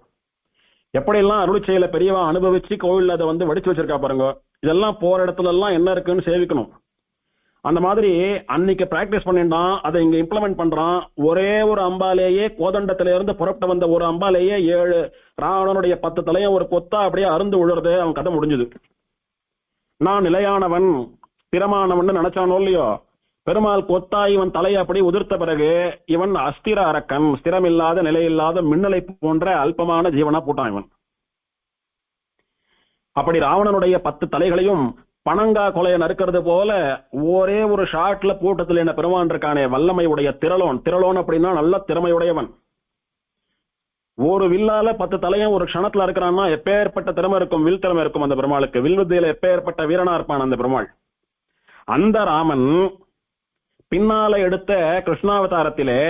எப்படியெல்லாம் அருளி செயல பெரியவா அனுபவிச்சு கோவில் அதை வந்து வடிச்சு வச்சிருக்கா பாருங்க. இதெல்லாம் போற இடத்துல எல்லாம் என்ன இருக்குன்னு சேவிக்கணும். அந்த மாதிரி அன்னைக்கு பிராக்டிஸ் பண்ணிட்டான், அதை இங்க இம்ப்ளிமெண்ட் பண்றான். ஒரே ஒரு அம்பாலேயே கோதண்டத்தில இருந்து புறப்பட்டு வந்த ஒரு அம்பாலேயே 7 ராவணனுடைய 10 தலையும் ஒரு கொத்தா அப்படியே அருந்து விழுறது. அவன் கதை முடிஞ்சது. நான் நிலையானவன் ஸ்திரமானவன் நினைச்சானோ இல்லையோ, பெருமாள் கொத்தா இவன் தலையை அப்படி உதிர்த்த பிறகு இவன் அஸ்திர அரக்கன், ஸ்திரமில்லாத நிலையில்லாத மின்னலை போன்ற அல்பமான ஜீவனா போட்டான் இவன். அப்படி ராவணனுடைய 10 தலைகளையும் பனங்கா கொலையை நறுக்கிறது போல ஒரே ஒரு ஷாட்ல கூட்டத்தில் என்ன பெருமான் இருக்கானே, வல்லமை உடைய திரளோன். திரளோன் அப்படின்னா நல்ல திறமையுடையவன். ஒரு வில்லால 10 தலையும் ஒரு க்ஷணத்துல இருக்கிறான்னா எப்பேற்பட்ட திறமை இருக்கும், வில் திறமை இருக்கும் அந்த பெருமாளுக்கு. வில் வித்தையில எப்பேற்பட்ட வீரனா இருப்பான் அந்த பெருமாள். அந்த ராமன் பின்னால எடுத்த கிருஷ்ணாவதாரத்திலே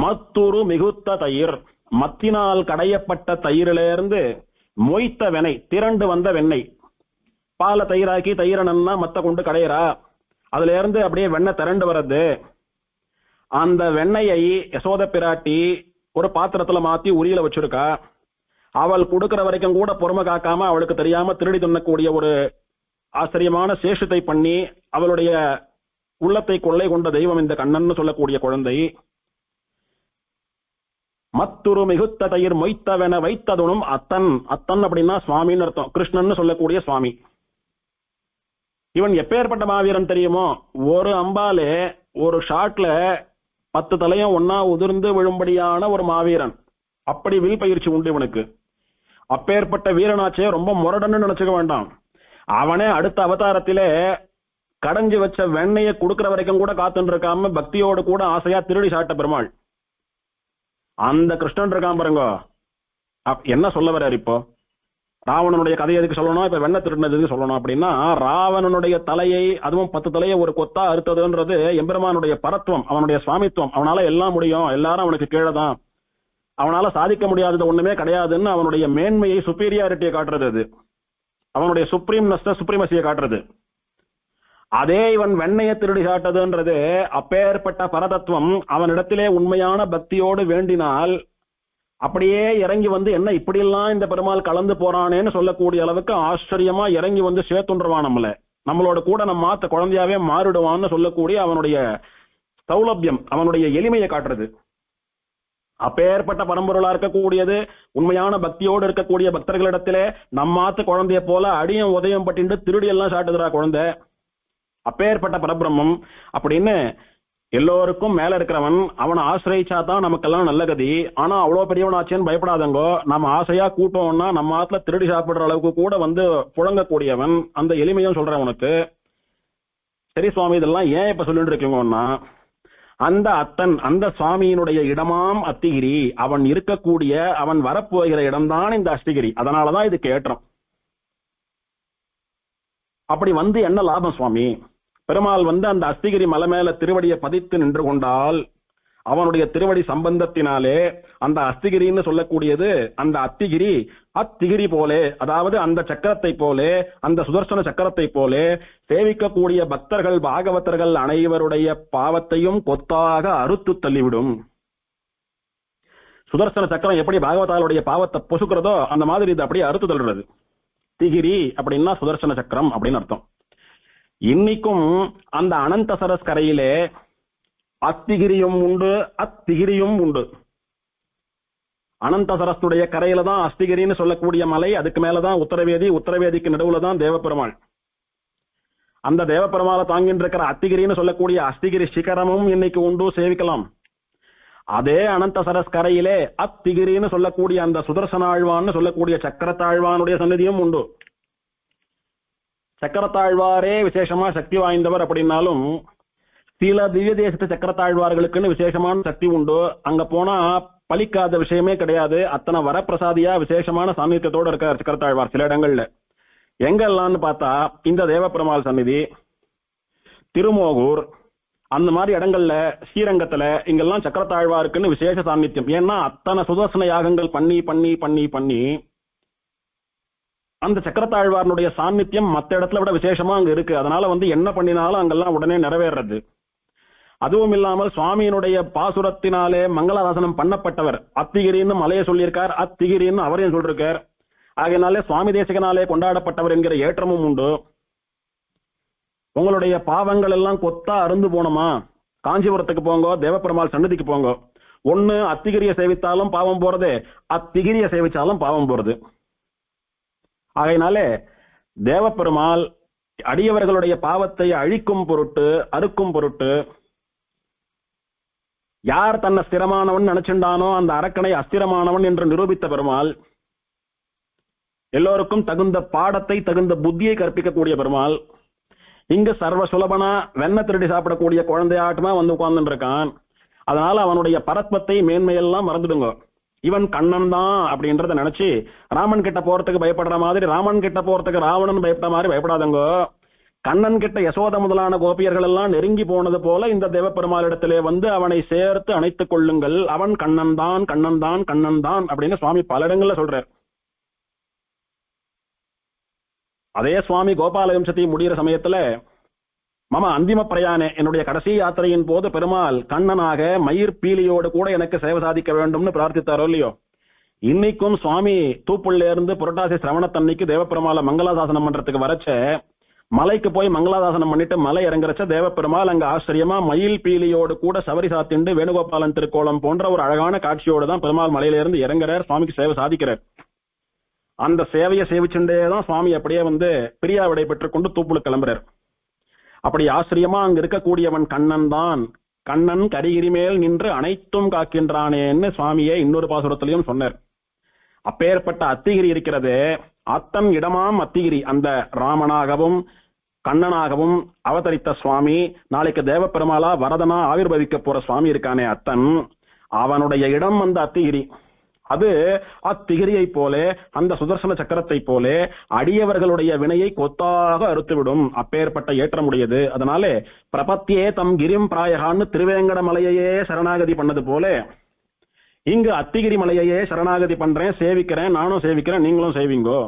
மத்துரு மிகுத்த தயிர், மத்தினால் கடையப்பட்ட தயிரிலிருந்து மொய்த்த வெண்ணெய், திரண்டு வந்த வெண்ணெய், பாலை தயிராக்கி தயிரனா மத்த கொண்டு கடையிறா, அதுல இருந்து அப்படியே வெண்ணெய் திரண்டு வர்றது. அந்த வெண்ணெயை யசோத பிராட்டி ஒரு பாத்திரத்துல மாத்தி உரியில வச்சிருக்கா. அவள் கொடுக்கிற வரைக்கும் கூட பொறுமை காக்காம அவளுக்கு தெரியாம திருடி துண்ணக்கூடிய ஒரு ஆச்சரியமான சேஷத்தை பண்ணி அவளுடைய உள்ளத்தை கொள்ளை கொண்ட தெய்வம் இந்த கண்ணன் சொல்லக்கூடிய குழந்தை. மத்துரு மிகுத்த தயிர் மொய்த்தவென வைத்ததுனும் அத்தன். அத்தன் அப்படின்னா சுவாமின்னு அர்த்தம், கிருஷ்ணன் சொல்லக்கூடிய சுவாமி. இவன் எப்பேற்பட்ட மாவீரன் தெரியுமோ, ஒரு அம்பாலே ஒரு ஷாட்ல 10 தலையும் ஒன்னா உதிர்ந்து விழும்படியான ஒரு மாவீரன். அப்படி வில் பயிற்சி உண்டு இவனுக்கு. அப்பேற்பட்ட வீரனாச்சே ரொம்ப முரடன்னு நினைச்சுக்க வேண்டாம். அவனே அடுத்த அவதாரத்திலே கடைஞ்சு வச்ச வெண்ணையை கொடுக்கிற வரைக்கும் கூட காத்துட்டு இருக்காம பக்தியோடு கூட ஆசையா திருடி சாட்ட பெருமாள் அந்த கிருஷ்ணன் இருக்கான் பாருங்க. என்ன சொல்ல வர்றாரு இப்போ? ராவணனுடைய கதையை எதுக்கு சொல்லணும், இப்ப வெண்ணை திருடினதுக்கு சொல்லணும் அப்படின்னா, ராவணனுடைய தலையை அதுவும் 10 தலையை ஒரு கொத்தா அறுத்ததுன்றது எம்பெருமானுடைய பரத்துவம், அவனுடைய சுவாமித்துவம். அவனால எல்லாம் முடியும், எல்லாரும் அவனுக்கு கீழே தான், அவனால சாதிக்க முடியாதது ஒண்ணுமே கிடையாதுன்னு அவனுடைய மேன்மையை, சுப்பீரியாரிட்டியை காட்டுறது. அது அவனுடைய சுப்ரீமசியை காட்டுறது. அதே இவன் வெண்ணையை திருடி காட்டதுன்றது அப்பேற்பட்ட பரதத்துவம். அவனிடத்திலே உண்மையான பக்தியோடு வேண்டினால் அப்படியே இறங்கி வந்து என்ன இப்படியெல்லாம் இந்த பெருமாள் கலந்து போறானேன்னு சொல்லக்கூடிய அளவுக்கு ஆச்சரியமா இறங்கி வந்து சேர்த்துன்றுவான். நம்மளோட கூட நம்ம மாத்த குழந்தையாவே மாறிடுவான்னு சொல்லக்கூடிய அவனுடைய சௌலபியம், அவனுடைய எளிமையை காட்டுறது. அப்பேற்பட்ட பரம்பொருளா இருக்கக்கூடியது உண்மையான பக்தியோடு இருக்கக்கூடிய பக்தர்களிடத்திலே நம்மாத்து குழந்தைய போல அடியும் உதயம் பட்டிண்டு திருடி எல்லாம் சாட்டுதுரா குழந்தை. அப்பேற்பட்ட பரபிரம்மம் அப்படின்னு எல்லோருக்கும் மேல இருக்கிறவன். அவனை ஆசிரியிச்சாதான் நமக்கெல்லாம் நல்ல கதி. ஆனா அவ்வளவு பெரியவனாச்சேன்னு பயப்படாதங்கோ. நம்ம ஆசையா கூட்டோம்னா நம்ம ஆத்துல திருடி சாப்பிடுற அளவுக்கு கூட வந்து புழங்கக்கூடியவன். அந்த எளிமையும் சொல்றேன் உனக்கு. சரி சுவாமி, இதெல்லாம் ஏன் இப்ப சொல்லிட்டு இருக்கீங்கன்னா, அந்த அத்தன், அந்த சுவாமியினுடைய இடமாம் அத்திகிரி, அவன் இருக்கக்கூடிய, அவன் வரப்போகிற இடம்தான் இந்த அஷ்டகிரி. அதனாலதான் இதுக்கு ஏற்றம். அப்படி வந்து என்ன லாபம் சுவாமி? பெருமாள் வந்து அந்த அஸ்திகிரி மலை மேல திருவடியை பதித்து நின்று கொண்டால் அவனுடைய திருவடி சம்பந்தத்தினாலே அந்த அஸ்திகிரின்னு சொல்லக்கூடியது அந்த அத்திகிரி போலே, அதாவது அந்த சக்கரத்தை போலே, அந்த சுதர்சன சக்கரத்தை போலே சேவிக்கக்கூடிய பக்தர்கள் பாகவதர்கள் அனைவருடைய பாவத்தையும் கொத்தாக அறுத்து தள்ளிவிடும். சுதர்சன சக்கரம் எப்படி பாகவதாளுடைய பாவத்தை பொசுக்கிறதோ அந்த மாதிரி இது அப்படியே அறுத்து தள்ளுறது. திகிரி அப்படின்னா சுதர்சன சக்கரம் அப்படின்னு அர்த்தம். இன்னைக்கும் அந்த அனந்த சரஸ் கரையிலே அத்திகிரியும் உண்டு, அத்திகிரியும் உண்டு. அனந்த சரஸ்துடைய கரையில தான் அஸ்திகிரின்னு சொல்லக்கூடிய மலை, அதுக்கு மேலதான் உத்தரவேதி, உத்தரவேதிக்கு நடுவுல தான் தேவப்பெருமாள். அந்த தேவப்பெருமாளை தாங்கிட்டு இருக்கிற அத்திகிரின்னு சொல்லக்கூடிய அஸ்திகிரி சிகரமும் இன்னைக்கு உண்டு, சேவிக்கலாம். அதே அனந்த சரஸ் கரையிலே அத்திகிரின்னு சொல்லக்கூடிய அந்த சுதர்சனாழ்வான்னு சொல்லக்கூடிய சக்கரத்தாழ்வானுடைய சன்னதியும் உண்டு. சக்கரத்தாழ்வாரே விசேஷமா சக்தி வாய்ந்தவர் அப்படின்னாலும் சில திவ்ய தேசத்து சக்கரத்தாழ்வார்களுக்குன்னு விசேஷமான சக்தி உண்டு. அங்க போனா பலிக்காத விஷயமே கிடையாது. அத்தனை வரப்பிரசாதியா விசேஷமான சாநித்தியத்தோடு இருக்கார் சக்கரத்தாழ்வார் சில இடங்கள்ல. எங்கெல்லாம்னு பார்த்தா இந்த தேவப்பெருமாள் சந்நிதி, திருமோகூர், அந்த மாதிரி இடங்கள்ல, ஸ்ரீரங்கத்துல இங்கெல்லாம் சக்கரத்தாழ்வாருக்குன்னு விசேஷ சாநித்தியம். ஏன்னா அத்தனை சுதர்சன யாகங்கள் பண்ணி பண்ணி பண்ணி பண்ணி அந்த சக்கரத்தாழ்வாரனுடைய சாநித்தியம் மற்ற இடத்துல விட விசேஷமா அங்க இருக்கு. அதனால என்ன பண்ணினாலும் அங்கெல்லாம் உடனே நிறைவேறது. அதுவும் இல்லாமல் சுவாமியினுடைய பாசுரத்தினாலே மங்களாதாசனம் பண்ணப்பட்டவர் அத்திகிரின்னு மலையை சொல்லியிருக்கார், அத்திகிரின்னு அவரையும் சொல்லிருக்கார். ஆகையினாலே சுவாமி தேசிகனாலே கொண்டாடப்பட்டவர் என்கிற ஏற்றமும் உண்டு. உங்களுடைய பாவங்கள் எல்லாம் கொத்தா அருந்து போனோமா, காஞ்சிபுரத்துக்கு போங்க, தேவப்பெருமாள் சன்னதிக்கு போங்க. ஒண்ணு அத்திகிரியை சேவித்தாலும் பாவம் போறது, அத்திகிரியை சேவிச்சாலும் பாவம் போறது. ஆகையினாலே தேவப்பெருமாள் அடியவர்களுடைய பாவத்தை அழிக்கும் பொருட்டு, அறுக்கும் பொருட்டு, யார் தன்னை ஸ்திரமானவன் நினைச்சுண்டானோ அந்த அரக்கனை அஸ்திரமானவன் என்று நிரூபித்த பெருமாள், எல்லோருக்கும் தகுந்த பாடத்தை தகுந்த புத்தியை கற்பிக்கக்கூடிய பெருமாள், இங்க சர்வ சுலபனா வெண்ண திருடி சாப்பிடக்கூடிய குழந்தையாட்டமா உட்கார்ந்துட்டு இருக்கான். அதனால அவனுடைய பரத்வத்தை மேன்மையெல்லாம் மறந்துடுங்க. இவன் கண்ணன் தான் அப்படின்றத நினைச்சு ராமன் கிட்ட போறதுக்கு பயப்படுற மாதிரி, ராமன் கிட்ட போறதுக்கு ராவணன் பயப்பட மாதிரி பயப்படாதங்க. கண்ணன் கிட்ட யசோத முதலான கோபியர்கள் எல்லாம் நெருங்கி போனது போல இந்த தேவப்பெருமாளிடத்திலே அவனை சேர்த்து அணைத்துக் கொள்ளுங்கள். அவன் கண்ணன் தான், கண்ணன் தான், கண்ணன் தான் அப்படின்னு சுவாமி பல இடங்கள்ல சொல்றார். அதே சுவாமி கோபால வம்சத்தை முடிகிற சமயத்துல மம அந்திம பிரயாணே, என்னுடைய கடைசி யாத்திரையின் போது பெருமாள் கண்ணனாக மயிர் பீலியோடு கூட எனக்கு சேவை சாதிக்க வேண்டும்னு பிரார்த்தித்தாரோ இல்லையோ. இன்னைக்கும் சுவாமி தூப்புள்ள இருந்து புரட்டாசி சிரவணத்தன்னைக்கு தேவப்பெருமாளை மங்களாதாசனம் பண்றதுக்கு வரச்ச, மலைக்கு போய் மங்களாதாசனம் பண்ணிட்டு மலை இறங்குறச்ச தேவப்பெருமாள் அங்க ஆச்சரியமா மயில் பீலியோடு கூட சவரி சாத்திண்டு வேணுகோபாலன் திருக்கோலம் போன்ற ஒரு அழகான காட்சியோடு தான் பெருமாள் மலையில இருந்து இறங்குறார், சுவாமிக்கு சேவை சாதிக்கிறார். அந்த சேவையை சேவிச்சுட்டேதான் சுவாமி அப்படியே பிரியா விடை பெற்றுக் கொண்டு தூப்புல கிளம்புறார். அப்படி ஆச்சரியமா அங்க இருக்கக்கூடியவன் கண்ணன் தான், கண்ணன் கரிகிரி மேல் நின்று அனைத்தும் காக்கின்றானேன்னு சுவாமியே இன்னொரு பாசுரத்திலையும் சொன்னார். அப்பேற்பட்ட அத்திகிரி இருக்கிறது, அத்தன் இடமாம் அத்திகிரி, அந்த ராமனாகவும் கண்ணனாகவும் அவதரித்த சுவாமி, நாளைக்கு தேவப்பெருமாளா வரதனா ஆவிர்வதிக்க போற சுவாமி இருக்கானே அத்தன், அவனுடைய இடம் அந்த அத்திகிரி. அது அத்திகிரியை போலே, அந்த சுதர்சன சக்கரத்தை போலே அடியவர்களுடைய வினையை கொத்தாக அறுத்துவிடும். அப்பேற்பட்ட ஏற்றமுடையது. அதனாலே பிரபத்தியே தம் கிரிம் பிராயகான்னு திருவேங்கட மலையையே சரணாகதி பண்ணது போல இங்கு அத்திகிரி மலையையே சரணாகதி பண்றேன், சேவிக்கிறேன், நானும் சேவிக்கிறேன், நீங்களும் சேவிங்கோ.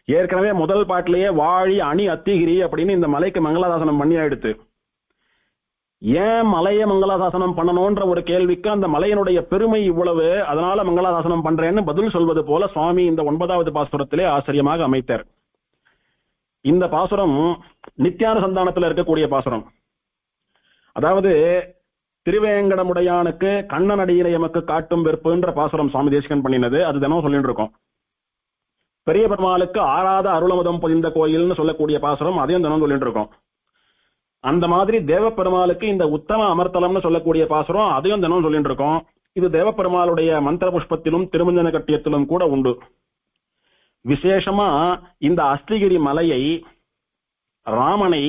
ஏற்கனவே முதல் பாட்டிலேயே வாழி அணி அத்திகிரி அப்படின்னு இந்த மலைக்கு மங்களாதாசனம் பண்ணி ஆயிடுத்து. ஏன் மலையை மங்களாதாசனம் பண்ணணும்ன்ற ஒரு கேள்விக்கு அந்த மலையினுடைய பெருமை இவ்வளவு, அதனால மங்களாதாசனம் பண்றேன்னு பதில் சொல்வது போல சுவாமி இந்த 9வது பாசுரத்திலே ஆச்சரியமாக அமைத்தார். இந்த பாசுரம் நித்தியானுசந்தானத்தில் இருக்கக்கூடிய பாசுரம். அதாவது திருவேங்கடமுடையானுக்கு கண்ணன் அடியினை எமக்கு காட்டும் வெறுப்புன்ற பாசுரம் சுவாமி தேசிகன் பண்ணினது, அது தினம் சொல்லிட்டு இருக்கோம். பெரிய பெருமாளுக்கு ஆறாத அருளமுதம் பதிந்த கோயில்னு சொல்லக்கூடிய பாசுரம், அதையும் தினம் சொல்லிட்டு இருக்கோம். அந்த மாதிரி தேவப்பெருமாளுக்கு இந்த உத்தம அமர்த்தலம்னு சொல்லக்கூடிய பாசுரம், அதையும் தினம் சொல்லிட்டு இருக்கோம். இது தேவப்பெருமாளுடைய மந்திர புஷ்பத்திலும் திருமஞ்சன கட்டியத்திலும் கூட உண்டு. விசேஷமா இந்த அஸ்திகிரி மலையை, ராமனை,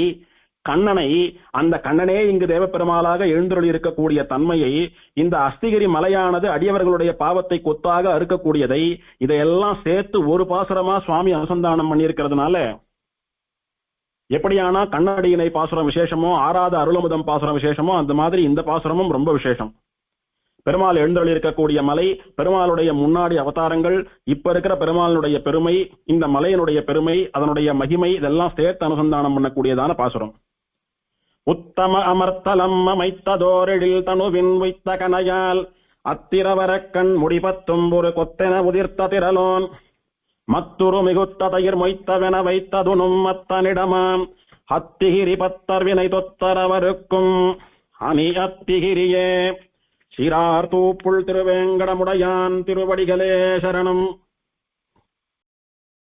கண்ணனை, அந்த கண்ணனே இங்கு தேவப்பெருமாளாக எழுந்தருளி இருக்கக்கூடிய தன்மையை, இந்த அஸ்திகிரி மலையானது அடியவர்களுடைய பாவத்தை கொத்தாக அறுக்கக்கூடியதை, இதையெல்லாம் சேர்த்து ஒரு பாசுரமா சுவாமி அனுசந்தானம் பண்ணியிருக்கிறதுனால எப்படியானா கண்ணடியினை பாசுரம் விசேஷமோ, ஆறாத அருளமுதம் பாசுரம் விசேஷமோ, அந்த மாதிரி இந்த பாசுரமும் ரொம்ப விசேஷம். பெருமாள் எழுந்தருளி இருக்கக்கூடிய மலை, பெருமாளுடைய முன்னாடி அவதாரங்கள், இப்ப இருக்கிற பெருமாளுடைய பெருமை, இந்த மலையினுடைய பெருமை, அதனுடைய மகிமை, இதெல்லாம் சேர்த்து அனுசந்தானம் பண்ணக்கூடியதான பாசுரம். உத்தம அமர்த்தலம் அமைத்ததோரெழில் தனுவின் வைத்த கனையால் அத்திரவரக்கண் முடிபத்தும் ஒரு கொத்தென உதிர்த்த திரலோன் மத்துரு மிகுத்த தயிர் மொய்த்தவென வைத்ததுனும் மத்தனிடமாம் அத்திகிரி பத்தர் வினை தொத்தரவருக்கும் அணி அத்திகிரியே. சீரார் தூப்புள் திருவேங்கடமுடையான் திருவடிகளே சரணம்.